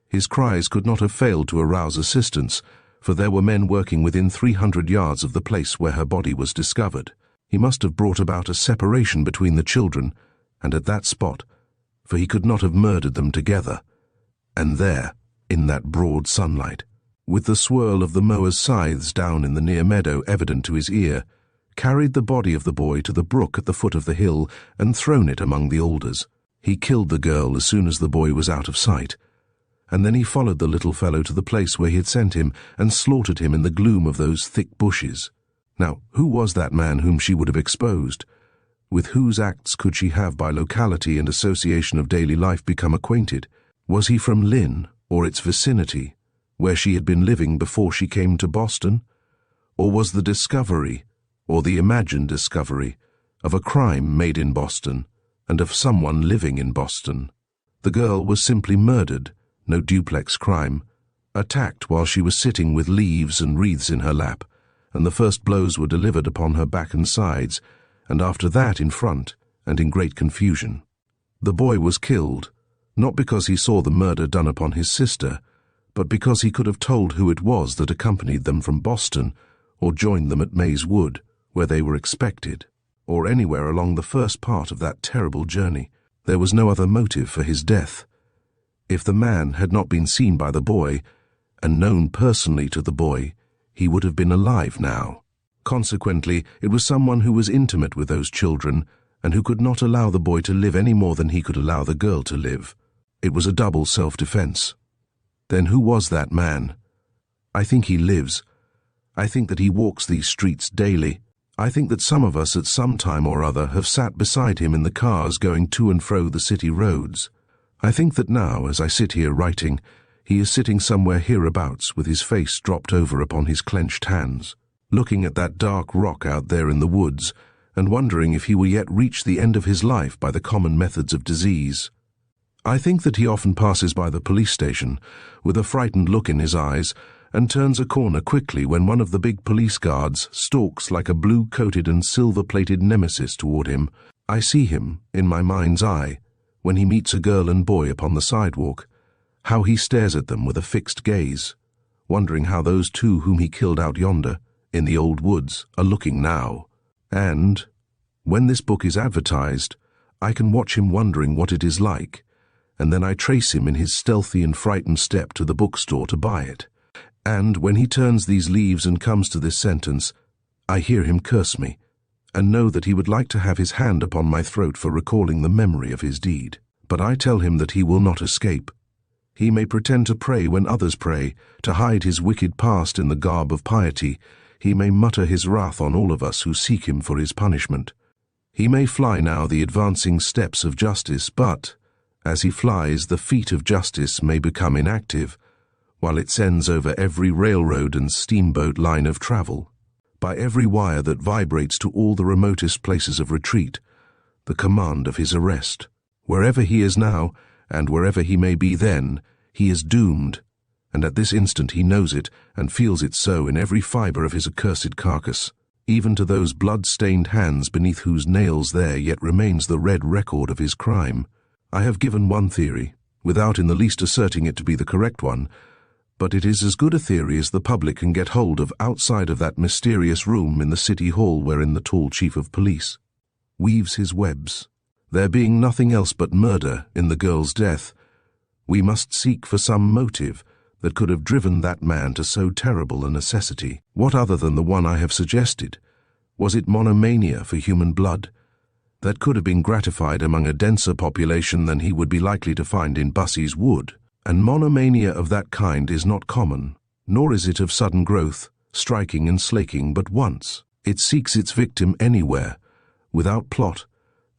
his cries could not have failed to arouse assistance, for there were men working within 300 yards of the place where her body was discovered. He must have brought about a separation between the children, and at that spot, for he could not have murdered them together. And there, in that broad sunlight, with the swirl of the mowers' scythes down in the near meadow evident to his ear, carried the body of the boy to the brook at the foot of the hill and thrown it among the alders. He killed the girl as soon as the boy was out of sight, and then he followed the little fellow to the place where he had sent him and slaughtered him in the gloom of those thick bushes. Now, who was that man whom she would have exposed? With whose acts could she have by locality and association of daily life become acquainted? Was he from Lynn, or its vicinity, where she had been living before she came to Boston? Or was the discovery, or the imagined discovery, of a crime made in Boston and of someone living in Boston? The girl was simply murdered, no duplex crime, attacked while she was sitting with leaves and wreaths in her lap, and the first blows were delivered upon her back and sides, and after that in front, and in great confusion. The boy was killed, not because he saw the murder done upon his sister, but because he could have told who it was that accompanied them from Boston, or joined them at Maze Wood, where they were expected, or anywhere along the first part of that terrible journey. There was no other motive for his death. If the man had not been seen by the boy, and known personally to the boy, he would have been alive now. Consequently, it was someone who was intimate with those children, and who could not allow the boy to live any more than he could allow the girl to live. It was a double self-defense. Then who was that man? I think he lives. I think that he walks these streets daily. I think that some of us at some time or other have sat beside him in the cars going to and fro the city roads. I think that now, as I sit here writing, he is sitting somewhere hereabouts with his face dropped over upon his clenched hands, looking at that dark rock out there in the woods, and wondering if he will yet reach the end of his life by the common methods of disease. I think that he often passes by the police station with a frightened look in his eyes, and turns a corner quickly when one of the big police guards stalks like a blue-coated and silver-plated nemesis toward him. I see him, in my mind's eye, when he meets a girl and boy upon the sidewalk, how he stares at them with a fixed gaze, wondering how those two whom he killed out yonder, in the old woods, are looking now. And, when this book is advertised, I can watch him wondering what it is like, and then I trace him in his stealthy and frightened step to the bookstore to buy it. And when he turns these leaves and comes to this sentence, I hear him curse me, and know that he would like to have his hand upon my throat for recalling the memory of his deed. But I tell him that he will not escape. He may pretend to pray when others pray, to hide his wicked past in the garb of piety. He may mutter his wrath on all of us who seek him for his punishment. He may fly now the advancing steps of justice, but, as he flies, the feet of justice may become inactive, while it sends over every railroad and steamboat line of travel, by every wire that vibrates to all the remotest places of retreat, the command of his arrest. Wherever he is now, and wherever he may be then, he is doomed, and at this instant he knows it and feels it so in every fibre of his accursed carcass, even to those blood-stained hands beneath whose nails there yet remains the red record of his crime. I have given one theory, without in the least asserting it to be the correct one, but it is as good a theory as the public can get hold of outside of that mysterious room in the city hall wherein the tall chief of police weaves his webs. There being nothing else but murder in the girl's death, we must seek for some motive that could have driven that man to so terrible a necessity. What other than the one I have suggested? Was it monomania for human blood, that could have been gratified among a denser population than he would be likely to find in Bussey's wood? And monomania of that kind is not common, nor is it of sudden growth, striking and slaking but once. It seeks its victim anywhere, without plot,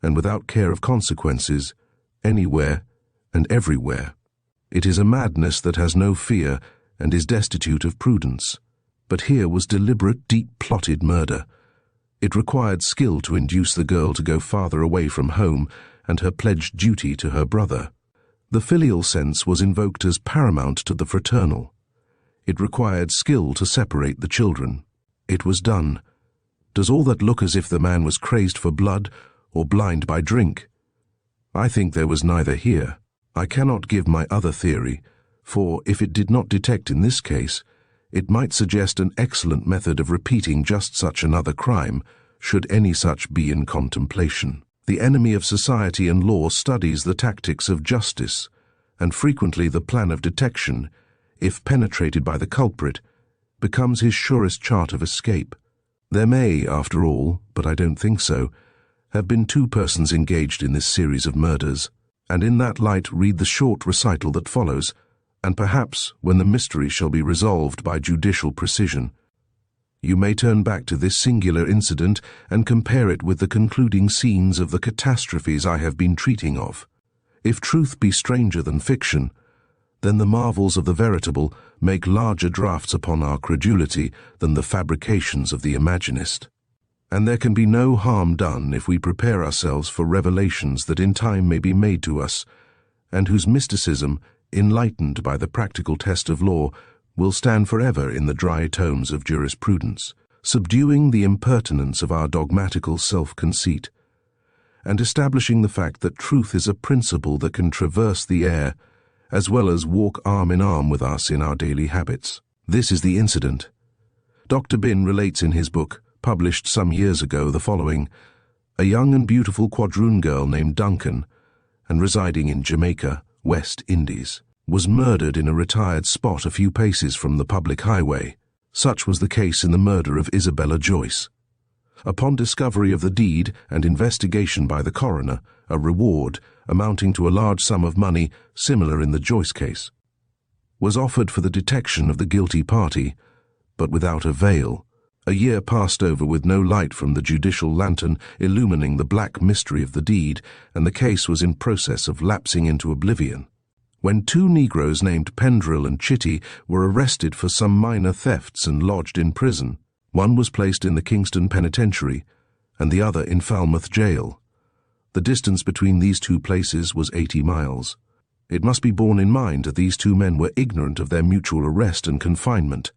and without care of consequences, anywhere and everywhere. It is a madness that has no fear and is destitute of prudence. But here was deliberate, deep-plotted murder. It required skill to induce the girl to go farther away from home and her pledged duty to her brother. The filial sense was invoked as paramount to the fraternal. It required skill to separate the children. It was done. Does all that look as if the man was crazed for blood or blind by drink? I think there was neither here. I cannot give my other theory, for if it did not detect in this case, it might suggest an excellent method of repeating just such another crime, should any such be in contemplation. The enemy of society and law studies the tactics of justice, and frequently the plan of detection, if penetrated by the culprit, becomes his surest chart of escape. There may, after all, but I don't think so, have been two persons engaged in this series of murders, and in that light read the short recital that follows, and perhaps, when the mystery shall be resolved by judicial precision, you may turn back to this singular incident and compare it with the concluding scenes of the catastrophes I have been treating of. If truth be stranger than fiction, then the marvels of the veritable make larger drafts upon our credulity than the fabrications of the imaginist. And there can be no harm done if we prepare ourselves for revelations that in time may be made to us, and whose mysticism, enlightened by the practical test of law, will stand forever in the dry tomes of jurisprudence, subduing the impertinence of our dogmatical self-conceit, and establishing the fact that truth is a principle that can traverse the air, as well as walk arm in arm with us in our daily habits. This is the incident. Dr. Bin relates in his book, published some years ago, the following: a young and beautiful quadroon girl named Duncan, and residing in Jamaica, West Indies, was murdered in a retired spot a few paces from the public highway. Such was the case in the murder of Isabella Joyce. Upon discovery of the deed and investigation by the coroner, a reward, amounting to a large sum of money, similar in the Joyce case, was offered for the detection of the guilty party, but without avail. A year passed over with no light from the judicial lantern illumining the black mystery of the deed, and the case was in process of lapsing into oblivion, when two Negroes named Pendrell and Chitty were arrested for some minor thefts and lodged in prison. One was placed in the Kingston Penitentiary, and the other in Falmouth Jail. The distance between these two places was 80 miles. It must be borne in mind that these two men were ignorant of their mutual arrest and confinement,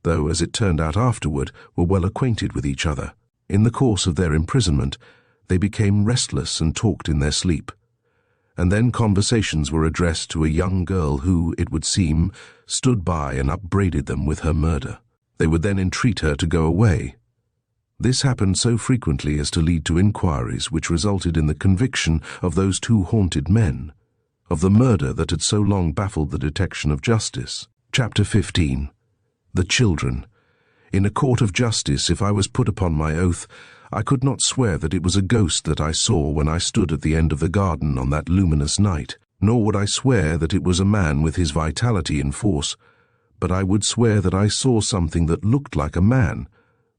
though, as it turned out afterward, were well acquainted with each other. In the course of their imprisonment, they became restless and talked in their sleep. And then conversations were addressed to a young girl who, it would seem, stood by and upbraided them with her murder. They would then entreat her to go away. This happened so frequently as to lead to inquiries which resulted in the conviction of those two haunted men, of the murder that had so long baffled the detection of justice. Chapter 15. The Children. In a court of justice, if I was put upon my oath, I could not swear that it was a ghost that I saw when I stood at the end of the garden on that luminous night, nor would I swear that it was a man with his vitality and force, but I would swear that I saw something that looked like a man,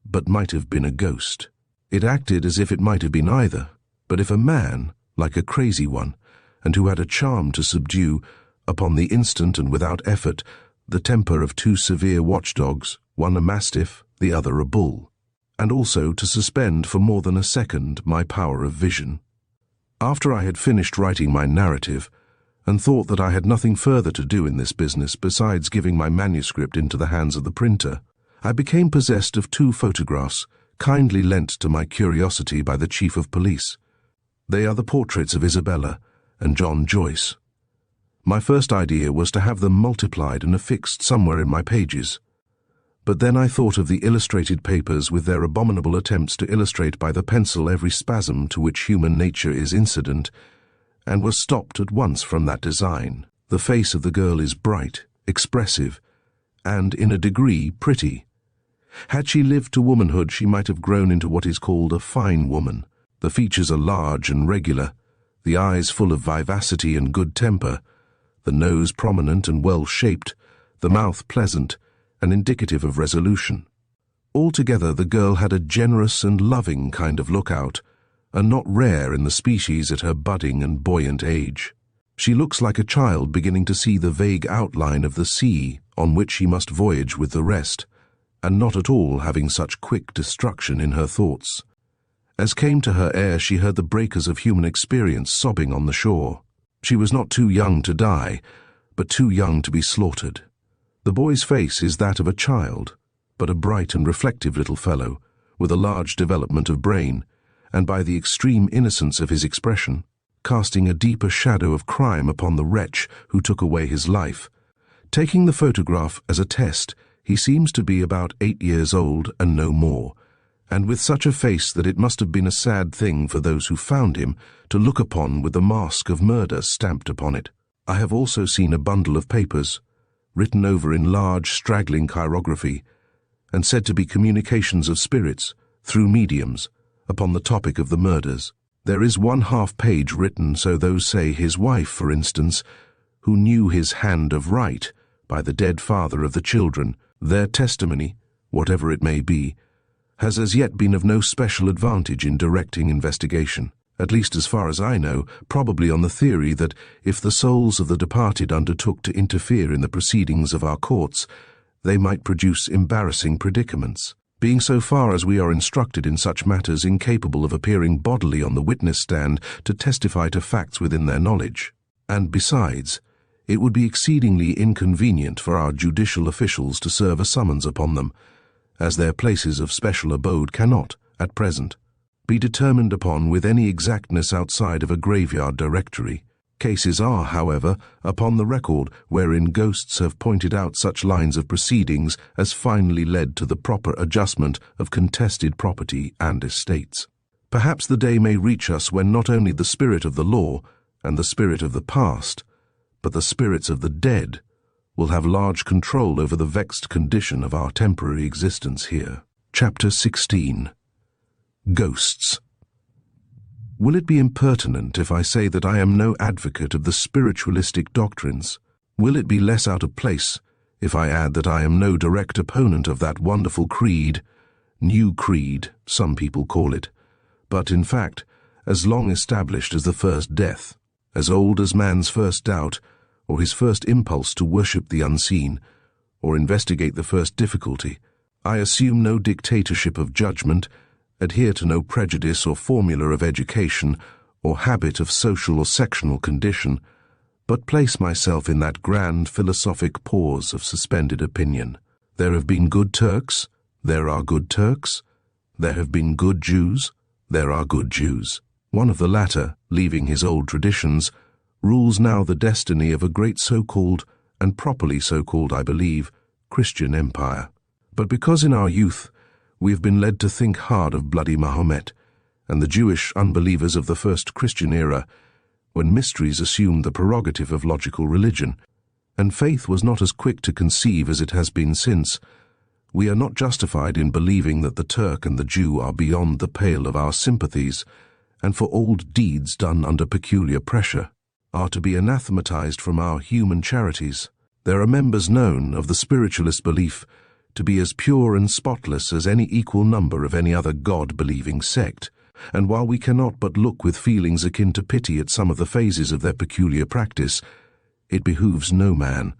but might have been a ghost. It acted as if it might have been either, but if a man, like a crazy one, and who had a charm to subdue, upon the instant and without effort, the temper of two severe watchdogs, one a mastiff, the other a bull, and also to suspend for more than a second my power of vision. After I had finished writing my narrative, and thought that I had nothing further to do in this business besides giving my manuscript into the hands of the printer, I became possessed of two photographs, kindly lent to my curiosity by the Chief of Police. They are the portraits of Isabella and John Joyce. My first idea was to have them multiplied and affixed somewhere in my pages. But then I thought of the illustrated papers with their abominable attempts to illustrate by the pencil every spasm to which human nature is incident, and was stopped at once from that design. The face of the girl is bright, expressive, and, in a degree, pretty. Had she lived to womanhood, she might have grown into what is called a fine woman. The features are large and regular, the eyes full of vivacity and good temper, the nose prominent and well-shaped, the mouth pleasant and indicative of resolution. Altogether, the girl had a generous and loving kind of lookout, and not rare in the species at her budding and buoyant age. She looks like a child beginning to see the vague outline of the sea on which she must voyage with the rest, and not at all having such quick destruction in her thoughts. As came to her ear, she heard the breakers of human experience sobbing on the shore. She was not too young to die, but too young to be slaughtered. The boy's face is that of a child, but a bright and reflective little fellow, with a large development of brain, and by the extreme innocence of his expression, casting a deeper shadow of crime upon the wretch who took away his life. Taking the photograph as a test, he seems to be about 8 years old and no more, and with such a face that it must have been a sad thing for those who found him to look upon with the mask of murder stamped upon it. I have also seen a bundle of papers, written over in large, straggling chirography, and said to be communications of spirits, through mediums, upon the topic of the murders. There is 1/2 page written, so those say his wife, for instance, who knew his hand of right by the dead father of the children. Their testimony, whatever it may be, has as yet been of no special advantage in directing investigation, at least as far as I know, probably on the theory that if the souls of the departed undertook to interfere in the proceedings of our courts, they might produce embarrassing predicaments, being so far as we are instructed in such matters incapable of appearing bodily on the witness stand to testify to facts within their knowledge. And besides, it would be exceedingly inconvenient for our judicial officials to serve a summons upon them, as their places of special abode cannot, at present, be determined upon with any exactness outside of a graveyard directory. Cases are, however, upon the record wherein ghosts have pointed out such lines of proceedings as finally led to the proper adjustment of contested property and estates. Perhaps the day may reach us when not only the spirit of the law and the spirit of the past, but the spirits of the dead will have large control over the vexed condition of our temporary existence here. Chapter 16. Ghosts. Will it be impertinent if I say that I am no advocate of the spiritualistic doctrines? Will it be less out of place if I add that I am no direct opponent of that wonderful creed, new creed, some people call it, but in fact, as long established as the first death, as old as man's first doubt, or his first impulse to worship the unseen, or investigate the first difficulty? I assume no dictatorship of judgment, adhere to no prejudice or formula of education or habit of social or sectional condition, but place myself in that grand philosophic pause of suspended opinion. There have been good Turks, there are good Turks. There have been good Jews, there are good Jews. One of the latter, leaving his old traditions, rules now the destiny of a great so-called, and properly so-called, I believe, Christian empire. But because in our youth we have been led to think hard of bloody Mahomet and the Jewish unbelievers of the first Christian era, when mysteries assumed the prerogative of logical religion, and faith was not as quick to conceive as it has been since, we are not justified in believing that the Turk and the Jew are beyond the pale of our sympathies, and for old deeds done under peculiar pressure, are to be anathematized from our human charities. There are members known of the spiritualist belief to be as pure and spotless as any equal number of any other God-believing sect, and while we cannot but look with feelings akin to pity at some of the phases of their peculiar practice, it behooves no man,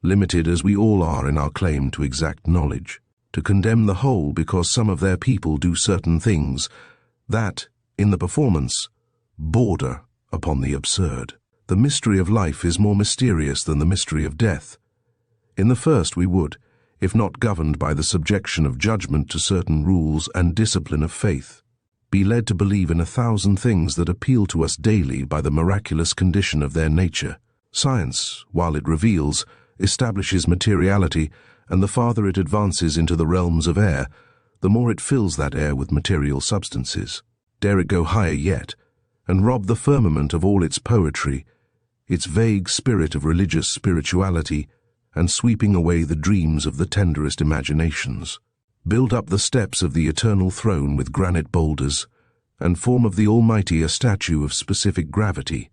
limited as we all are in our claim to exact knowledge, to condemn the whole because some of their people do certain things that, in the performance, border upon the absurd. The mystery of life is more mysterious than the mystery of death. In the first we would, if not governed by the subjection of judgment to certain rules and discipline of faith, be led to believe in 1,000 things that appeal to us daily by the miraculous condition of their nature. Science, while it reveals, establishes materiality, and the farther it advances into the realms of air, the more it fills that air with material substances. Dare it go higher yet, and rob the firmament of all its poetry, its vague spirit of religious spirituality, and sweeping away the dreams of the tenderest imaginations. Build up the steps of the eternal throne with granite boulders, and form of the Almighty a statue of specific gravity,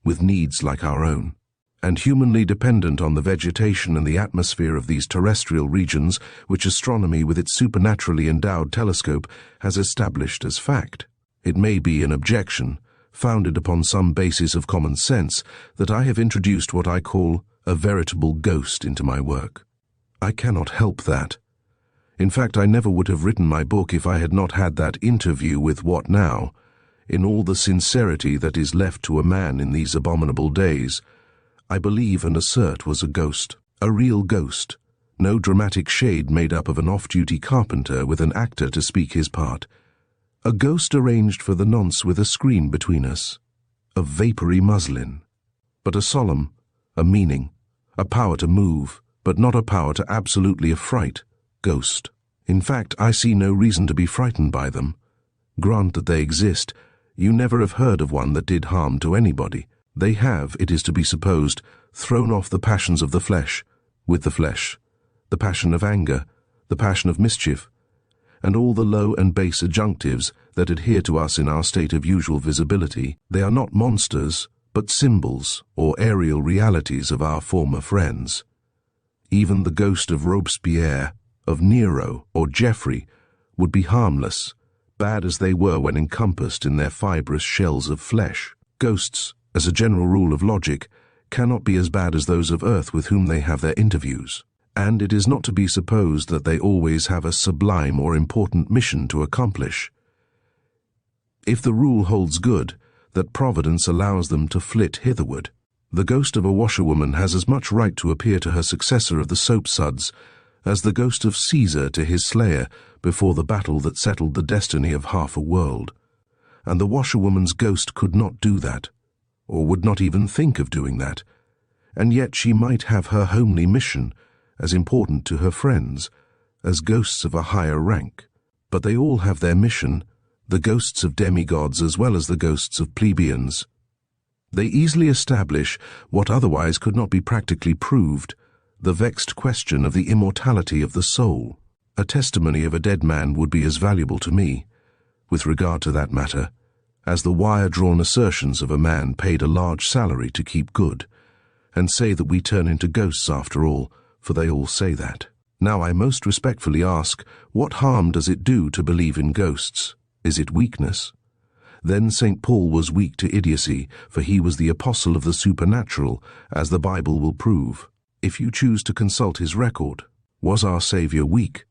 with needs like our own, and humanly dependent on the vegetation and the atmosphere of these terrestrial regions which astronomy with its supernaturally endowed telescope has established as fact. It may be an objection, founded upon some basis of common sense, that I have introduced what I call a veritable ghost into my work. I cannot help that. In fact, I never would have written my book if I had not had that interview with what now, in all the sincerity that is left to a man in these abominable days, I believe and assert was a ghost, a real ghost, no dramatic shade made up of an off-duty carpenter with an actor to speak his part. A ghost arranged for the nonce with a screen between us, of vapory muslin, but a solemn, a meaning, a power to move, but not a power to absolutely affright, ghost. In fact, I see no reason to be frightened by them. Grant that they exist, you never have heard of one that did harm to anybody. They have, it is to be supposed, thrown off the passions of the flesh, with the flesh, the passion of anger, the passion of mischief, and all the low and base adjunctives that adhere to us in our state of usual visibility. They are not monsters, but symbols or aerial realities of our former friends. Even the ghost of Robespierre, of Nero, or Geoffrey would be harmless, bad as they were when encompassed in their fibrous shells of flesh. Ghosts, as a general rule of logic, cannot be as bad as those of earth with whom they have their interviews, and it is not to be supposed that they always have a sublime or important mission to accomplish. If the rule holds good, that Providence allows them to flit hitherward, the ghost of a washerwoman has as much right to appear to her successor of the soapsuds as the ghost of Caesar to his slayer before the battle that settled the destiny of half a world. And the washerwoman's ghost could not do that, or would not even think of doing that, and yet she might have her homely mission as important to her friends as ghosts of a higher rank. But they all have their mission, the ghosts of demigods as well as the ghosts of plebeians. They easily establish what otherwise could not be practically proved, the vexed question of the immortality of the soul. A testimony of a dead man would be as valuable to me, with regard to that matter, as the wire-drawn assertions of a man paid a large salary to keep good, and say that we turn into ghosts after all, for they all say that. Now I most respectfully ask, what harm does it do to believe in ghosts? Is it weakness? Then St. Paul was weak to idiocy, for he was the apostle of the supernatural, as the Bible will prove. If you choose to consult his record, was our Saviour weak?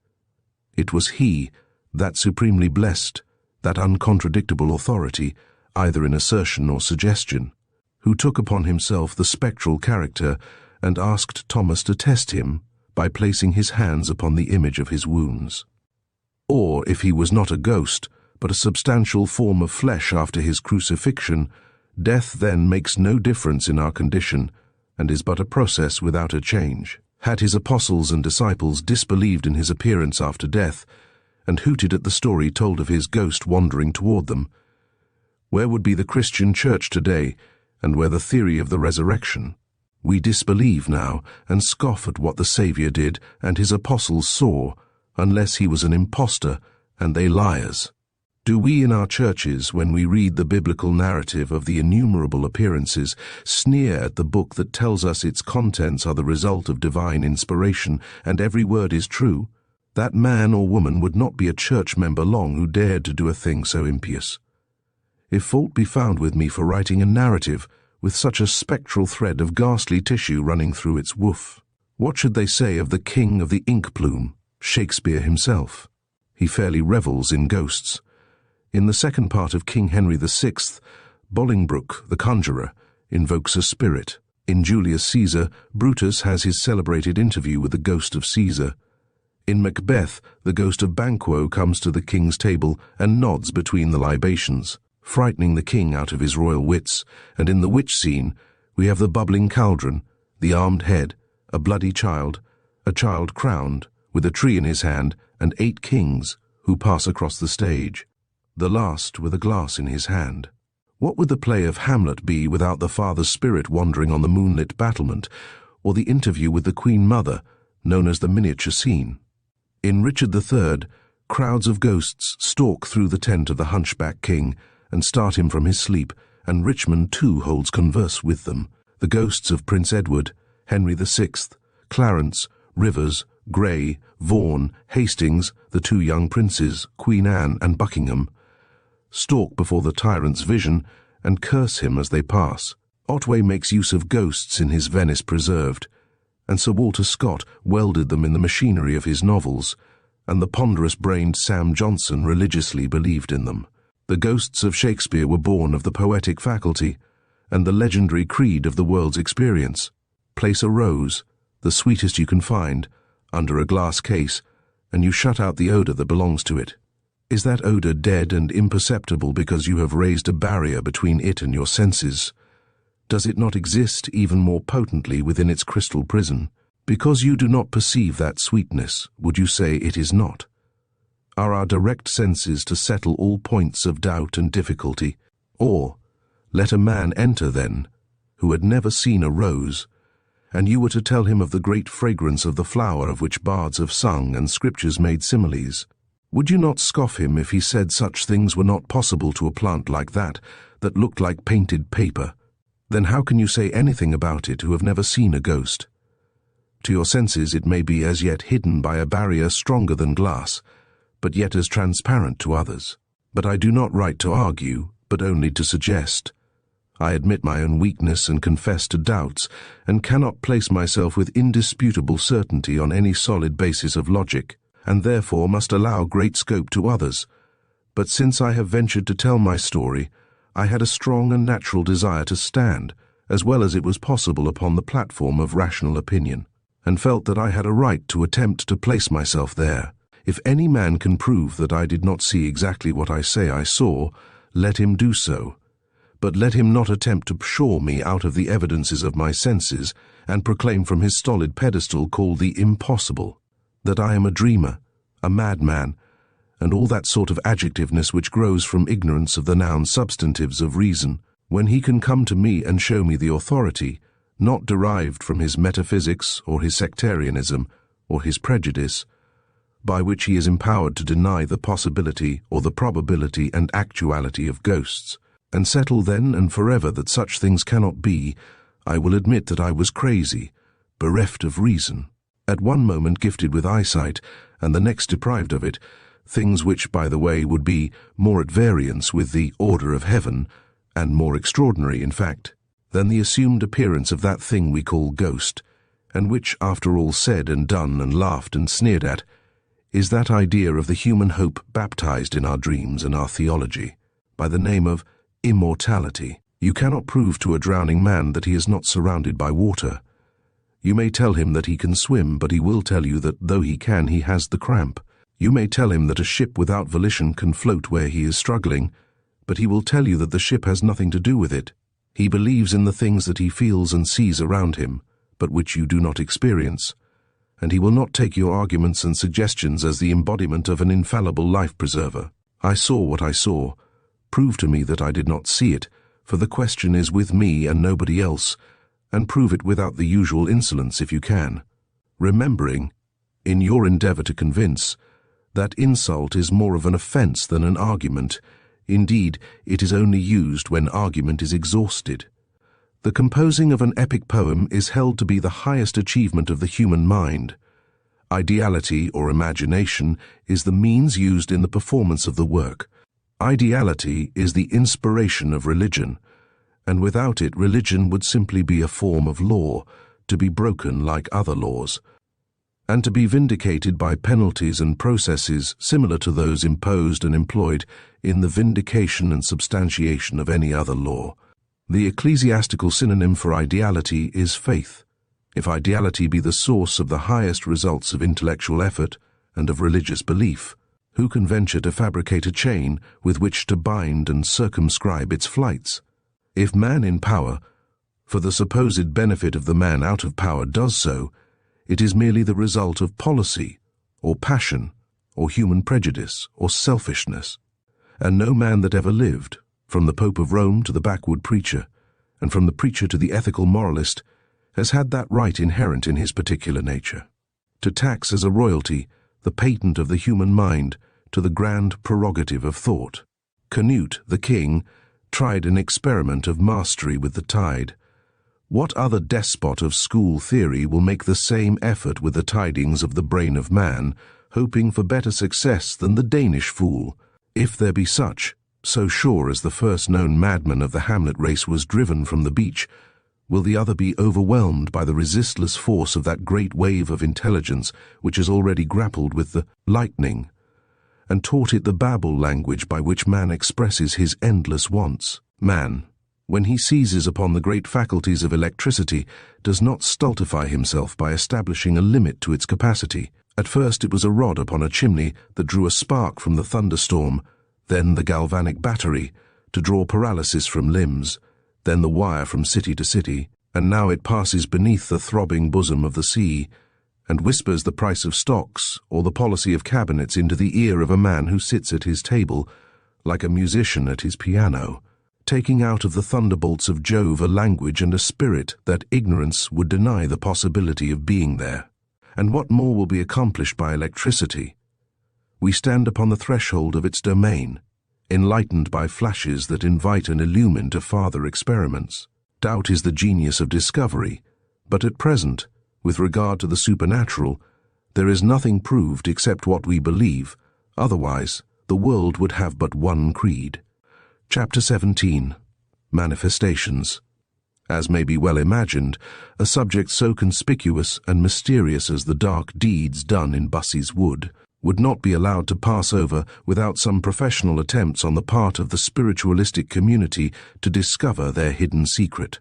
It was he, that supremely blessed, that uncontradictable authority, either in assertion or suggestion, who took upon himself the spectral character and asked Thomas to test him by placing his hands upon the image of his wounds. Or, if he was not a ghost, but a substantial form of flesh after his crucifixion, death then makes no difference in our condition, and is but a process without a change. Had his apostles and disciples disbelieved in his appearance after death, and hooted at the story told of his ghost wandering toward them, where would be the Christian church today, and where the theory of the resurrection? We disbelieve now, and scoff at what the Saviour did and his apostles saw, unless he was an impostor, and they liars. Do we in our churches, when we read the biblical narrative of the innumerable appearances, sneer at the book that tells us its contents are the result of divine inspiration, and every word is true? That man or woman would not be a church member long who dared to do a thing so impious. If fault be found with me for writing a narrative with such a spectral thread of ghastly tissue running through its woof, what should they say of the king of the ink plume, Shakespeare himself? He fairly revels in ghosts. In the second part of King Henry VI, Bolingbroke, the conjurer, invokes a spirit. In Julius Caesar, Brutus has his celebrated interview with the ghost of Caesar. In Macbeth, the ghost of Banquo comes to the king's table and nods between the libations, frightening the king out of his royal wits, and in the witch scene, we have the bubbling cauldron, the armed head, a bloody child, a child crowned, with a tree in his hand, and 8 kings who pass across the stage, the last with a glass in his hand. What would the play of Hamlet be without the father's spirit wandering on the moonlit battlement, or the interview with the Queen Mother, known as the miniature scene? In Richard III, crowds of ghosts stalk through the tent of the hunchback king and start him from his sleep, and Richmond too holds converse with them. The ghosts of Prince Edward, Henry VI, Clarence, Rivers, Grey, Vaughan, Hastings, the 2 young princes, Queen Anne and Buckingham, stalk before the tyrant's vision and curse him as they pass. Otway makes use of ghosts in his Venice Preserved, and Sir Walter Scott welded them in the machinery of his novels, and the ponderous-brained Sam Johnson religiously believed in them. The ghosts of Shakespeare were born of the poetic faculty, and the legendary creed of the world's experience. Place a rose, the sweetest you can find, under a glass case, and you shut out the odor that belongs to it. Is that odor dead and imperceptible because you have raised a barrier between it and your senses? Does it not exist even more potently within its crystal prison? Because you do not perceive that sweetness, would you say it is not? Are our direct senses to settle all points of doubt and difficulty? Or, let a man enter then, who had never seen a rose, and you were to tell him of the great fragrance of the flower of which bards have sung and scriptures made similes. Would you not scoff him if he said such things were not possible to a plant like that looked like painted paper? Then how can you say anything about it who have never seen a ghost? To your senses it may be as yet hidden by a barrier stronger than glass, but yet as transparent to others. But I do not write to argue, but only to suggest. I admit my own weakness and confess to doubts, and cannot place myself with indisputable certainty on any solid basis of logic, and therefore must allow great scope to others. But since I have ventured to tell my story, I had a strong and natural desire to stand, as well as it was possible, upon the platform of rational opinion, and felt that I had a right to attempt to place myself there. If any man can prove that I did not see exactly what I say I saw, let him do so. But let him not attempt to pshaw me out of the evidences of my senses, and proclaim from his stolid pedestal called the impossible, that I am a dreamer, a madman, and all that sort of adjectiveness which grows from ignorance of the noun substantives of reason, when he can come to me and show me the authority, not derived from his metaphysics or his sectarianism or his prejudice, by which he is empowered to deny the possibility or the probability and actuality of ghosts, and settle then and forever that such things cannot be, I will admit that I was crazy, bereft of reason, at one moment gifted with eyesight, and the next deprived of it, things which, by the way, would be more at variance with the order of heaven, and more extraordinary, in fact, than the assumed appearance of that thing we call ghost, and which, after all said and done and laughed and sneered at, is that idea of the human hope baptized in our dreams and our theology, by the name of immortality. You cannot prove to a drowning man that he is not surrounded by water. You may tell him that he can swim, but he will tell you that though he can, he has the cramp. You may tell him that a ship without volition can float where he is struggling, but he will tell you that the ship has nothing to do with it. He believes in the things that he feels and sees around him, but which you do not experience, and he will not take your arguments and suggestions as the embodiment of an infallible life-preserver. I saw what I saw. Prove to me that I did not see it, for the question is with me and nobody else, and prove it without the usual insolence if you can, remembering, in your endeavor to convince, that insult is more of an offense than an argument. Indeed, it is only used when argument is exhausted. The composing of an epic poem is held to be the highest achievement of the human mind. Ideality or imagination is the means used in the performance of the work. Ideality is the inspiration of religion, and without it religion would simply be a form of law, to be broken like other laws, and to be vindicated by penalties and processes similar to those imposed and employed in the vindication and substantiation of any other law. The ecclesiastical synonym for ideality is faith. If ideality be the source of the highest results of intellectual effort and of religious belief, who can venture to fabricate a chain with which to bind and circumscribe its flights? If man in power, for the supposed benefit of the man out of power, does so, it is merely the result of policy, or passion, or human prejudice, or selfishness. And no man that ever lived, from the Pope of Rome to the backwood preacher, and from the preacher to the ethical moralist, has had that right inherent in his particular nature, to tax as a royalty the patent of the human mind to the grand prerogative of thought. Canute, the king, tried an experiment of mastery with the tide. What other despot of school theory will make the same effort with the tidings of the brain of man, hoping for better success than the Danish fool? If there be such, so sure as the first known madman of the Hamlet race was driven from the beach, will the other be overwhelmed by the resistless force of that great wave of intelligence which has already grappled with the lightning, and taught it the babble language by which man expresses his endless wants. Man, when he seizes upon the great faculties of electricity, does not stultify himself by establishing a limit to its capacity. At first it was a rod upon a chimney that drew a spark from the thunderstorm, then the galvanic battery, to draw paralysis from limbs, then the wire from city to city, and now it passes beneath the throbbing bosom of the sea, and whispers the price of stocks or the policy of cabinets into the ear of a man who sits at his table, like a musician at his piano, taking out of the thunderbolts of Jove a language and a spirit that ignorance would deny the possibility of being there. And what more will be accomplished by electricity? We stand upon the threshold of its domain, enlightened by flashes that invite and illumine to farther experiments. Doubt is the genius of discovery, but at present, with regard to the supernatural, there is nothing proved except what we believe. Otherwise, the world would have but one creed. Chapter 17. Manifestations. As may be well imagined, a subject so conspicuous and mysterious as the dark deeds done in Bussey's wood would not be allowed to pass over without some professional attempts on the part of the spiritualistic community to discover their hidden secret.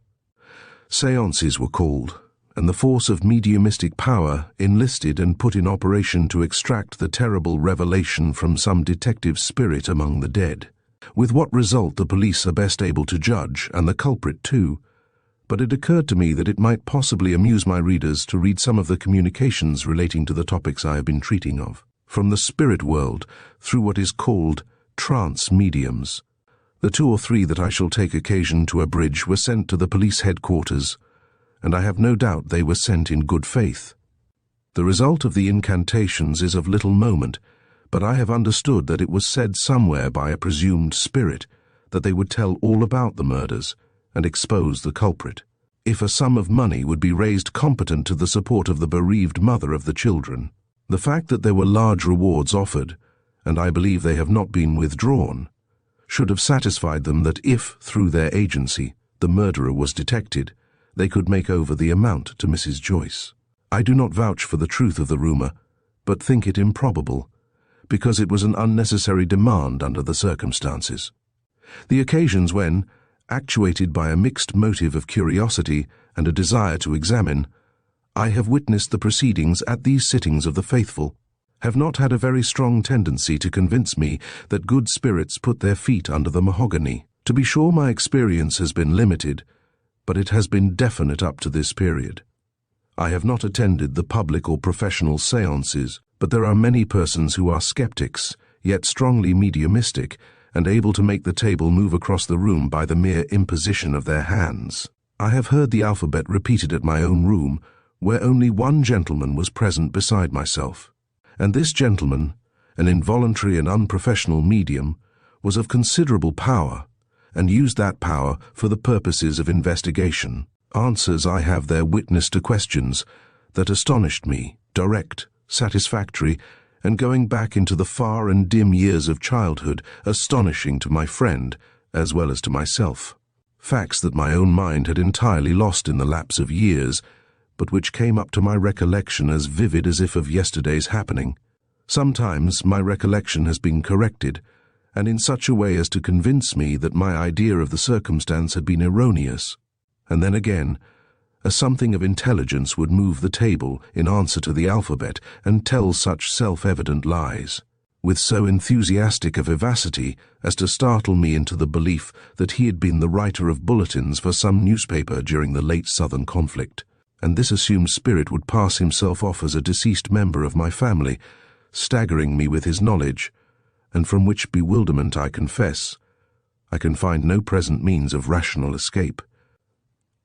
Seances were called, and the force of mediumistic power enlisted and put in operation to extract the terrible revelation from some detective spirit among the dead. With what result the police are best able to judge, and the culprit too. But it occurred to me that it might possibly amuse my readers to read some of the communications relating to the topics I have been treating of, from the spirit world through what is called trance mediums. The 2 or 3 that I shall take occasion to abridge were sent to the police headquarters, and I have no doubt they were sent in good faith. The result of the incantations is of little moment, but I have understood that it was said somewhere by a presumed spirit that they would tell all about the murders and expose the culprit, if a sum of money would be raised competent to the support of the bereaved mother of the children. The fact that there were large rewards offered, and I believe they have not been withdrawn, should have satisfied them that if, through their agency, the murderer was detected, they could make over the amount to Mrs. Joyce. I do not vouch for the truth of the rumor, but think it improbable, because it was an unnecessary demand under the circumstances. The occasions when, actuated by a mixed motive of curiosity and a desire to examine, I have witnessed the proceedings at these sittings of the faithful, have not had a very strong tendency to convince me that good spirits put their feet under the mahogany. To be sure, my experience has been limited, but it has been definite up to this period. I have not attended the public or professional seances, but there are many persons who are skeptics, yet strongly mediumistic, and able to make the table move across the room by the mere imposition of their hands. I have heard the alphabet repeated at my own room, where only one gentleman was present beside myself, and this gentleman, an involuntary and unprofessional medium, was of considerable power, and used that power for the purposes of investigation. Answers I have there witnessed to questions that astonished me, direct, satisfactory, and going back into the far and dim years of childhood, astonishing to my friend as well as to myself. Facts that my own mind had entirely lost in the lapse of years, but which came up to my recollection as vivid as if of yesterday's happening. Sometimes my recollection has been corrected, and in such a way as to convince me that my idea of the circumstance had been erroneous, and then again, a something of intelligence would move the table in answer to the alphabet and tell such self-evident lies, with so enthusiastic a vivacity as to startle me into the belief that he had been the writer of bulletins for some newspaper during the late Southern conflict, and this assumed spirit would pass himself off as a deceased member of my family, staggering me with his knowledge, and from which bewilderment, I confess, I can find no present means of rational escape.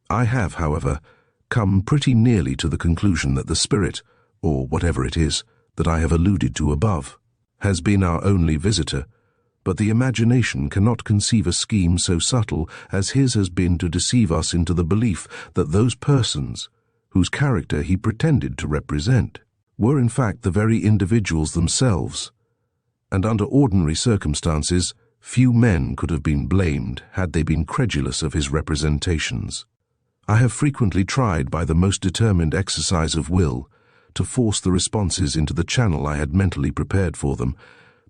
I have, however, come pretty nearly to the conclusion that the spirit, or whatever it is, that I have alluded to above, has been our only visitor, but the imagination cannot conceive a scheme so subtle as his has been to deceive us into the belief that those persons, whose character he pretended to represent, were in fact the very individuals themselves, and under ordinary circumstances few men could have been blamed had they been credulous of his representations. I have frequently tried by the most determined exercise of will to force the responses into the channel I had mentally prepared for them,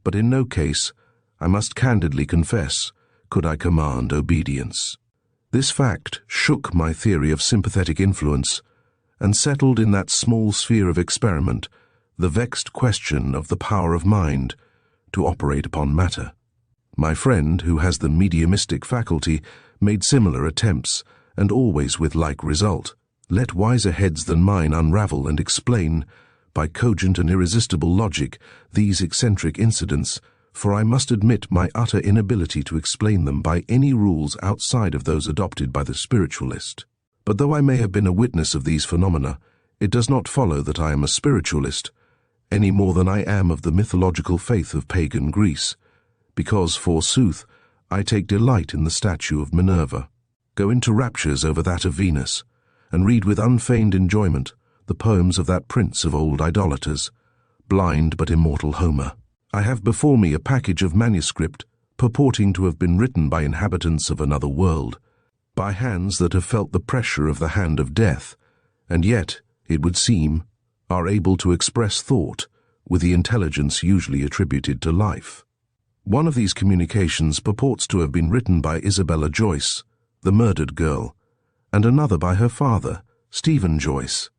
but in no case, I must candidly confess, could I command obedience. This fact shook my theory of sympathetic influence and settled in that small sphere of experiment the vexed question of the power of mind to operate upon matter. My friend, who has the mediumistic faculty, made similar attempts, and always with like result. Let wiser heads than mine unravel and explain, by cogent and irresistible logic, these eccentric incidents, for I must admit my utter inability to explain them by any rules outside of those adopted by the spiritualist. But though I may have been a witness of these phenomena, it does not follow that I am a spiritualist, any more than I am of the mythological faith of pagan Greece, because, forsooth, I take delight in the statue of Minerva, go into raptures over that of Venus, and read with unfeigned enjoyment the poems of that prince of old idolaters, blind but immortal Homer. I have before me a package of manuscript purporting to have been written by inhabitants of another world, by hands that have felt the pressure of the hand of death, and yet, it would seem, are able to express thought with the intelligence usually attributed to life. One of these communications purports to have been written by Isabella Joyce, the murdered girl, and another by her father, Stephen Joyce.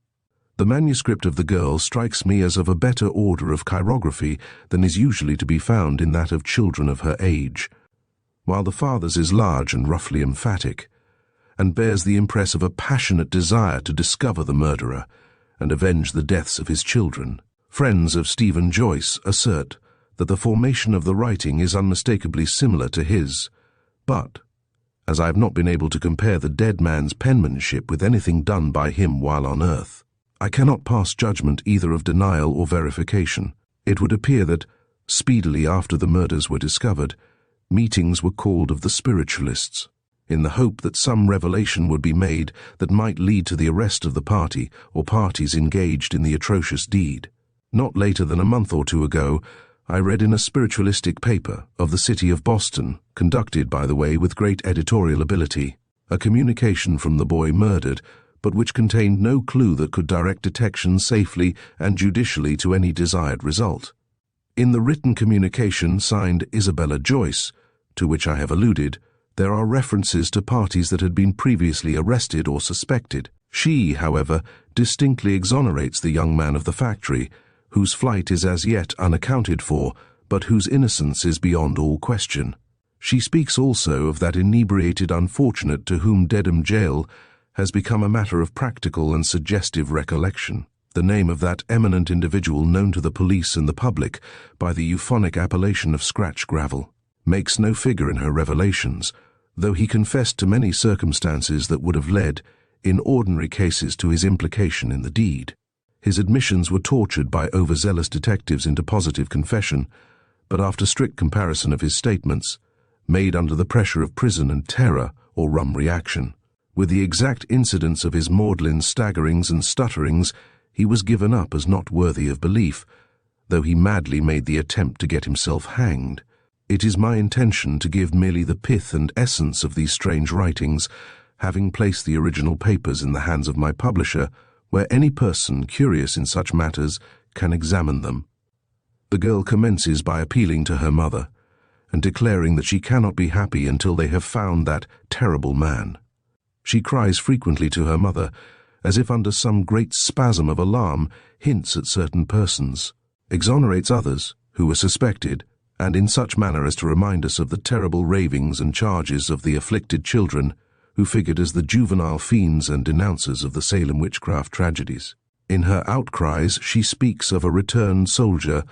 The manuscript of the girl strikes me as of a better order of chirography than is usually to be found in that of children of her age, while the father's is large and roughly emphatic, and bears the impress of a passionate desire to discover the murderer and avenge the deaths of his children. Friends of Stephen Joyce assert that the formation of the writing is unmistakably similar to his, but, as I have not been able to compare the dead man's penmanship with anything done by him while on earth, I cannot pass judgment either of denial or verification. It would appear that, speedily after the murders were discovered, meetings were called of the spiritualists, in the hope that some revelation would be made that might lead to the arrest of the party or parties engaged in the atrocious deed. Not later than a month or two ago, I read in a spiritualistic paper of the city of Boston, conducted, by the way, with great editorial ability, a communication from the boy murdered, but which contained no clue that could direct detection safely and judicially to any desired result. In the written communication signed Isabella Joyce, to which I have alluded, there are references to parties that had been previously arrested or suspected. She, however, distinctly exonerates the young man of the factory, whose flight is as yet unaccounted for, but whose innocence is beyond all question. She speaks also of that inebriated unfortunate to whom Dedham Jail has become a matter of practical and suggestive recollection. The name of that eminent individual known to the police and the public by the euphonic appellation of Scratch Gravel makes no figure in her revelations, though he confessed to many circumstances that would have led, in ordinary cases, to his implication in the deed. His admissions were tortured by overzealous detectives into positive confession, but after strict comparison of his statements, made under the pressure of prison and terror or rum reaction, with the exact incidents of his maudlin staggerings and stutterings, he was given up as not worthy of belief, though he madly made the attempt to get himself hanged. It is my intention to give merely the pith and essence of these strange writings, having placed the original papers in the hands of my publisher, where any person curious in such matters can examine them. The girl commences by appealing to her mother, and declaring that she cannot be happy until they have found that terrible man. She cries frequently to her mother, as if under some great spasm of alarm, hints at certain persons, exonerates others who were suspected, and in such manner as to remind us of the terrible ravings and charges of the afflicted children who figured as the juvenile fiends and denouncers of the Salem witchcraft tragedies. In her outcries she speaks of a returned soldier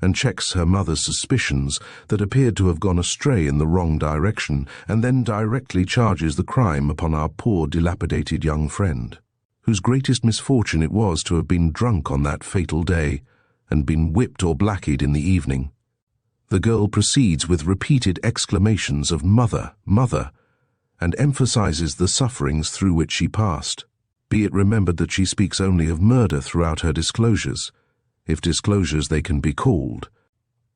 and checks her mother's suspicions that appeared to have gone astray in the wrong direction, and then directly charges the crime upon our poor dilapidated young friend, whose greatest misfortune it was to have been drunk on that fatal day and been whipped or blacked in the evening. The girl proceeds with repeated exclamations of "Mother, Mother," and emphasizes the sufferings through which she passed. Be it remembered that she speaks only of murder throughout her disclosures, if disclosures they can be called.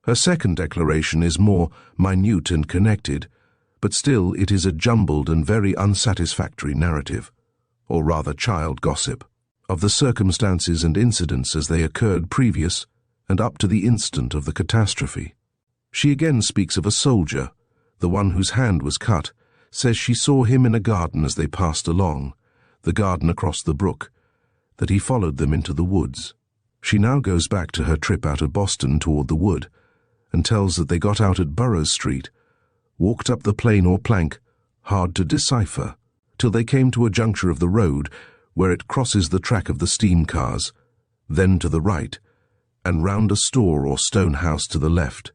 Her second declaration is more minute and connected, but still it is a jumbled and very unsatisfactory narrative, or rather child gossip, of the circumstances and incidents as they occurred previous and up to the instant of the catastrophe. She again speaks of a soldier, the one whose hand was cut, says she saw him in a garden as they passed along, the garden across the brook, that he followed them into the woods. She now goes back to her trip out of Boston toward the wood, and tells that they got out at Burroughs Street, walked up the plain or plank, hard to decipher, till they came to a juncture of the road where it crosses the track of the steam cars, then to the right, and round a store or stone house to the left,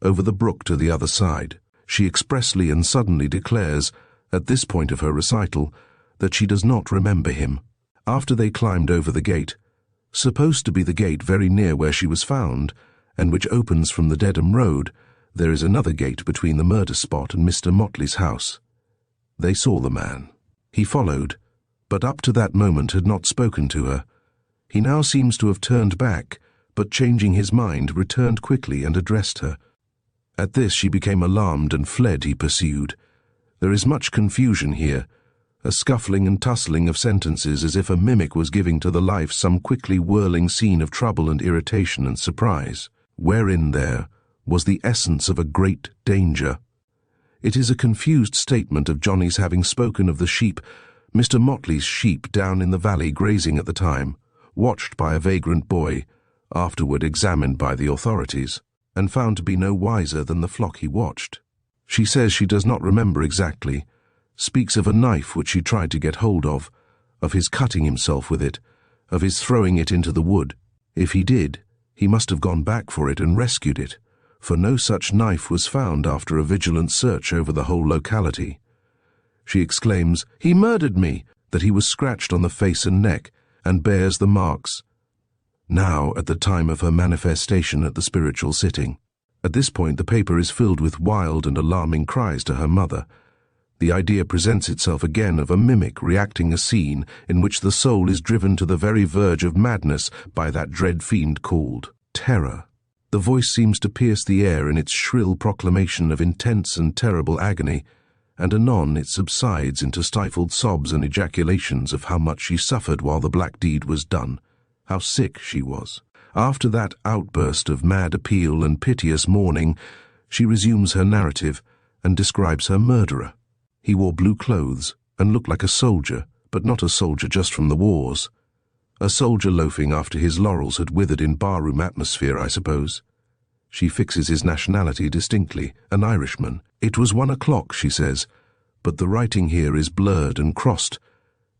over the brook to the other side. She expressly and suddenly declares, at this point of her recital, that she does not remember him. After they climbed over the gate, supposed to be the gate very near where she was found, and which opens from the Dedham Road, there is another gate between the murder spot and Mr. Motley's house. They saw the man. He followed, but up to that moment had not spoken to her. He now seems to have turned back, but changing his mind, returned quickly and addressed her. At this she became alarmed and fled, he pursued. There is much confusion here, a scuffling and tussling of sentences as if a mimic was giving to the life some quickly whirling scene of trouble and irritation and surprise, wherein there was the essence of a great danger. It is a confused statement of Johnny's having spoken of the sheep, Mr. Motley's sheep down in the valley grazing at the time, watched by a vagrant boy, afterward examined by the authorities, and found to be no wiser than the flock he watched. She says she does not remember exactly, speaks of a knife which she tried to get hold of his cutting himself with it, of his throwing it into the wood. If he did, he must have gone back for it and rescued it, for no such knife was found after a vigilant search over the whole locality. She exclaims, "He murdered me," that he was scratched on the face and neck, and bears the marks, now at the time of her manifestation at the spiritual sitting. At this point the paper is filled with wild and alarming cries to her mother. The idea presents itself again of a mimic reacting a scene in which the soul is driven to the very verge of madness by that dread fiend called terror. The voice seems to pierce the air in its shrill proclamation of intense and terrible agony, and anon it subsides into stifled sobs and ejaculations of how much she suffered while the black deed was done, how sick she was. After that outburst of mad appeal and piteous mourning, she resumes her narrative and describes her murderer. He wore blue clothes and looked like a soldier, but not a soldier just from the wars. A soldier loafing after his laurels had withered in barroom atmosphere, I suppose. She fixes his nationality distinctly, an Irishman. It was 1 o'clock, she says, but the writing here is blurred and crossed,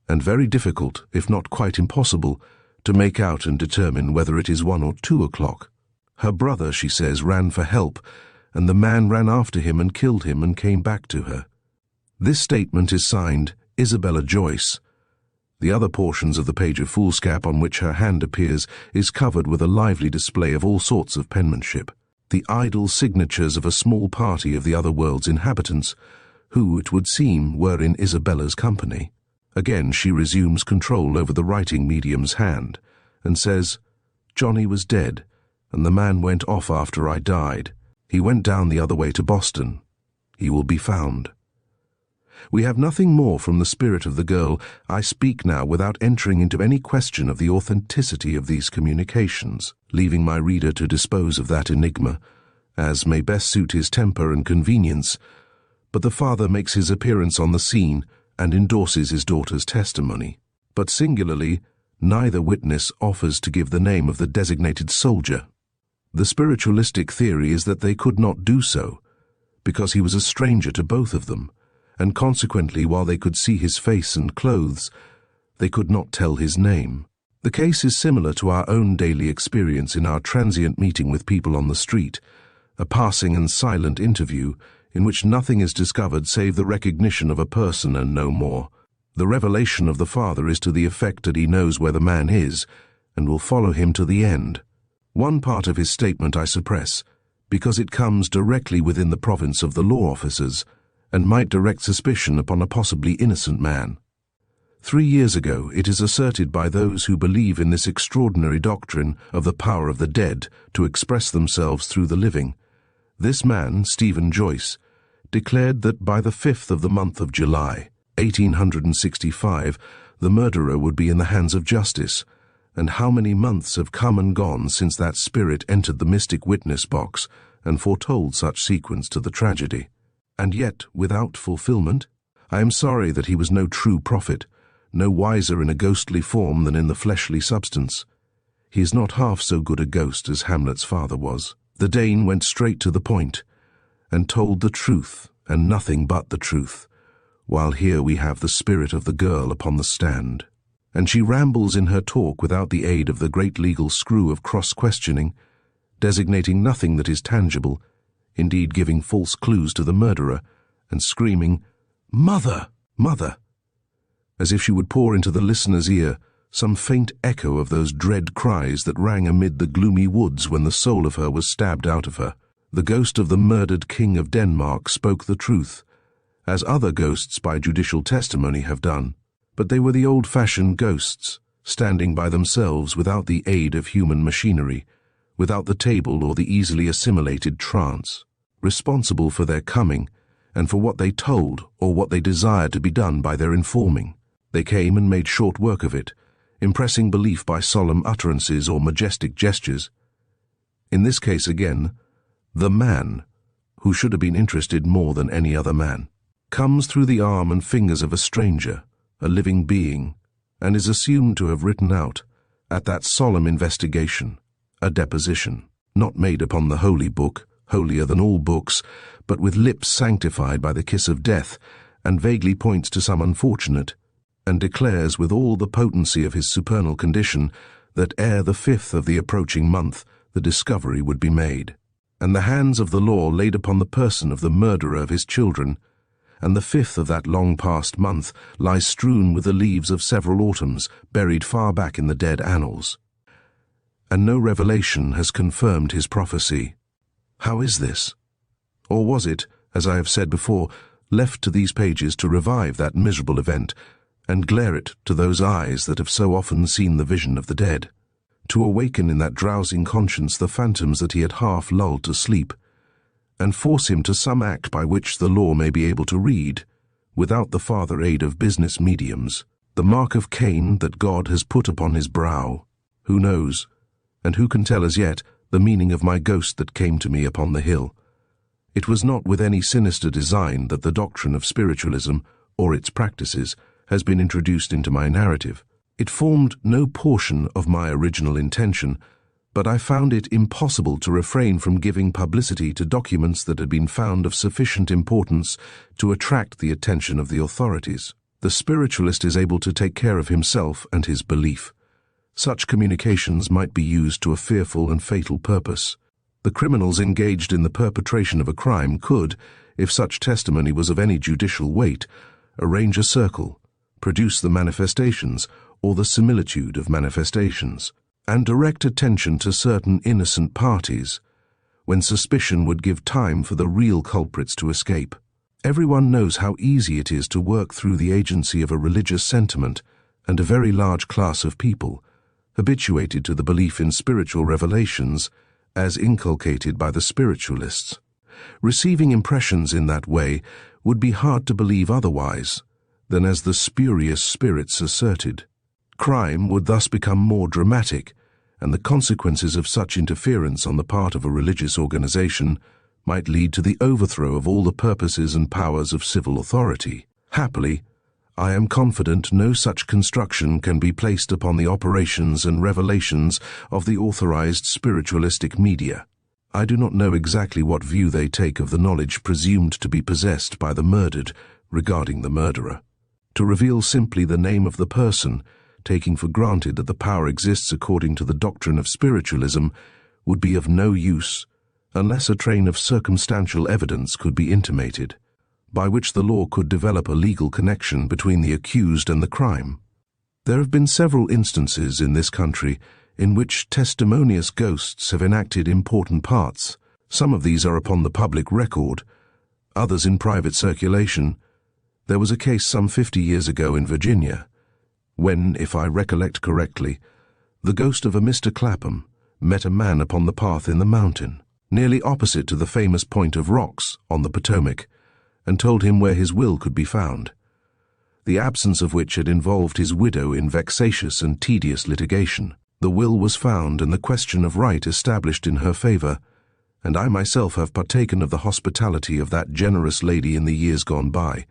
and very difficult, if not quite impossible, to make out and determine whether it is 1 or 2 o'clock. Her brother, she says, ran for help, and the man ran after him and killed him and came back to her. This statement is signed Isabella Joyce. The other portions of the page of foolscap on which her hand appears is covered with a lively display of all sorts of penmanship, the idle signatures of a small party of the other world's inhabitants, who, it would seem, were in Isabella's company. Again she resumes control over the writing medium's hand, and says, "Johnny was dead, and the man went off after I died. He went down the other way to Boston. He will be found." We have nothing more from the spirit of the girl. I speak now without entering into any question of the authenticity of these communications, leaving my reader to dispose of that enigma, as may best suit his temper and convenience. But the father makes his appearance on the scene and endorses his daughter's testimony. But singularly, neither witness offers to give the name of the designated soldier. The spiritualistic theory is that they could not do so, because he was a stranger to both of them, and consequently, while they could see his face and clothes, they could not tell his name. The case is similar to our own daily experience in our transient meeting with people on the street, a passing and silent interview in which nothing is discovered save the recognition of a person and no more. The revelation of the father is to the effect that he knows where the man is and will follow him to the end. One part of his statement I suppress, because it comes directly within the province of the law officers, and might direct suspicion upon a possibly innocent man. 3 years ago, it is asserted by those who believe in this extraordinary doctrine of the power of the dead to express themselves through the living. This man, Stephen Joyce, declared that by the 5th of the month of July, 1865, the murderer would be in the hands of justice, and how many months have come and gone since that spirit entered the mystic witness box and foretold such sequence to the tragedy. And yet, without fulfillment, I am sorry that he was no true prophet, no wiser in a ghostly form than in the fleshly substance. He is not half so good a ghost as Hamlet's father was. The Dane went straight to the point, and told the truth, and nothing but the truth, while here we have the spirit of the girl upon the stand. And she rambles in her talk without the aid of the great legal screw of cross-questioning, designating nothing that is tangible, indeed giving false clues to the murderer, and screaming, "Mother! Mother!" as if she would pour into the listener's ear some faint echo of those dread cries that rang amid the gloomy woods when the soul of her was stabbed out of her. The ghost of the murdered King of Denmark spoke the truth, as other ghosts by judicial testimony have done, but they were the old-fashioned ghosts, standing by themselves without the aid of human machinery, without the table or the easily assimilated trance, responsible for their coming and for what they told or what they desired to be done by their informing. They came and made short work of it, impressing belief by solemn utterances or majestic gestures. In this case again, the man, who should have been interested more than any other man, comes through the arm and fingers of a stranger, a living being, and is assumed to have written out, at that solemn investigation, a deposition, not made upon the holy book, holier than all books, but with lips sanctified by the kiss of death, and vaguely points to some unfortunate, and declares with all the potency of his supernal condition that ere the 5th of the approaching month the discovery would be made, and the hands of the law laid upon the person of the murderer of his children, and the 5th of that long-past month lies strewn with the leaves of several autumns buried far back in the dead annals. And no revelation has confirmed his prophecy. How is this? Or was it, as I have said before, left to these pages to revive that miserable event, and glare it to those eyes that have so often seen the vision of the dead, to awaken in that drowsing conscience the phantoms that he had half lulled to sleep, and force him to some act by which the law may be able to read, without the farther aid of business mediums, the mark of Cain that God has put upon his brow? Who knows, and who can tell as yet, the meaning of my ghost that came to me upon the hill? It was not with any sinister design that the doctrine of spiritualism, or its practices, has been introduced into my narrative. It formed no portion of my original intention, but I found it impossible to refrain from giving publicity to documents that had been found of sufficient importance to attract the attention of the authorities. The spiritualist is able to take care of himself and his belief. Such communications might be used to a fearful and fatal purpose. The criminals engaged in the perpetration of a crime could, if such testimony was of any judicial weight, arrange a circle, produce the manifestations or the similitude of manifestations, and direct attention to certain innocent parties, when suspicion would give time for the real culprits to escape. Everyone knows how easy it is to work through the agency of a religious sentiment, and a very large class of people, habituated to the belief in spiritual revelations as inculcated by the spiritualists. Receiving impressions in that way would be hard to believe otherwise than as the spurious spirits asserted. Crime would thus become more dramatic, and the consequences of such interference on the part of a religious organization might lead to the overthrow of all the purposes and powers of civil authority. Happily, I am confident no such construction can be placed upon the operations and revelations of the authorized spiritualistic media. I do not know exactly what view they take of the knowledge presumed to be possessed by the murdered regarding the murderer. To reveal simply the name of the person, taking for granted that the power exists according to the doctrine of spiritualism, would be of no use unless a train of circumstantial evidence could be intimated, by which the law could develop a legal connection between the accused and the crime. There have been several instances in this country in which testimonious ghosts have enacted important parts. Some of these are upon the public record, others in private circulation. There was a case some 50 years ago in Virginia, when, if I recollect correctly, the ghost of a Mr. Clapham met a man upon the path in the mountain, nearly opposite to the famous point of rocks on the Potomac, and told him where his will could be found, the absence of which had involved his widow in vexatious and tedious litigation. The will was found and the question of right established in her favor, and I myself have partaken of the hospitality of that generous lady in the years gone by,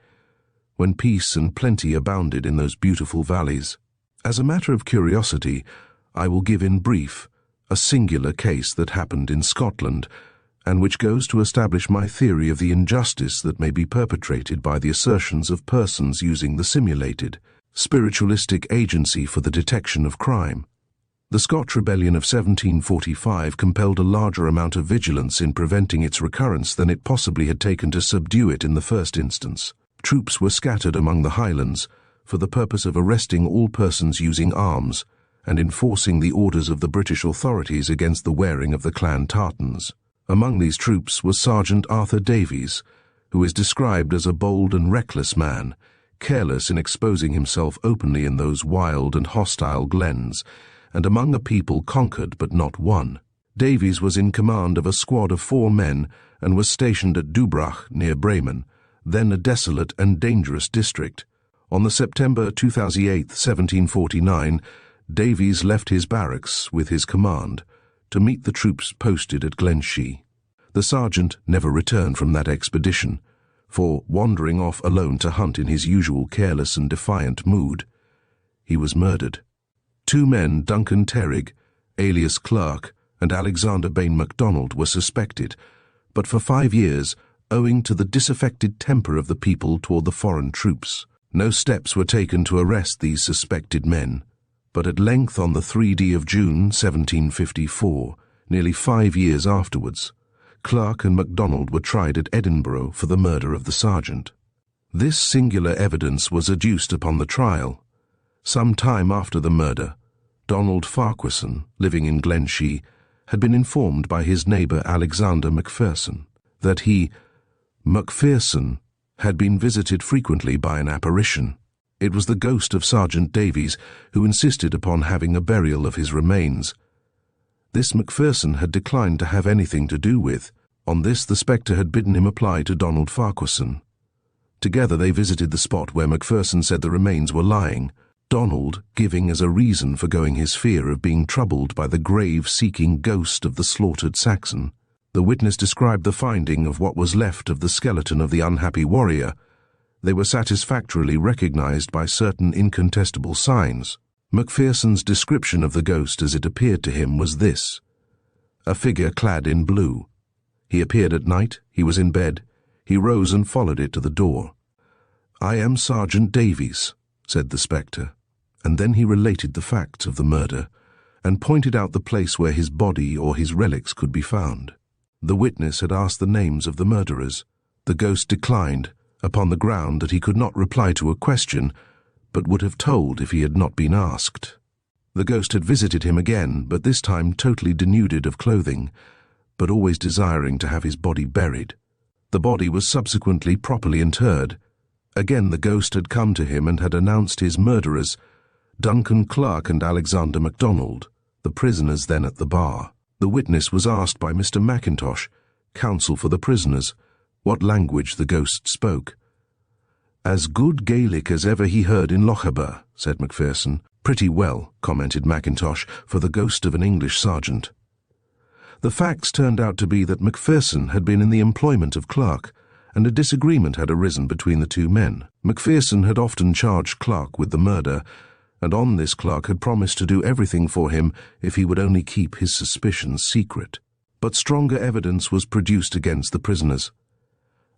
when peace and plenty abounded in those beautiful valleys. As a matter of curiosity, I will give in brief a singular case that happened in Scotland, and which goes to establish my theory of the injustice that may be perpetrated by the assertions of persons using the simulated, spiritualistic agency for the detection of crime. The Scotch Rebellion of 1745 compelled a larger amount of vigilance in preventing its recurrence than it possibly had taken to subdue it in the first instance. Troops were scattered among the Highlands for the purpose of arresting all persons using arms and enforcing the orders of the British authorities against the wearing of the clan tartans. Among these troops was Sergeant Arthur Davies, who is described as a bold and reckless man, careless in exposing himself openly in those wild and hostile glens, and among a people conquered but not won. Davies was in command of a squad of 4 men and was stationed at Dubrach near Bremen, then a desolate and dangerous district. On the September 2008, 1749, Davies left his barracks with his command to meet the troops posted at Glenshee. The sergeant never returned from that expedition, for wandering off alone to hunt in his usual careless and defiant mood. He was murdered. 2 men, Duncan Terrig, alias Clark, and Alexander Bain MacDonald, were suspected, but for 5 years, owing to the disaffected temper of the people toward the foreign troops, no steps were taken to arrest these suspected men. But at length on the 3d of June 1754, nearly 5 years afterwards, Clark and MacDonald were tried at Edinburgh for the murder of the sergeant. This singular evidence was adduced upon the trial. Some time after the murder, Donald Farquharson, living in Glenshee, had been informed by his neighbour Alexander Macpherson that he, Macpherson, had been visited frequently by an apparition. It was the ghost of Sergeant Davies, who insisted upon having a burial of his remains. This Macpherson had declined to have anything to do with. On this, the spectre had bidden him apply to Donald Farquharson. Together they visited the spot where Macpherson said the remains were lying, Donald giving as a reason for going his fear of being troubled by the grave-seeking ghost of the slaughtered Saxon. The witness described the finding of what was left of the skeleton of the unhappy warrior. They were satisfactorily recognized by certain incontestable signs. Macpherson's description of the ghost as it appeared to him was this: a figure clad in blue. He appeared at night, he was in bed, he rose and followed it to the door. "I am Sergeant Davies," said the spectre, and then he related the facts of the murder, and pointed out the place where his body or his relics could be found. The witness had asked the names of the murderers. The ghost declined, upon the ground that he could not reply to a question, but would have told if he had not been asked. The ghost had visited him again, but this time totally denuded of clothing, but always desiring to have his body buried. The body was subsequently properly interred. Again the ghost had come to him and had announced his murderers, Duncan Clark and Alexander MacDonald, the prisoners then at the bar. The witness was asked by Mr. Mackintosh, counsel for the prisoners, what language the ghost spoke. "As good Gaelic as ever he heard in Lochaber," said Macpherson. "Pretty well," commented Mackintosh, for the ghost of an English sergeant. The facts turned out to be that Macpherson had been in the employment of Clark, and a disagreement had arisen between the 2 men. Macpherson had often charged Clark with the murder, and on this Clark had promised to do everything for him if he would only keep his suspicions secret. But stronger evidence was produced against the prisoners.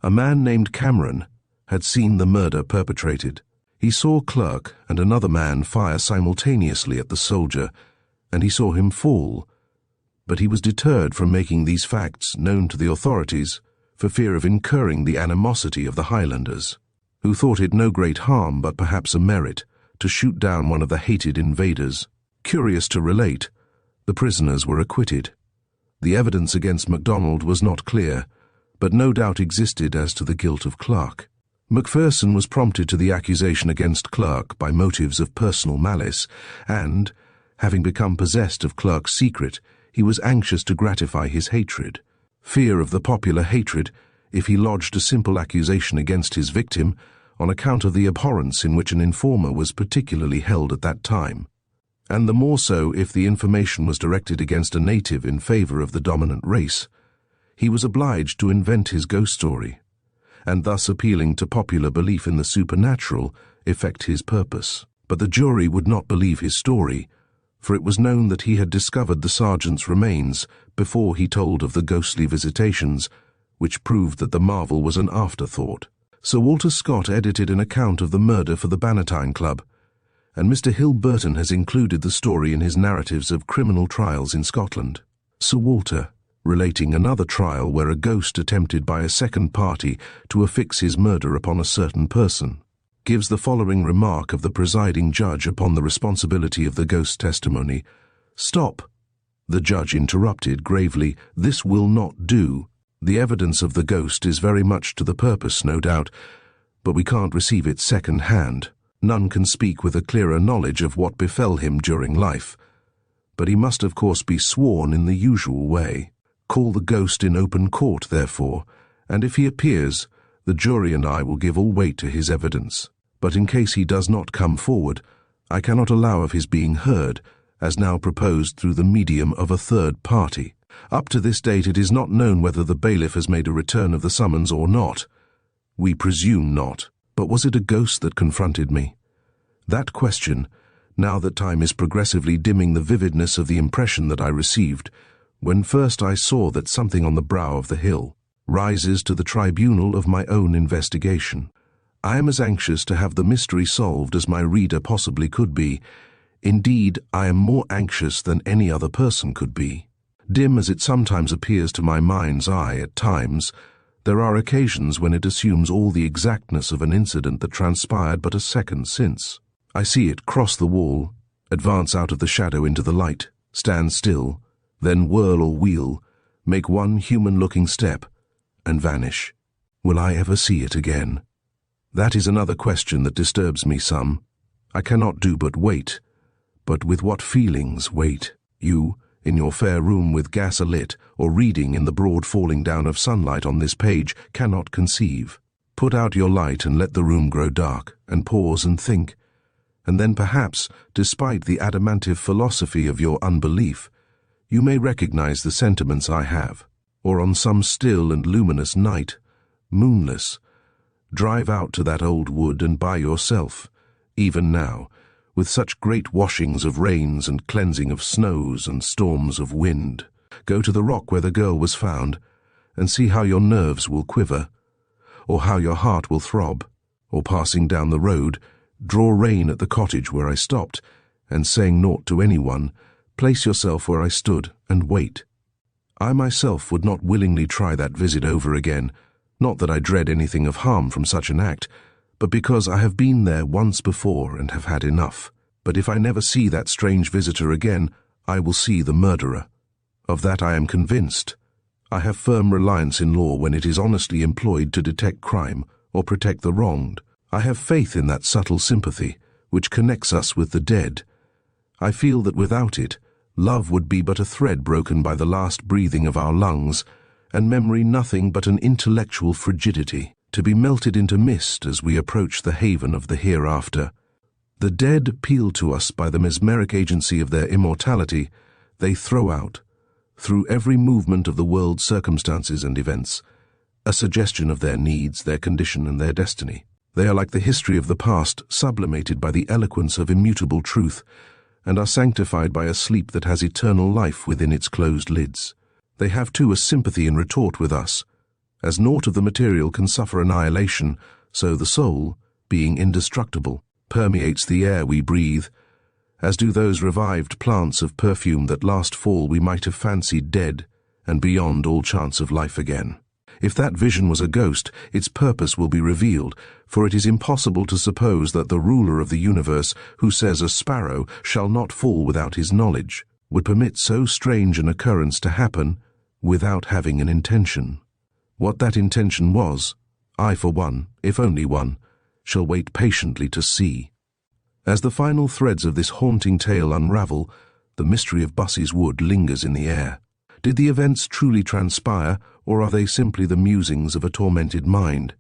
A man named Cameron had seen the murder perpetrated. He saw Clark and another man fire simultaneously at the soldier, and he saw him fall, but he was deterred from making these facts known to the authorities for fear of incurring the animosity of the Highlanders, who thought it no great harm but perhaps a merit to shoot down one of the hated invaders. Curious to relate, the prisoners were acquitted. The evidence against MacDonald was not clear, but no doubt existed as to the guilt of Clark. Macpherson was prompted to the accusation against Clark by motives of personal malice, and, having become possessed of Clark's secret, he was anxious to gratify his hatred. Fear of the popular hatred, if he lodged a simple accusation against his victim, on account of the abhorrence in which an informer was particularly held at that time, and the more so if the information was directed against a native in favor of the dominant race. He was obliged to invent his ghost story, and thus appealing to popular belief in the supernatural, effect his purpose. But the jury would not believe his story, for it was known that he had discovered the sergeant's remains before he told of the ghostly visitations, which proved that the marvel was an afterthought. Sir Walter Scott edited an account of the murder for the Bannatyne Club, and Mr. Hill Burton has included the story in his narratives of criminal trials in Scotland. Sir Walter, relating another trial where a ghost attempted by a second party to affix his murder upon a certain person, gives the following remark of the presiding judge upon the responsibility of the ghost's testimony. "Stop," the judge interrupted gravely, "this will not do. The evidence of the ghost is very much to the purpose, no doubt, but we can't receive it second-hand. None can speak with a clearer knowledge of what befell him during life. but he must of course be sworn in the usual way. Call the ghost in open court, therefore, and if he appears, the jury and I will give all weight to his evidence. But in case he does not come forward, I cannot allow of his being heard, as now proposed through the medium of a third party. Up to this date it is not known whether the bailiff has made a return of the summons or not. We presume not. But was it a ghost that confronted me? That question, now that time is progressively dimming the vividness of the impression that I received, when first I saw that something on the brow of the hill, rises to the tribunal of my own investigation. I am as anxious to have the mystery solved as my reader possibly could be. Indeed, I am more anxious than any other person could be. Dim as it sometimes appears to my mind's eye at times, there are occasions when it assumes all the exactness of an incident that transpired but a second since. I see it cross the wall, advance out of the shadow into the light, stand still, then whirl or wheel, make one human-looking step, and vanish. Will I ever see it again? That is another question that disturbs me some. I cannot do but wait. But with what feelings wait? You, in your fair room with gas alit, or reading in the broad falling down of sunlight on this page, cannot conceive. Put out your light and let the room grow dark, and pause and think. And then perhaps, despite the adamantive philosophy of your unbelief, you may recognize the sentiments I have, or on some still and luminous night, moonless, drive out to that old wood and by yourself, even now, with such great washings of rains and cleansing of snows and storms of wind. Go to the rock where the girl was found, and see how your nerves will quiver, or how your heart will throb, or passing down the road, draw rein at the cottage where I stopped, and saying naught to anyone, place yourself where I stood and wait. I myself would not willingly try that visit over again, not that I dread anything of harm from such an act, but because I have been there once before and have had enough. But if I never see that strange visitor again, I will see the murderer. Of that I am convinced. I have firm reliance in law when it is honestly employed to detect crime or protect the wronged. I have faith in that subtle sympathy which connects us with the dead. I feel that without it, love would be but a thread broken by the last breathing of our lungs, and memory nothing but an intellectual frigidity, to be melted into mist as we approach the haven of the hereafter. The dead appeal to us by the mesmeric agency of their immortality. They throw out, through every movement of the world's circumstances and events, a suggestion of their needs, their condition, and their destiny. They are like the history of the past, sublimated by the eloquence of immutable truth, and are sanctified by a sleep that has eternal life within its closed lids. They have too a sympathy in retort with us. As naught of the material can suffer annihilation, so the soul, being indestructible, permeates the air we breathe, as do those revived plants of perfume that last fall we might have fancied dead and beyond all chance of life again. If that vision was a ghost, its purpose will be revealed, for it is impossible to suppose that the ruler of the universe, who says a sparrow shall not fall without his knowledge, would permit so strange an occurrence to happen without having an intention. What that intention was, I for one, if only one, shall wait patiently to see. As the final threads of this haunting tale unravel, the mystery of Bussey's Wood lingers in the air. Did the events truly transpire, or are they simply the musings of a tormented mind?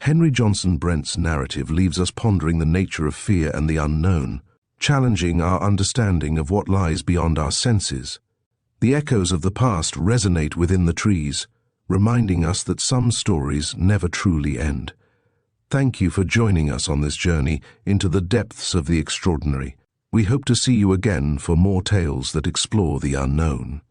Henry Johnson Brent's narrative leaves us pondering the nature of fear and the unknown, challenging our understanding of what lies beyond our senses. The echoes of the past resonate within the trees, reminding us that some stories never truly end. Thank you for joining us on this journey into the depths of the extraordinary. We hope to see you again for more tales that explore the unknown.